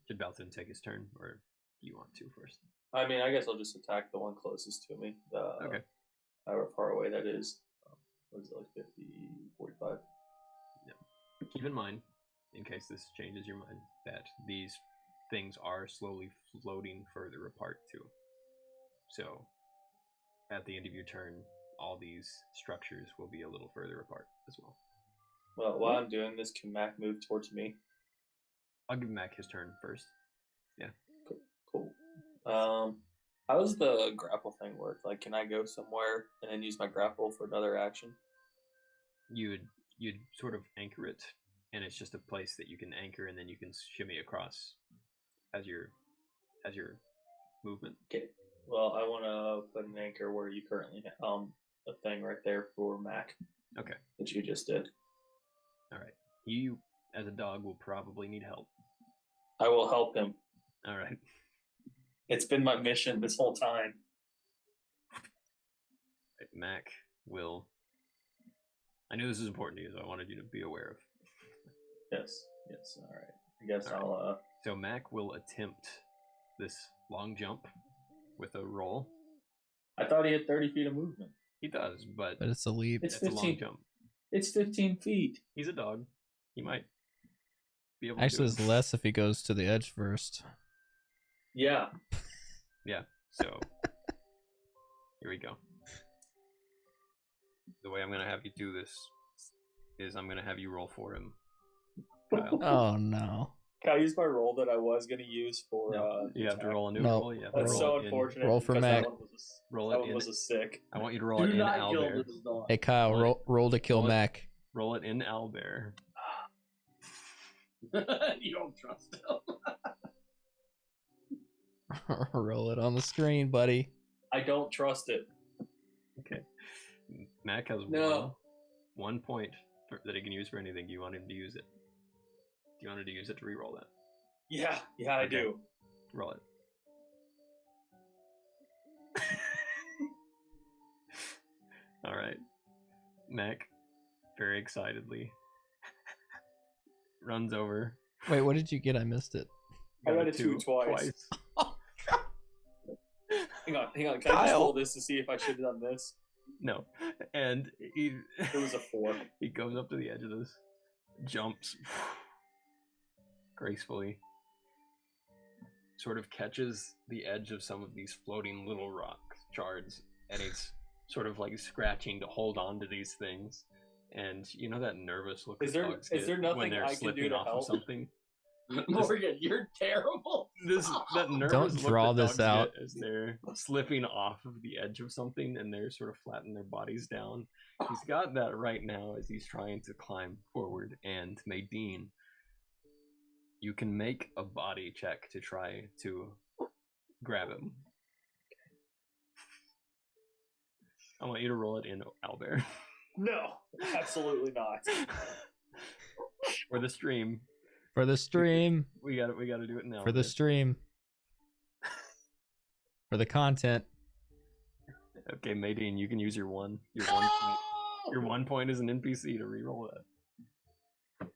Should Belton take his turn, or do you want to first? I mean, I guess I'll just attack the one closest to me. Okay. However far away that is. What is it, like 50, 45? Keep in mind, in case this changes your mind, that these things are slowly floating further apart too. So, at the end of your turn, all these structures will be a little further apart as well. Well, while I'm doing this, can Mac move towards me? I'll give Mac his turn first. Cool. How does the grapple thing work? Like, can I go somewhere and then use my grapple for another action? You'd sort of anchor it, and it's just a place that you can anchor, and then you can shimmy across as your movement. Okay. Well, I want to put an anchor where you currently a thing right there for Mac. Okay. That you just did. All right. You, as a dog, will probably need help. I will help him. All right. It's been my mission this whole time. Mac will. I knew this was important to you, so I wanted you to be aware of. Yes. All right. I guess All right. I'll. So Mac will attempt this long jump with a roll. I thought he had 30 feet of movement. He does, but it's a leap. It's it's a 15. long jump. It's 15 feet. He's a dog. He might be able Actually, to it's less if he goes to the edge first. Yeah. Yeah, so here we go. The way I'm going to have you do this is I'm going to have you roll for him, Kyle. Oh no! Can I use my roll that I was going to use for? No, you have to roll a new No. roll. You have to That's roll so it in- unfortunate. Roll for because Mac. That one was Roll that it one in. was a sick. I want you to roll Do it in not kill Owlbear. this dog. Hey Kyle, Roll roll to kill roll it. Mac. Roll it in Owlbear. You don't trust him. Roll it on the screen, buddy. I don't trust it. Okay. Mac has No. one point that he can use for anything. Do you want him to use it? Do you want him to use it to re-roll that? Yeah, I Okay. do. Roll it. All right. Mac, very excitedly, runs over. Wait, what did you get? I missed it. I got a a 2 twice. Hang on. Can I just Kyle. roll this to see if I should have done this? No. And he It was a 4. he goes up to the edge of this, jumps gracefully, sort of catches the edge of some of these floating little rock shards, and he's sort of like scratching to hold on to these things. And you know that nervous look Is that there- dogs is get there nothing when they're I can do slipping to off help? of something? Morgan, you're terrible. That nervous Don't look draw that this dogs out. get as they're slipping off of the edge of something and they're sort of flattening their bodies down. He's got that right now as he's trying to climb forward. And Nadine, you can make a body check to try to grab him. I want you to roll it in Owlbear. No, absolutely not. For the stream. For the stream. We gotta do it now. For the stream. For the content. Okay, Nadine, you can use your one. Your one point. Your 1 point is an NPC to re-roll that.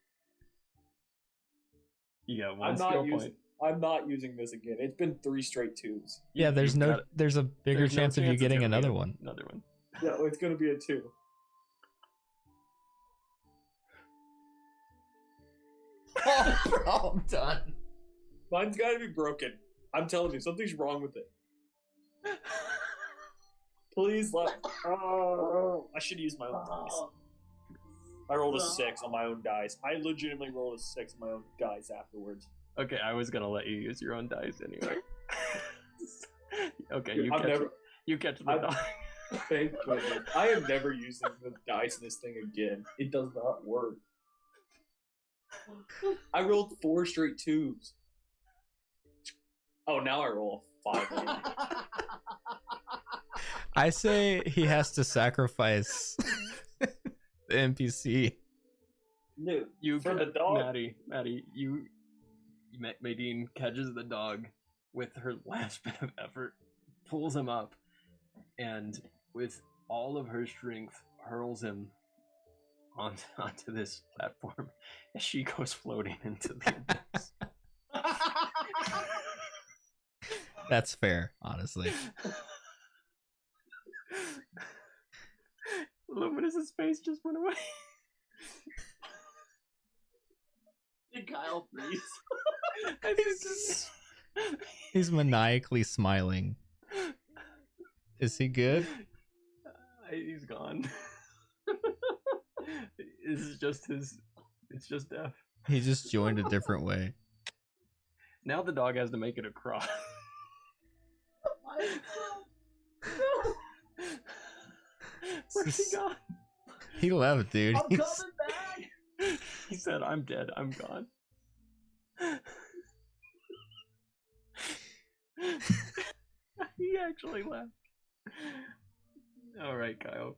You got one skill point. I'm not using this again. It's been 3 straight 2s. Yeah, there's You've no. got- There's a bigger there's no chance of you it's getting gonna be another one. Another one. Yeah, it's gonna be a 2. Oh, bro, I'm done. Mine's gotta be broken. I'm telling you, something's wrong with it. Please let. Oh, I should use my own dice. I rolled a 6 on my own dice. I legitimately rolled a 6 on my own dice afterwards. Okay, I was gonna let you use your own dice anyway. Okay, Dude, you catch the I've- dog. Thank goodness. I am never using the dice in this thing again. It does not work. I rolled 4 straight 2s. Oh, now I roll a 5 again. I say he has to sacrifice the NPC. No, You for the catch- dog. Maddie, Nadine catches the dog with her last bit of effort, pulls him up, and with all of her strength hurls him onto this platform as she goes floating into the abyss. That's fair, honestly. Luminous's face just went away. Did Kyle freeze? I think just... He's maniacally smiling. Is he good? He's gone. This is just his. It's just death. He just joined a different way. Now the dog has to make it across. Where's he gone? He left, dude. I'm coming back. He said, "I'm dead. I'm gone." He actually left. All right, Kyle.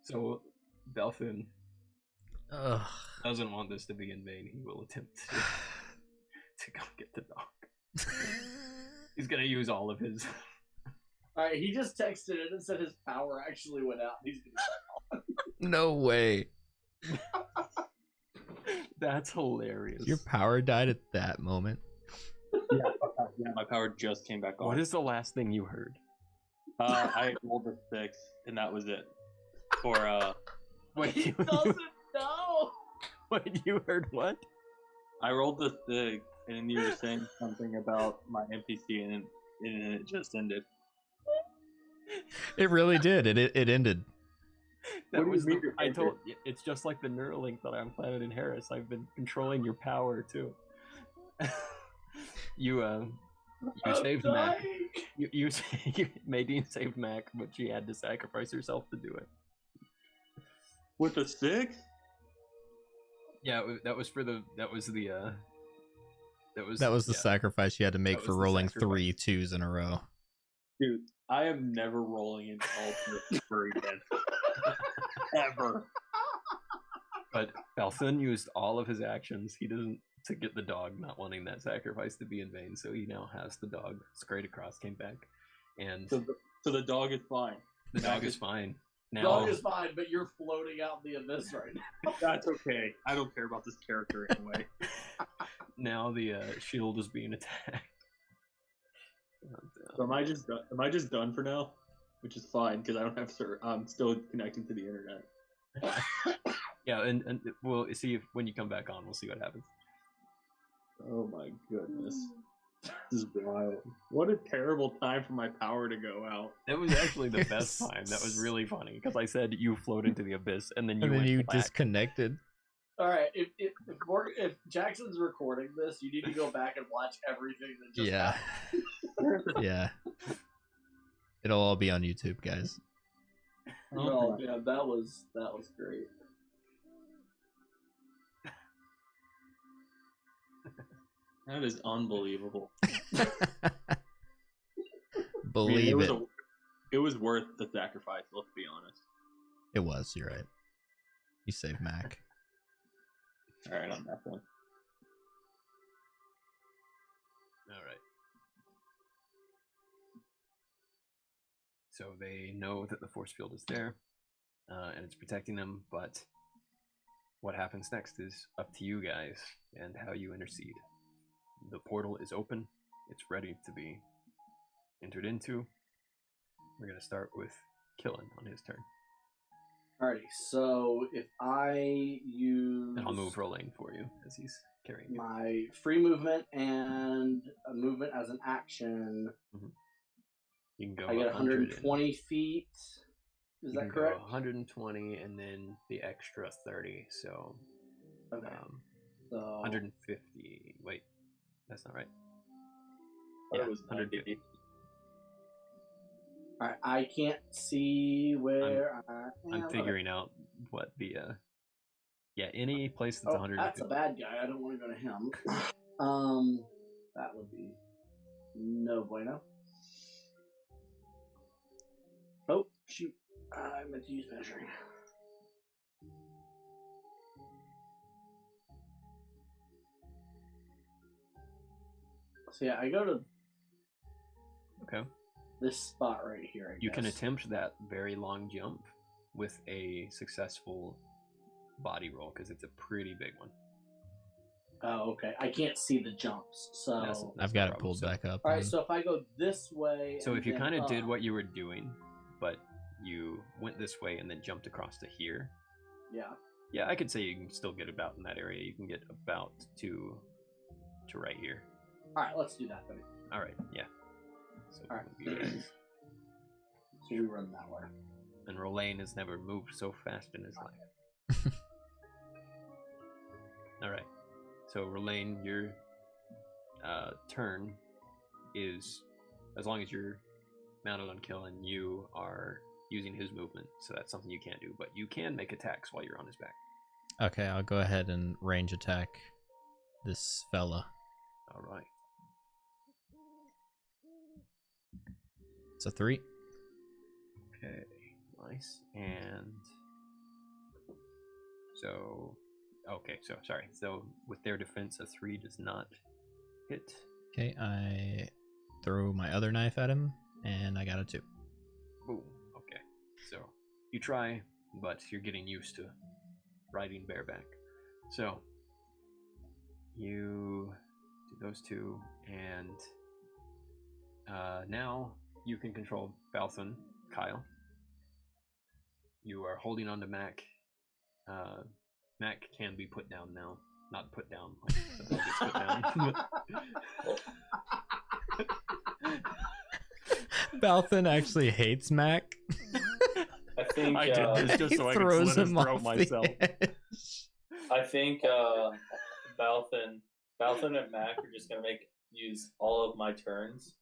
So, Belfin Ugh. doesn't want this to be in vain. He will attempt to go get the dog. He's gonna use all of his. Alright, he just texted it and said his power actually went out. He's gonna No way. That's hilarious. Your power died at that moment. Yeah, my power just came back on. What is the last thing you heard? I rolled a 6, and that was it. For Wait, He doesn't know. wait, you heard what? I rolled the 6, and then you were saying something about my NPC, and it just ended. It really did. It ended. That What do you was mean the, it I ended? told. It's just like the Neuralink that I implanted in Harris. I've been controlling your power too. You I'm saved Mac. dying. You Nadine saved Mac, but she had to sacrifice herself to do it. With a 6? Yeah, that was for the. That was the. That was the yeah. sacrifice you had to make That for was the rolling sacrifice. 3 2s in a row. Dude, I am never rolling an alternate ever again. Ever. But Belfin used all of his actions. He doesn't to get the dog, not wanting that sacrifice to be in vain. So he now has the dog. Scrayed across, came back, and So the dog is fine. the dog is fine. Now, Dog is fine, but you're floating out in the abyss right now. That's okay. I don't care about this character anyway. now the shield is being attacked. So am I just done? Am I just done for now? Which is fine because I don't have I'm still connecting to the internet. Yeah, and we'll see if when you come back on, we'll see what happens. Oh my goodness. This is wild. What a terrible time for my power to go out. That was actually the best time. That was really funny because I said you float into the abyss and then you And then went you black. disconnected. All right, if Jackson's recording this, you need to go back and watch everything that just Yeah. happened. Yeah. It'll all be on YouTube, guys. Oh yeah, that was great. That is unbelievable. Believe I mean, it. It was worth the sacrifice, let's be honest. It was, you're right. You saved Mac. Alright, on that one. All right. So they know that the force field is there, and it's protecting them. But what happens next is up to you guys and how you intercede. The portal is open. It's ready to be entered into. We're gonna start with Killen on his turn, Alrighty, so if I use and I'll move Rolling for you as he's carrying you. my free movement and a movement as an action, You can go. I get 100 120 feet. Is You that can correct? Go 120 and then the extra 30, so Okay. So 150. Wait, that's not right. But it was 150. 150. Alright, I can't see where I'm am. figuring out what the any place that's Oh, 150. that's a bad guy. I don't want to go to him. That would be no bueno. Oh shoot! I meant to use measuring. So yeah, I go to Okay. this spot right here. You can attempt that very long jump with a successful body roll because it's a pretty big one. Oh, okay. I can't see the jumps, so. That's I've no got it problem. pulled So- back up. All right, man. so if I go this way, So and if you then kind of did up- what you were doing, but you went this way and then jumped across to here, yeah. yeah, I could say you can still get about in that area. You can get about to right here. All right, let's do that then. All right, yeah. So All right. you guys. So we run that way. And Rolane has never moved so fast in his life. All right. So Rolane, you're turn is, as long as you're mounted on Killen, you are using his movement, so that's something you can't do. But you can make attacks while you're on his back. Okay, I'll go ahead and range attack this fella. All right. It's a 3. Okay, nice. And so, okay, so sorry. So with their defense, a 3 does not hit. Okay, I throw my other knife at him, and I got a 2. Boom. Okay. So you try, but you're getting used to riding bareback. So you do those two, and now you can control Balthun, Kyle. You are holding on to Mac. Mac can be put down now. Not put down, like the bug gets put down. Balthun actually hates Mac. I think I did this just He so I could throws slit his him throat off the myself. edge. I think Balthun and Mac are just gonna use all of my turns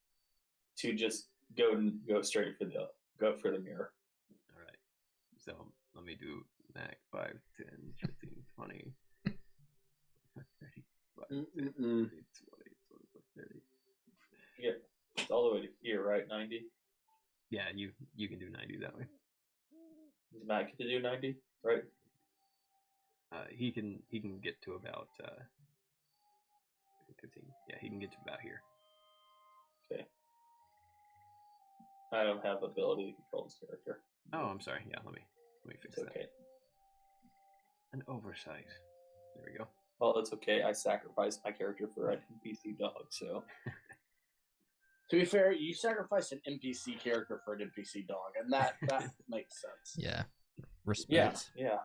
to just go straight for the mirror. All right. So let me do Mac 5, 10, 15, 20. 30, 20, 30. Yeah, it's all the way to here, right? 90. Yeah, you can do 90 that way. Does Mac get to do 90? Right. He can get to about 15. Yeah, he can get to about here. Okay. I don't have ability to control this character. Oh, I'm sorry. Yeah, let me fix It's that. okay. An oversight. There we go. Well, that's okay. I sacrificed my character for an NPC dog, so. To be fair, you sacrificed an NPC character for an NPC dog, and that makes sense. Yeah. Respect. Yeah.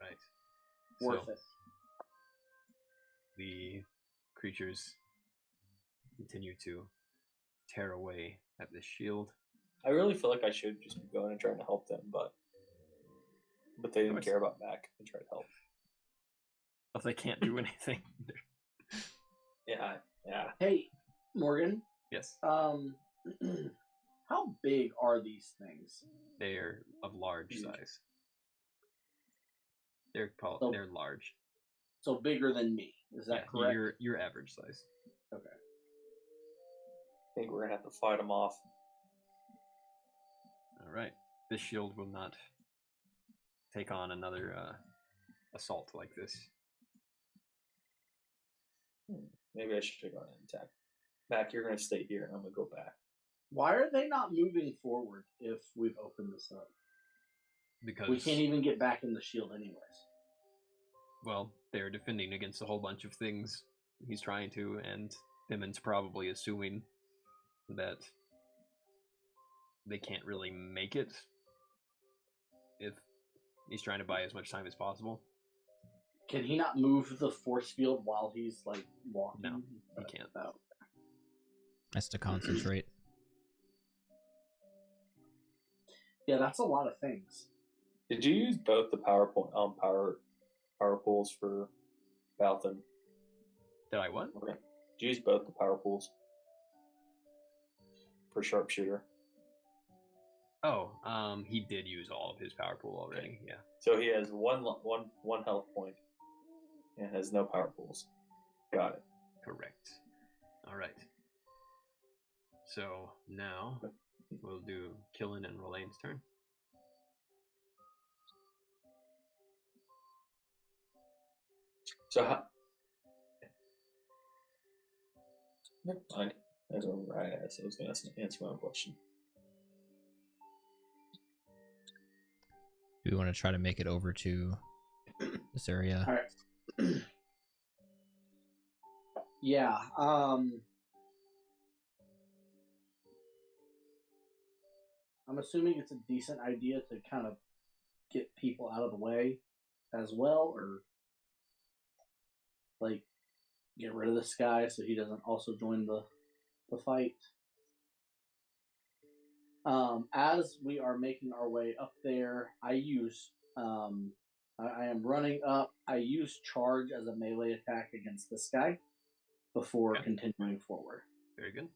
Right. Worth So it. the creatures continue to tear away at this shield. I really feel like I should just be going and trying to help them, but they didn't care about Mac and tried to help. But they can't do anything. Yeah. Hey, Morgan. Yes. How big are these things? They are of large Huge. size. They're large. So bigger than me. Is that correct? Your average size. Okay. I think we're gonna have to fight them off. All right. This shield will not take on another assault like this. Maybe I should take on an attack. Mac, you're gonna stay here, and I'm gonna go back. Why are they not moving forward if we've opened this up? Because We can't even get back in the shield anyways. well, they're defending against a whole bunch of things he's trying to, and Thimon's probably assuming that they can't really make it if he's trying to buy as much time as possible. Can he not move the force field while he's like walking? No, he can't. Oh. Has to concentrate. Yeah, that's a lot of things. Did you use both the power pools for Balthun? Did I what? Okay. Did you use both the power pools for sharpshooter? Oh, he did use all of his power pool already. Yeah. So he has one health point and has no power pools. Got it. Correct. All right. So now we'll do Killen and Rolaine's turn. So how? Never mind. That's what I asked. I was going to answer my own question. Do we want to try to make it over to this area? All right. Yeah. I'm assuming it's a decent idea to kind of get people out of the way as well, or like get rid of this guy so he doesn't also join the fight. As we are making our way up there, I use I am running up. I use charge as a melee attack against this guy. before Okay. continuing forward. Very good.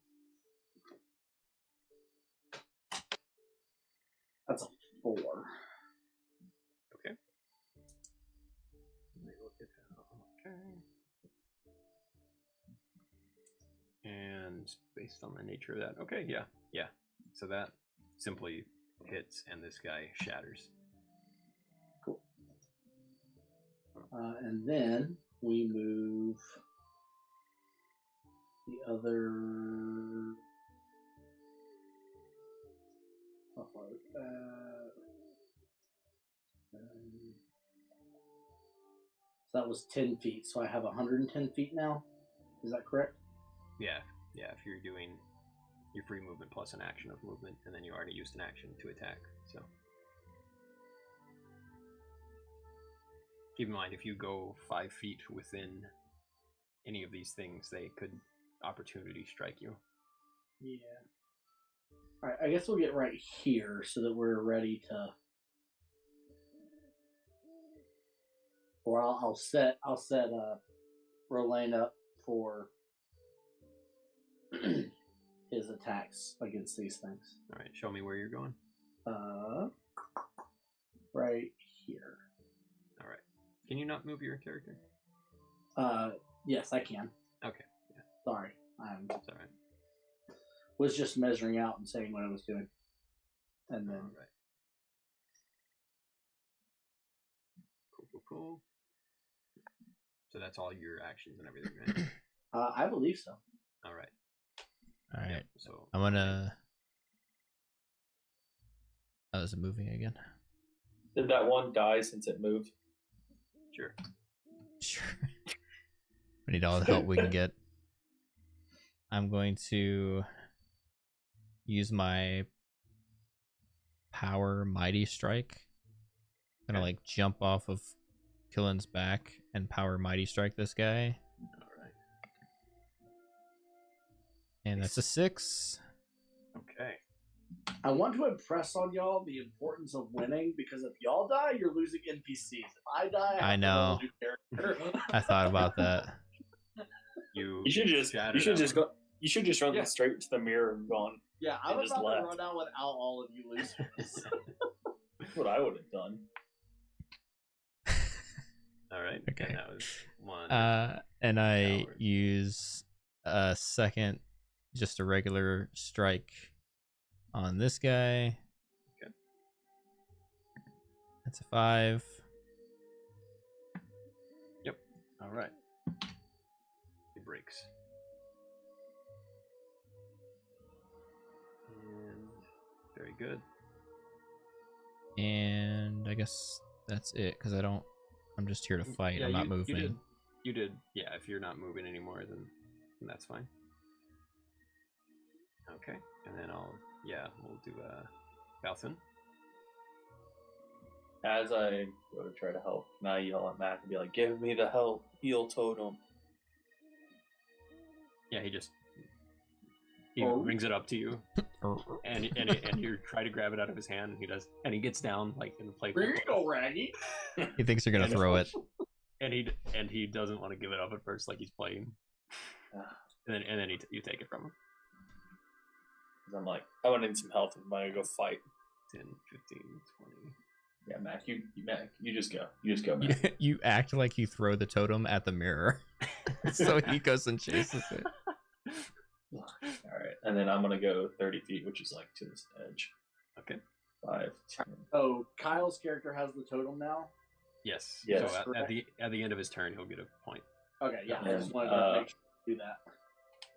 That's a 4. Okay. Let me look at that. Okay. And based on the nature of that, okay, yeah. So that simply hits, and this guy shatters. Cool. And then we move the other. How far is that? So that was 10 feet. So I have 110 feet now. Is that correct? Yeah. If you're doing your free movement plus an action of movement, and then you already used an action to attack. So keep in mind, if you go 5 feet within any of these things, they could opportunity strike you. Yeah. All right. I guess we'll get right here so that we're ready to. Or I'll set Rolane up for his attacks against these things. All right, show me where you're going. Right here. All right. Can you not move your character? Yes, I can. Okay. Yeah. Sorry, That's all right. was just measuring out and saying what I was doing, and then All right. Cool. So that's all your actions and everything, right? I believe so. All right. All right. Yep, so I'm gonna. Oh, is it moving again? Did that one die since it moved? sure. Sure. We need all the help we can get. I'm going to use my power mighty strike. I'm gonna like jump off of Killen's back and power mighty strike this guy. All right. And that's a 6. Okay. I want to impress on y'all the importance of winning because if y'all die, you're losing NPCs. If I die, I have to know. roll a new character. I thought about that. You You should just run Yeah. straight to the mirror and gone. Yeah, I'm And just about to left. run out without all of you losers. That's what I would have done. All right. Okay. And that was one. And I Power. use a second, just a regular strike on this guy. Okay. That's a 5. All right. It breaks. And very good. And I guess that's it, because I'm just here to fight. Yeah, I'm not moving. You did. Yeah, if you're not moving anymore, then that's fine. Okay. And then we'll do Falcon. As I go to try to help, can I yell at Mac and be like, "Give me the help, heal totem." Yeah, he Oh. brings it up to you, and you try to grab it out of his hand, and he does, and he gets down like in the play. Here you go, Raggy. He thinks you're gonna throw it. And he doesn't want to give it up at first, like he's playing. And then you take it from him. 'Cause I'm like, I want to need some health. I'm gonna go fight. 10, 15, 20. Yeah, Mac, you just go. You just go, Mac. You act like you throw the totem at the mirror, so he goes and chases it. All right, and then I'm gonna go 30 feet, which is like to this edge. Okay. 5, 10. Oh, Kyle's character has the totem now. Yes. Yes. So at the end of his turn, he'll get a point. Okay, yeah, I And, just wanted to make sure you do that.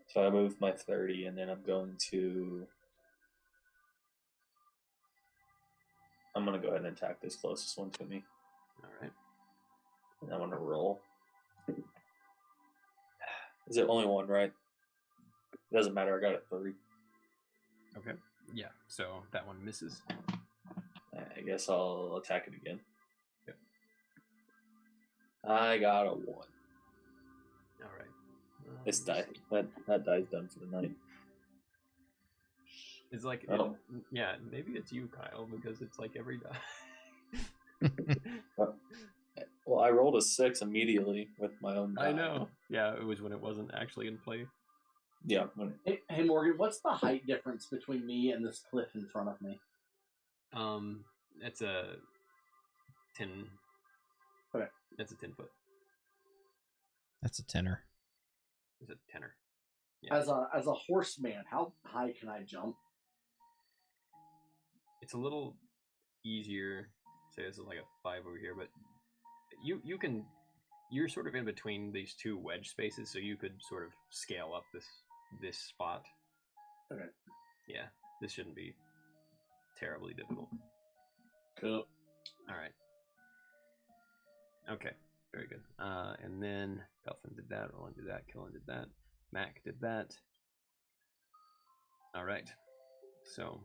So I moved my 30, and then I'm going to go ahead and attack this closest one to me. All right. And I'm gonna roll. Is it only one, right? It doesn't matter. I got a 3. Okay. Yeah. So that one misses. I guess I'll attack it again. Yep. I got a 1. All right. This die. That die's done for the night. It's like, Oh. yeah, maybe it's you, Kyle, because it's like every die. Well, Well, I rolled a 6 immediately with my own die. I know. Yeah, it was when it wasn't actually in play. Yeah. When Hey, Morgan, what's the height difference between me and this cliff in front of me? It's a 10. Okay. That's a 10-foot. That's a tenner. It's a tenor. Yeah. As a horseman, how high can I jump? It's a little easier. Say this is like a 5 over here, but you can. You're sort of in between these two wedge spaces, so you could sort of scale up this spot. Okay. Yeah, this shouldn't be terribly difficult. Cool. All right. Okay, very good. And then Belfin did that, Roland did that, Killen did that, Mac did that. All right. So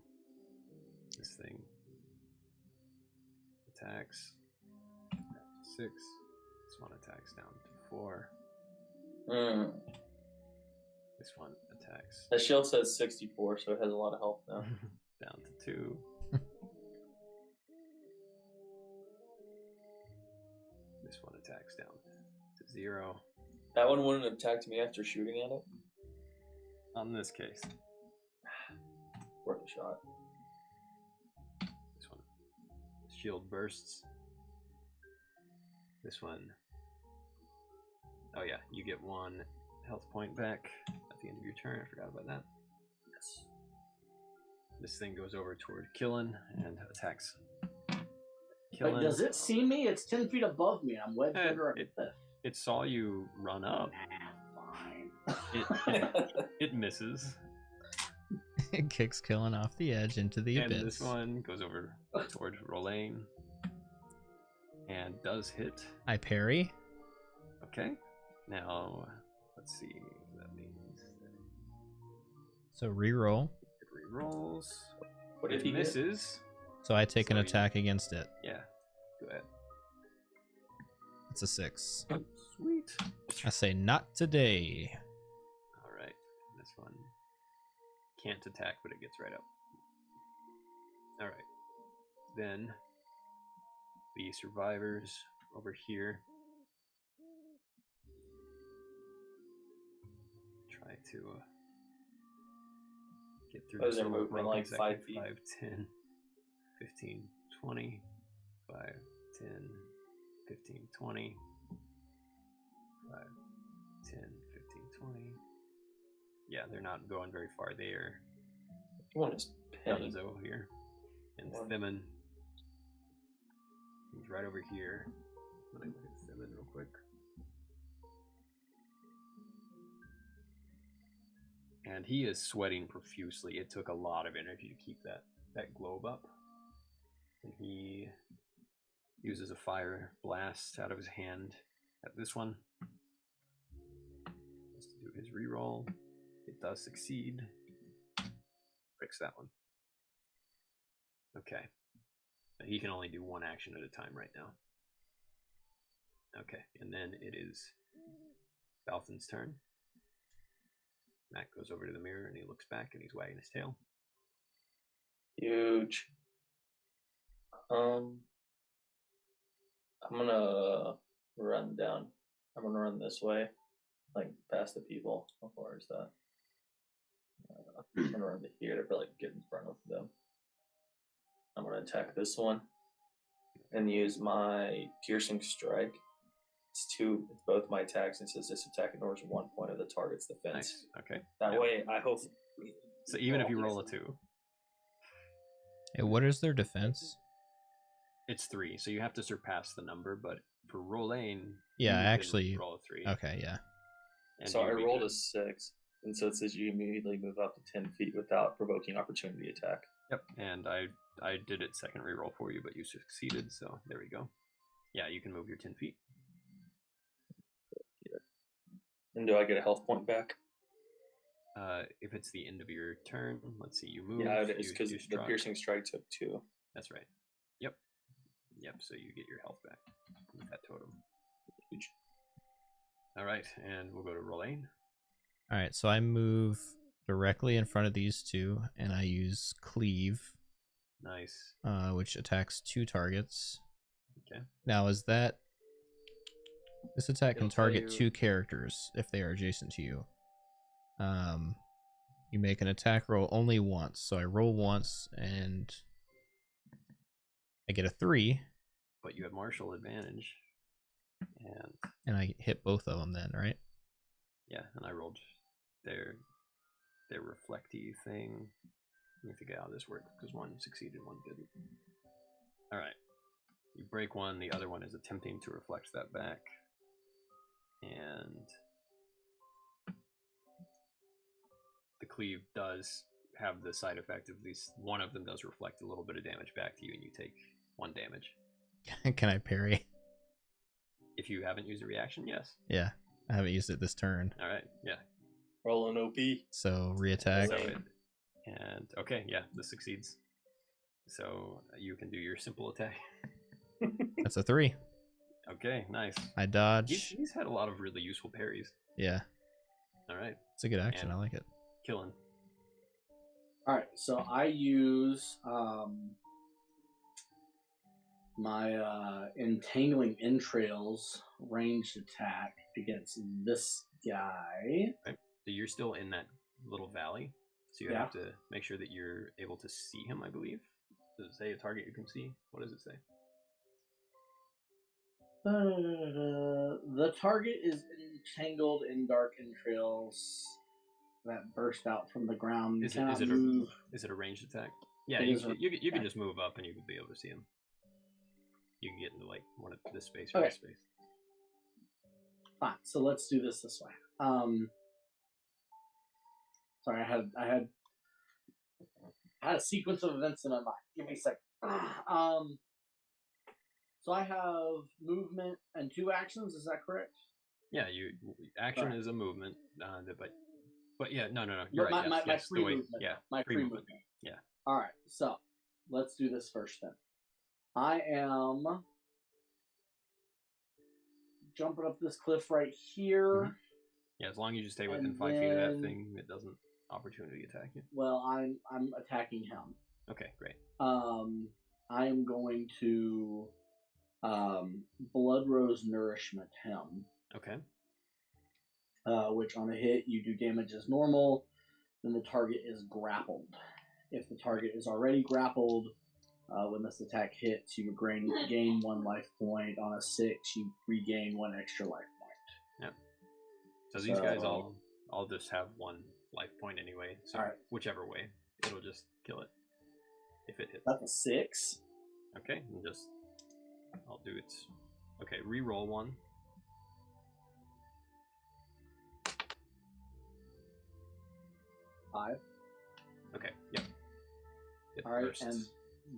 this thing attacks down to 6. This one attacks down to 4. This one attacks the shield says 64, so it has a lot of health now. down to 2. This one attacks down to 0. That one wouldn't have attacked me after shooting at it. On this case, Worth a shot. this one shield bursts. This one, oh yeah, you get 1 health point back at the end of your turn. I forgot about that. Yes. This thing goes over toward Killen and attacks. Like, does it see me? It's 10 feet above me. I'm wedged under a it, cliff. it saw you run up. Fine. It misses. It kicks Killen off the edge into the And abyss. this one goes over toward Rolane and does hit. I parry. Okay. Now, let's see what that means. So reroll. It re-rolls. What It if he misses. So I take an So attack against it. Yeah. Go ahead. It's a 6. Sweet. I say not today. All right. This one can't attack, but it gets right up. All right. Then the survivors over here try to get through Those this are little movement broken like section. 5 feet. 5, 10, 15, 20, 5, 10, 15, 20, 5, 10, 15, 20. Yeah, they're not going very far. They are One is penny. Dunzo here. And One. Thimmon. He's right over here. Let me look at Thimmon real quick. And he is sweating profusely. It took a lot of energy to keep that globe up. And he uses a fire blast out of his hand at this one. Just to do his reroll. It does succeed. Fix that one. Okay. He can only do 1 action at a time right now. Okay, and then it is Balthan's turn. Matt goes over to the mirror and he looks back and he's wagging his tail. Huge. I'm gonna run down. I'm gonna run this way, like past the people. How far is that? I'm gonna run to here to like get in front of them. I'm gonna attack this one and use my piercing strike. It's both my attacks, and it says this attack ignores 1 point of the target's defense. Nice. Okay. That Yep. way, I hope. So even if you roll a 2, Hey, what is their defense? it's 3. So you have to surpass the number, but for Rolane, Yeah, you can actually. roll a 3. Okay, yeah. And So I you'll be rolled good. a 6, and so it says you immediately move up to 10 feet without provoking opportunity attack. Yep, and I did it second reroll for you, but you succeeded, so there we go. Yeah, you can move your 10 feet. And do I get a health point back? If it's the end of your turn, let's see, you move. Yeah, it is, because you the struck. piercing strike took 2. That's right. Yep. Yep, so you get your health back with that totem. Huge. All right, and we'll go to Rolane. Alright, so I move directly in front of these two, and I use Cleave, Nice. which attacks 2 targets. Okay. Now, is that This attack can It'll tell target you- 2 characters if they are adjacent to you. You make an attack roll only once. So I roll once and I get a 3, But you have martial advantage. and I hit both of them then, right? Yeah, and I rolled their reflecty thing. Let me figure out how this works because one succeeded, one didn't. All right, you break one. The other one is attempting to reflect that back, and the cleave does have the side effect of these. One of them does reflect a little bit of damage back to you, and you take 1 damage. Can I parry? If you haven't used a reaction, yes. Yeah, I haven't used it this turn. All right, yeah. Roll an OP. So reattack. So and okay, yeah, this succeeds. So you can do your simple attack. That's a 3. Okay, nice. I dodge. He's had a lot of really useful parries. Yeah, All right, it's a good action. And- I like it. killing. All right, so I use my entangling entrails ranged attack against this guy. So you're still in that little valley, so you Yeah. have to make sure that you're able to see him. I believe. Does it say a target you can see? What does it say? The target is entangled in dark entrails that burst out from the ground. You Is cannot it move. is it a ranged attack? Yeah, It you, is a- you can yeah. just move up and you can be able to see him. You can get into like one of this space or Okay. this space. Fine, so let's do this way. Sorry, I had a sequence of events in my mind. Give me a sec. So I have movement and 2 actions. Is that correct? Yeah, action Right. is a movement, but yeah, no, you're My, right. my, yes, my yes, free the way, movement. yeah, My free movement. Yeah. All right, so let's do this first then. I am jumping up this cliff right here. Mhm. Yeah, as long as you stay within And 5 feet of that then- thing, it doesn't opportunity attack you. Well, I'm attacking him. Okay, great. I am going to Blood Rose Nourishment him, Okay. which on a hit you do damage as normal. Then the target is grappled. If the target is already grappled, when this attack hits, you would gain 1 life point. On a 6, you regain 1 extra life point. So these guys So- all just have 1 life point anyway. So Alright. whichever way, it'll just kill it if it hits. That's a 6. Okay, and I'll do it. Okay, re-roll 1. Five. Okay, yep. It All right, bursts. and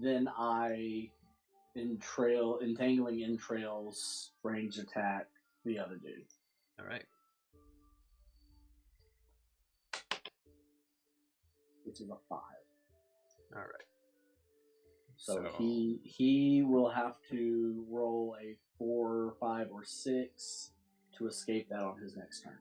then I entangling entrails range attack the other dude. All right. Which is a 5. All right. So So- he will have to roll a 4, 5, or 6 to escape that on his next turn.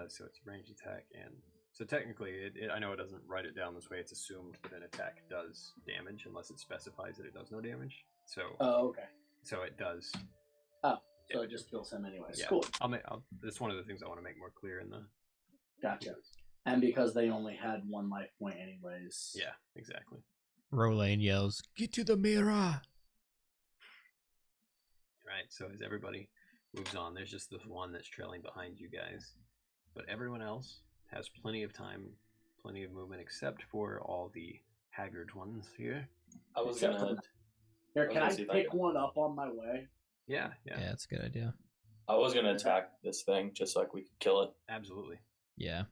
So it's range attack, and so technically, I know it doesn't write it down this way. It's assumed that an attack does damage unless it specifies that it does no damage. So, Oh, okay. so it does. So it just kills him anyways. Yeah. Cool. That's one of the things I want to make more clear in the. Gotcha. And because they only had 1 life point anyways. Yeah, exactly. Rolane yells, "Get to the mirror!" Right. So as everybody moves on, there's just this one that's trailing behind you guys, but everyone else has plenty of time, plenty of movement, except for all the haggard ones here. I was Except gonna. Here, I was can I gonna see if I pick can- one up on my way? Yeah, Yeah, yeah, that's a good idea. I was gonna attack this thing just so like we could kill it. absolutely. Yeah,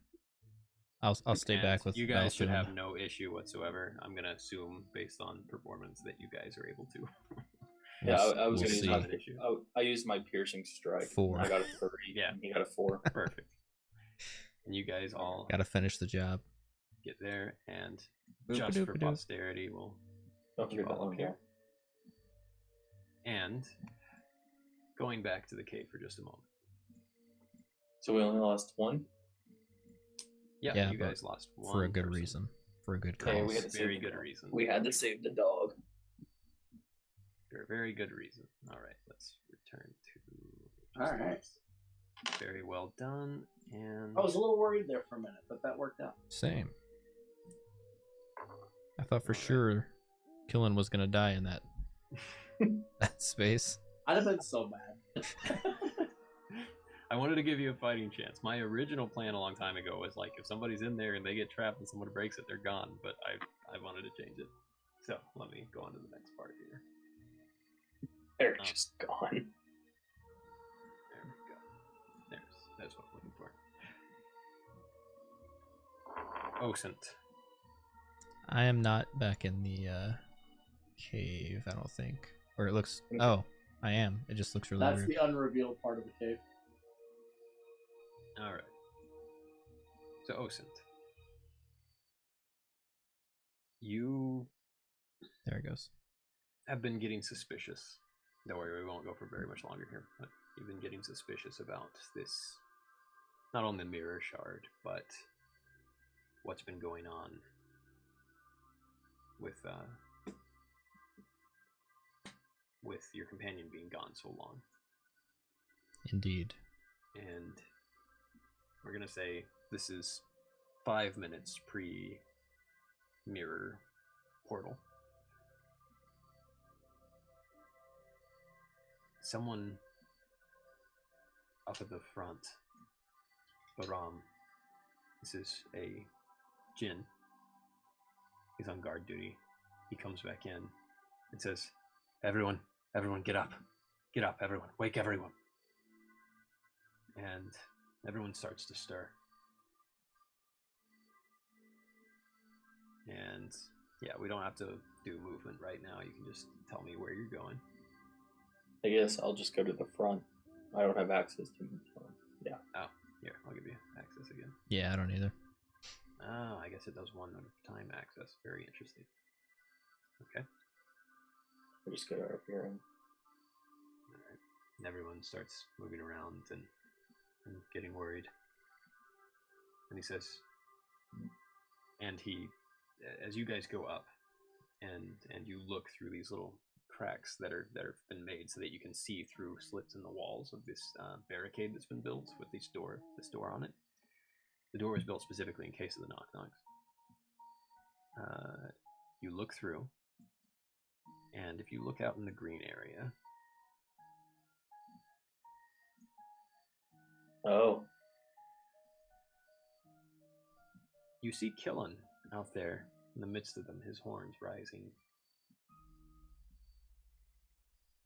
I'll stay And back with you guys. Should Belthune. have no issue whatsoever. I'm gonna assume, based on performance, that you guys are able to. Yeah, We'll I was we'll gonna use see. Not an issue. I used my piercing strike. 4. I got a 3. Yeah. and he got a 4. Perfect. And you guys all Gotta finish the job. get there, and Boop-a-doop-a-doop. just for posterity, we'll Don't forget that follow one here. here. And going back to the cave for just a moment. So we only lost 1. Yeah, Yeah, you but guys lost one For a good person. reason. For a good Okay, cause. we had to Very save good the- reason. We had to save the dog. For a very good reason. All right, let's return to. All right. Very well done. And I was a little worried there for a minute, but that worked out. Same. I thought for sure Killen was gonna die in that that space. I'd have been so mad. I wanted to give you a fighting chance. My original plan a long time ago was like, if somebody's in there and they get trapped and someone breaks it, they're gone. But I wanted to change it. So let me go on to the next part here. They're just gone. There we go. That's what I'm looking for. Osint. I am not back in the cave, I don't think. Or it looks... Oh, I am. It just looks really That's weird. the unrevealed part of the cave. All right. So Osint, you There it goes. have been getting suspicious. Don't worry, we won't go for very much longer here, but you've been getting suspicious about this, not only the mirror shard, but what's been going on with your companion being gone so long. Indeed. And we're gonna say this is 5 minutes pre-mirror portal. Someone up at the front, Baram, this is a Jinn. He's on guard duty. He comes back in and says, everyone, get up. Get up, everyone. Wake everyone. And everyone starts to stir. And yeah, we don't have to do movement right now. You can just tell me where you're going. I guess I'll just go to the front. I don't have access to the front. Yeah. Oh, here, I'll give you access again. Yeah, I don't either. Oh, I guess it does one at a time access. Very interesting. Okay. I'll just go up here and All right. And everyone starts moving around and getting worried. And he says, and he, as you guys go up, and you look through these little cracks that have been made so that you can see through slits in the walls of this barricade that's been built with this door on it. The door was built specifically in case of the knock-knocks. You look through, and if you look out in the green area, oh, you see Killen out there in the midst of them, his horns rising.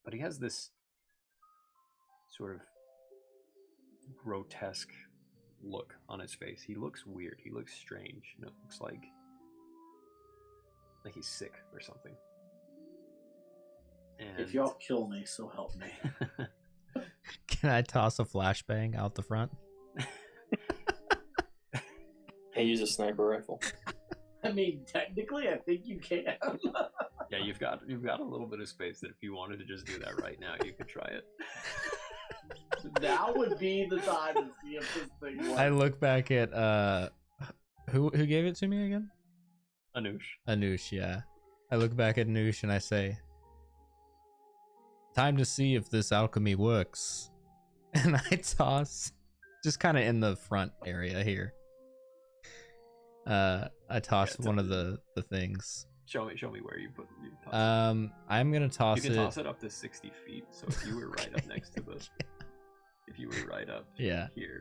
But he has this sort of grotesque look on his face. He looks weird. He looks strange. It looks like he's sick or something. And If y'all kill me, so help me. Can I toss a flashbang out the front? I use a sniper rifle. I mean, technically, I think you can. yeah, you've got a little bit of space that if you wanted to just do that right now, you could try it. That would be the time to see if this thing works. I look back at who gave it to me again? Anush, yeah. I look back at Anush and I say, time to see if this alchemy works. And I toss, just kind of in the front area here. I toss one of the things. Show me where you put. I'm gonna toss it. You can toss it up to 60 feet. So if you were right up next to the, if you were right up here, you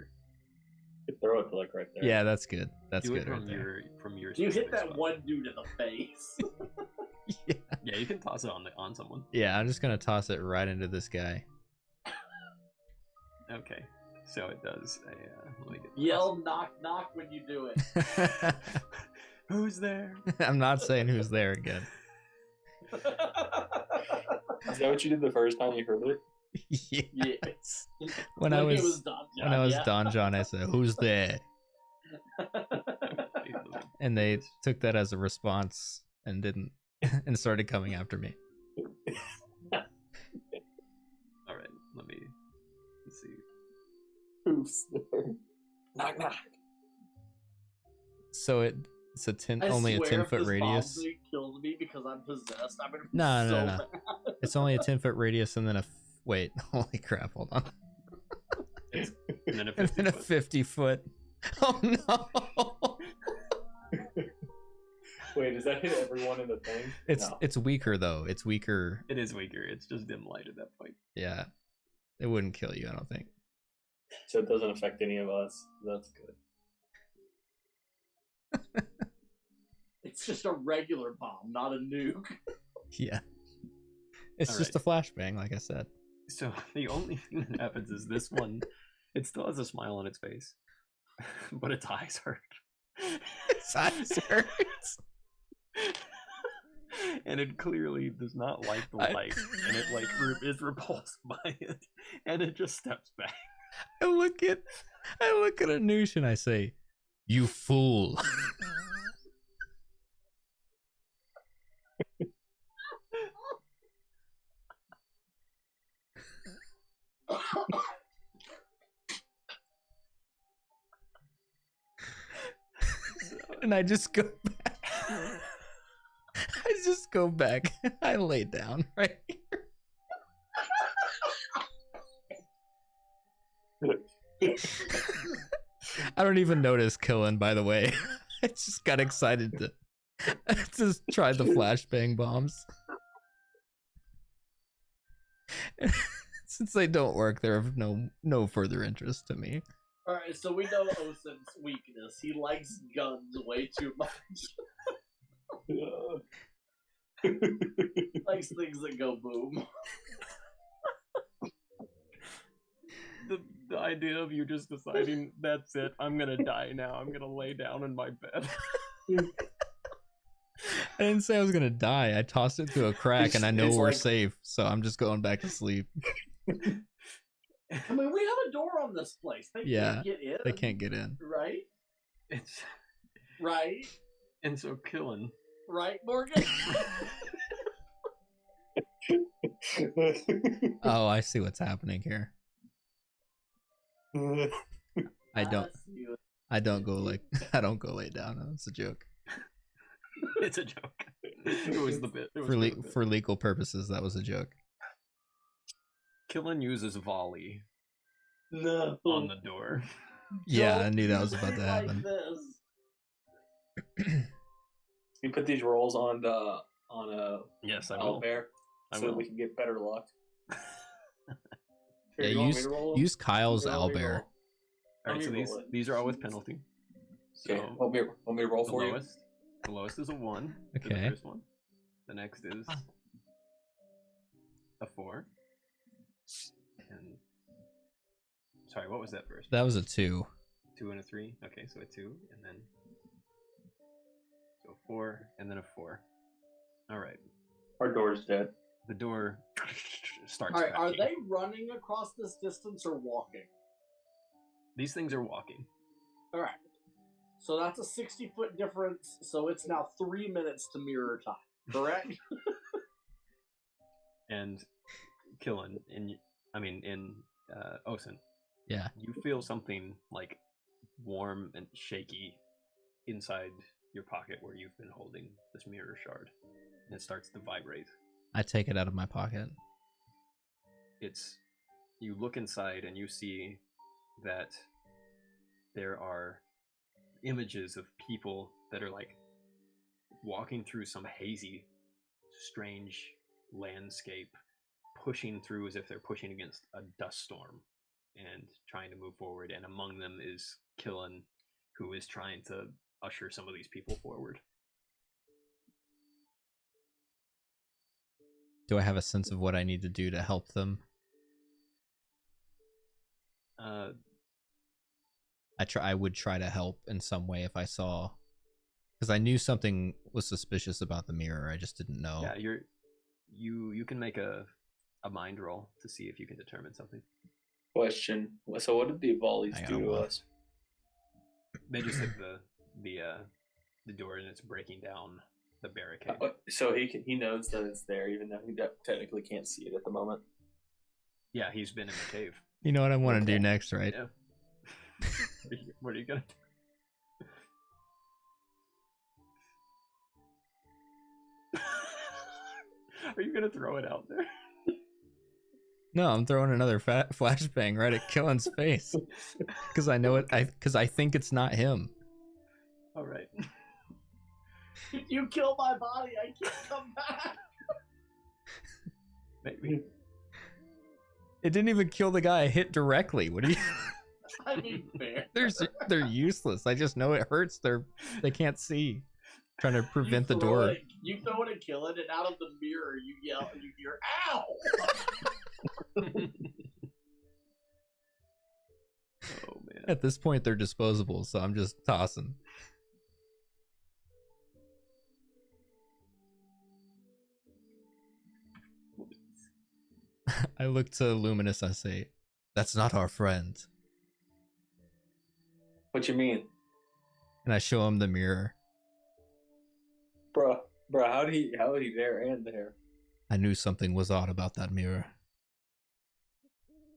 could throw it like right there. Yeah, that's good. That's do good it from right there. from your. You hit specific that spot. one dude in the face. Yeah. Yeah, you can toss it on someone. Yeah, I'm just gonna toss it right into this guy. Okay, so it does a. Let me get Yell knock knock when you do it. Who's there? I'm not saying who's there again. Is that what you did the first time you heard it? Yes. When Like I it was Don John, when I was yeah. Don John, I said, "Who's there?" And they took that as a response and didn't, and started coming after me. All right, let's see. Who's there? Knock knock. So it's I only a swear 10-foot if this radius. bomb kills me because I'm possessed, I'm gonna be No. mad. It's only a 10-foot radius and then wait, holy crap, hold on. And then a And 50 then a foot. 50-foot. Oh no! Wait, does that hit everyone in the thing? No. It's weaker though. It's weaker. It is weaker. It's just dim light at that point. Yeah, it wouldn't kill you, I don't think. So it doesn't affect any of us. That's good. It's just a regular bomb, not a nuke. Yeah, it's All just a flashbang, like I said. So the only thing that happens is this one, it still has a smile on its face, but its eyes hurt. Its eyes hurt. And it clearly does not like the light, and it like is repulsed by it, and it just steps back. I look at Anoush and I say, "You fool." And I just go back. I just go back. I lay down right here. I don't even notice killing, by the way. I just got excited to just try the flashbang bombs. Since they don't work, they're of no further interest to me. Alright, so we know Osen's weakness. He likes guns way too much. Likes things that go boom. The idea of you just deciding, that's it, I'm gonna die now, I'm gonna lay down in my bed. I didn't say I was gonna die. I tossed it through a crack, and I know It's we're like- safe, so I'm just going back to sleep. I mean, we have a door on this place. They Yeah, can't get in. They can't get in. Right? It's Right? and so killing. Right, Morgan? Oh, I see what's happening here. I don't go I don't go lay down. It's a joke. It's a joke. It was the bit. It was For the bit. for legal purposes, that was a joke. Killen uses volley No. on the door. Yeah, I Don't knew that was use about it to like happen. this. You put these rolls on Yes, I will. Owlbear I so will. we can get better luck. Here, Yeah, you want me to roll? use Kyle's You want me to owlbear. roll? All right, so Let me roll these are all with penalty. So Okay, want me to roll the for you? lowest is a 1. for Okay. The first one. The next is a 4. And sorry, what was that first? That was a 2. 2 and a 3. Okay, so a 2, and then so a 4, and then a 4. All right. Our door's dead. The door starts. Alright, are cracking. they running across this distance or walking? These things are walking. Alright. So that's a 60-foot difference, so it's now 3 minutes to mirror time, correct? And Killen, in Osen, Yeah. you feel something like warm and shaky inside your pocket where you've been holding this mirror shard. And it starts to vibrate. I take it out of my pocket. You look inside and you see that there are images of people that are like walking through some hazy, strange landscape, pushing through as if they're pushing against a dust storm and trying to move forward. And among them is Killen, who is trying to usher some of these people forward. Do I have a sense of what I need to do to help them? I would try to help in some way if I saw, because I knew something was suspicious about the mirror. I just didn't know. Yeah, you can make a mind roll to see if you can determine something. Question. So what did the volleys I got do a to one. us? They just hit the door and it's breaking down the barricade. So he knows that it's there, even though he technically can't see it at the moment. Yeah, he's been in the cave. You know what I want to Okay. do next, right? Yeah. What are you gonna do? Are you gonna throw it out there? No, I'm throwing another flashbang right at Killen's face because I know it. Because I think it's not him. All right. If you kill my body, I can't come back. Maybe. It didn't even kill the guy I hit directly. What do you? I mean, fair. They're useless. I just know it hurts. They can't see. Trying to prevent the door. You throw it and kill it, and out of the mirror you yell, you hear, "Ow!" Oh man. At this point, they're disposable, so I'm just tossing. I look to Luminous. I say, "That's not our friend." What you mean? And I show him the mirror. Bruh, how did he there and there? I knew something was odd about that mirror.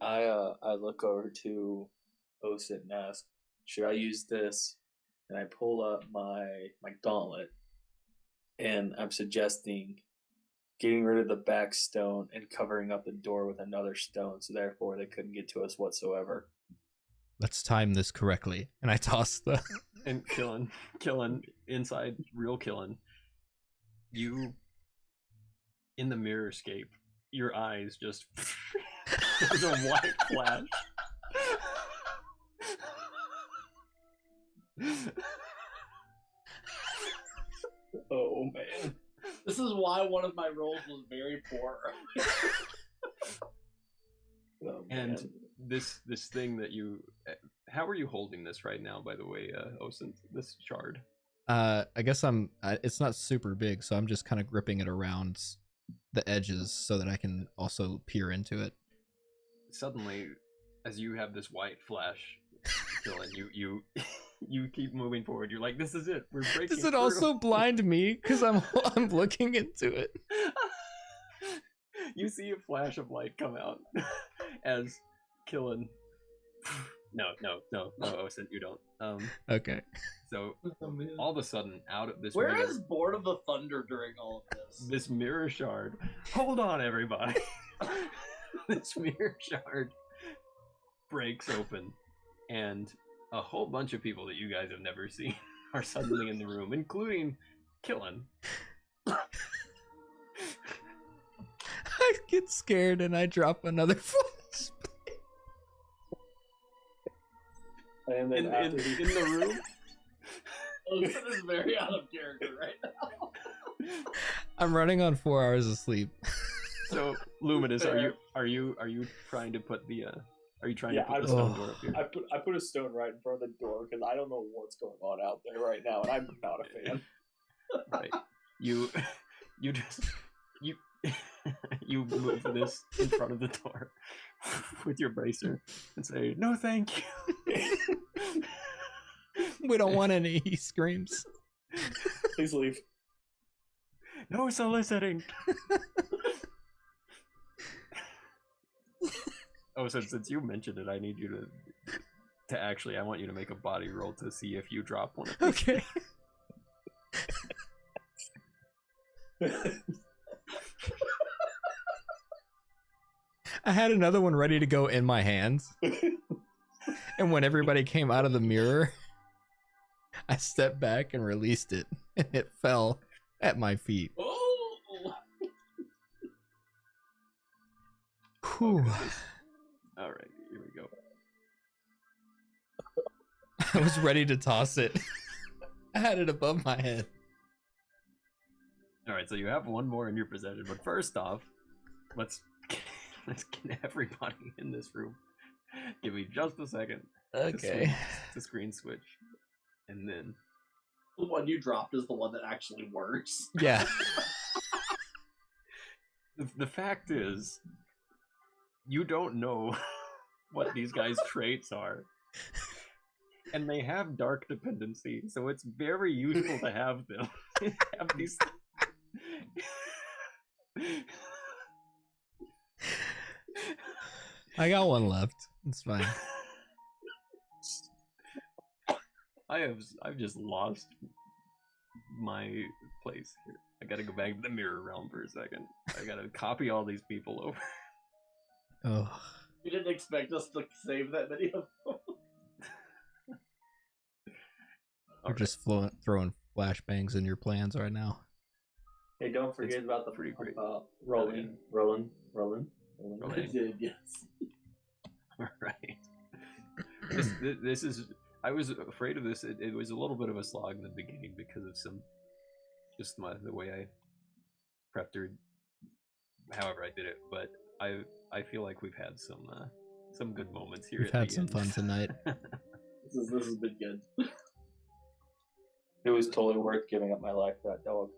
I look over to Osit and ask, should I use this? And I pull up my gauntlet, and I'm suggesting getting rid of the back stone and covering up the door with another stone, so therefore they couldn't get to us whatsoever. Let's time this correctly. And I toss the... And Killen, inside real Killen, you, in the mirror scape, your eyes just... There's a white flash. Oh, man. This is why one of my rolls was very poor. Oh, And man. this thing that you... How are you holding this right now, by the way, Osin? This shard? I guess it's not super big, so I'm just kind of gripping it around the edges so that I can also peer into it. Suddenly, as you have this white flash, Dylan, you keep moving forward. You're like, this is it. We're breaking Does it through. also blind me? Because I'm looking into it. You see a flash of light come out as Killen. No, Osin, you don't. Okay. So all of a sudden, out of this Where mirror, is Board of the Thunder during all of this? this mirror shard. Hold on, everybody. This mirror shard breaks open, and a whole bunch of people that you guys have never seen are suddenly in the room, including Killen. I get scared and I drop another flash. And then In the room. Osin is very out of character right now. I'm running on 4 hours of sleep. So, Luminous, Fair. are you trying to put the are you trying Yeah, to put the I'm- stone door up here? I put a stone right in front of the door because I don't know what's going on out there right now, and I'm not a fan. Right. You just you move this in front of the door with your bracer and say, "No, thank you." We don't want any, he screams. Please leave. No soliciting. Oh, so since you mentioned it, I need you to actually, I want you to make a body roll to see if you drop one of these. Okay. I had another one ready to go in my hands. And when everybody came out of the mirror, I stepped back and released it. And it fell at my feet. Oh! Whew. All right, here we go. I was ready to toss it. I had it above my head. All right, so you have one more in your possession, but first off, let's get everybody in this room. Give me just a second. Okay. To screen switch, and then The one you dropped is the one that actually works. Yeah. the fact is, you don't know what these guys' traits are. And they have dark dependency, so it's very useful to have them. Have these... I got one left. It's fine. I've just lost my place here. I gotta go back to the mirror realm for a second. I gotta copy all these people over. Oh, You didn't expect us to save that many of them. you're just throwing flashbangs in your plans right now. Hey, don't forget about the pretty great. rolling. I did, yes. All right. This is. I was afraid of this. It was a little bit of a slog in the beginning because of the way I prepped her. However, I did it, but I feel like we've had some good moments here. We've had some fun tonight. This has been good. It was totally worth giving up my life for that dog.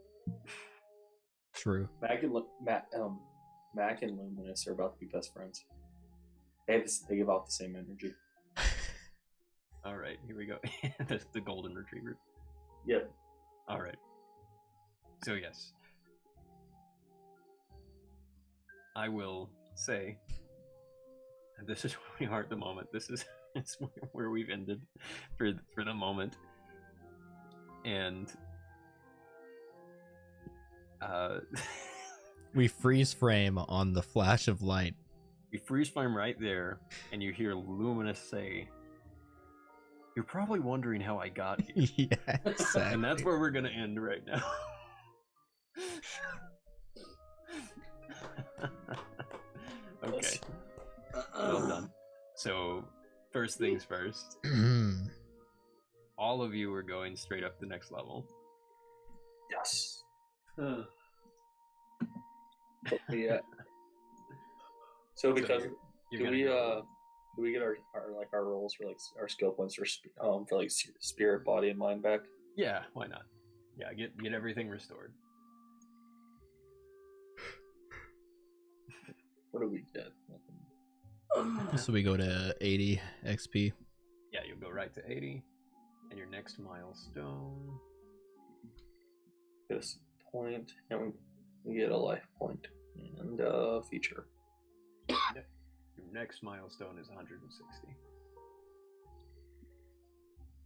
True. Mac and Luminous are about to be best friends. They give off the same energy. All right, here we go. the golden retriever. Yep. All right. So yes, I will say, and this is where we are at the moment. This is it's where we've ended for the moment, and We freeze frame on the flash of light. we freeze frame right there, and you hear Luminous say, "You're probably wondering how I got here," Yeah, exactly. and that's where we're gonna end right now. Okay. Well done. So, first things first. All of you are going straight up the next level. Yes. Yeah. So because You're do gonna we go- do we get our rolls for like our skill points for like spirit, body, and mind back? Yeah, why not? Yeah, get everything restored. What do we get? So we go to 80 XP. Yeah, you'll go right to 80, and your next milestone. Get a point, and we get a life point and a feature. Your next milestone is 160.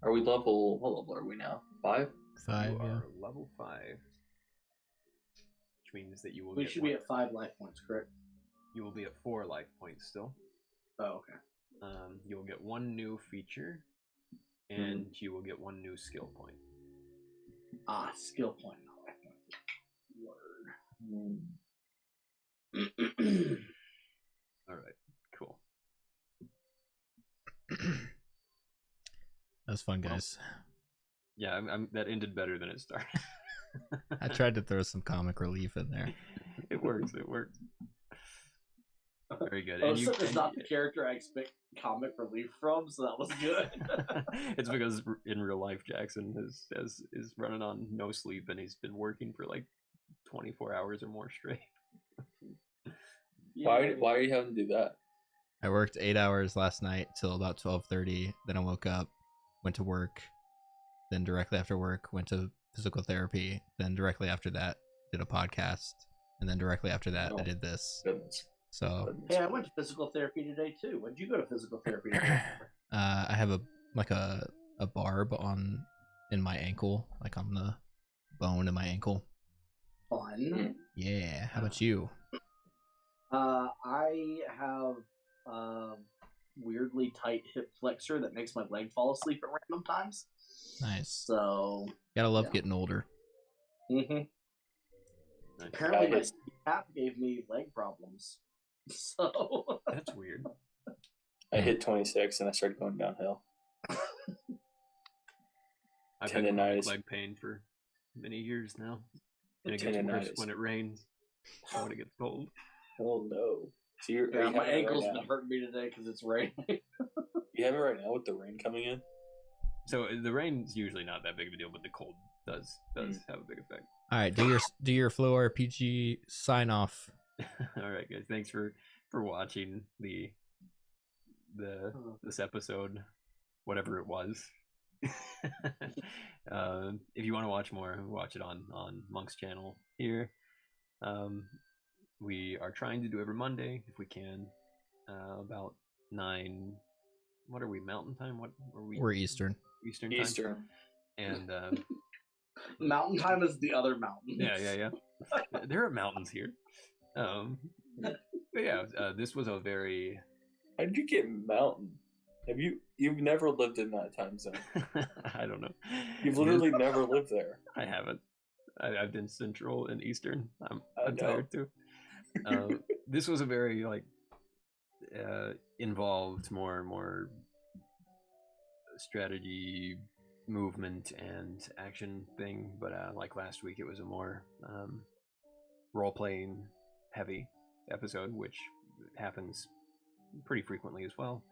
Are we level? What level are we now? 5? 5, You yeah. are level 5, which means that you will. We get should be at 5 life points, correct? You will be at 4 life points still. Oh, okay. You will get 1 new feature, and you will get 1 new skill point. Skill point, not life point. Word. All right, cool. That was fun, guys. Yeah, that ended better than it started. I tried to throw some comic relief in there. It works. It worked. Very good. Is not the character I expect comic relief from, so that was good. It's because in real life, Jackson is running on no sleep, and he's been working for like 24 hours or more straight. Why are you having to do that? I worked 8 hours last night till about 12:30. Then I woke up, went to work. Then directly after work, went to physical therapy. Then directly after that, did a podcast. And then directly after that, I did this. Goodness. So Hey, I went to physical therapy today too. When did you go to physical therapy today? I have a barb in my ankle, like on the bone in my ankle. Fun. Yeah. How about you? I have weirdly tight hip flexor that makes my leg fall asleep at random times. Nice. So Gotta love getting older. apparently my CPAP gave me leg problems. So That's weird. I hit 26 and I started going downhill. I've had Tendinitis. leg pain for many years now, and it gets worse when it rains. When it gets cold. Oh no! So are you my having it ankle's right been now? hurting me today because it's raining. You have it right now with the rain coming in. So the rain's usually not that big of a deal, but the cold does have a big effect. All right, do your Flow RPG sign off. All right, guys. Thanks for watching this episode, whatever it was. If you want to watch more, watch it on Monk's channel here. We are trying to do every Monday if we can, about 9. What are we? Mountain time? What are we? We're Eastern. Eastern time. Eastern. And Mountain time is the other mountain. yeah. There are mountains here. But yeah, this was a very. How did you get mountain? You've never lived in that time zone? I don't know. You've literally never lived there. I haven't. I've been Central and Eastern. I'm I know. tired too. This was a very involved, more strategy, movement, and action thing. But like last week, it was a more role playing heavy episode, which happens pretty frequently as well.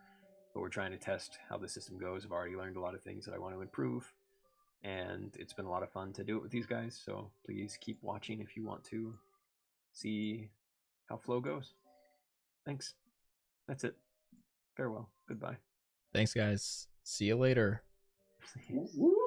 But we're trying to test how the system goes. I've already learned a lot of things that I want to improve, and it's been a lot of fun to do it with these guys. So please keep watching if you want to see how flow goes. Thanks. That's it. Farewell. Goodbye. Thanks, guys. See you later. Woo!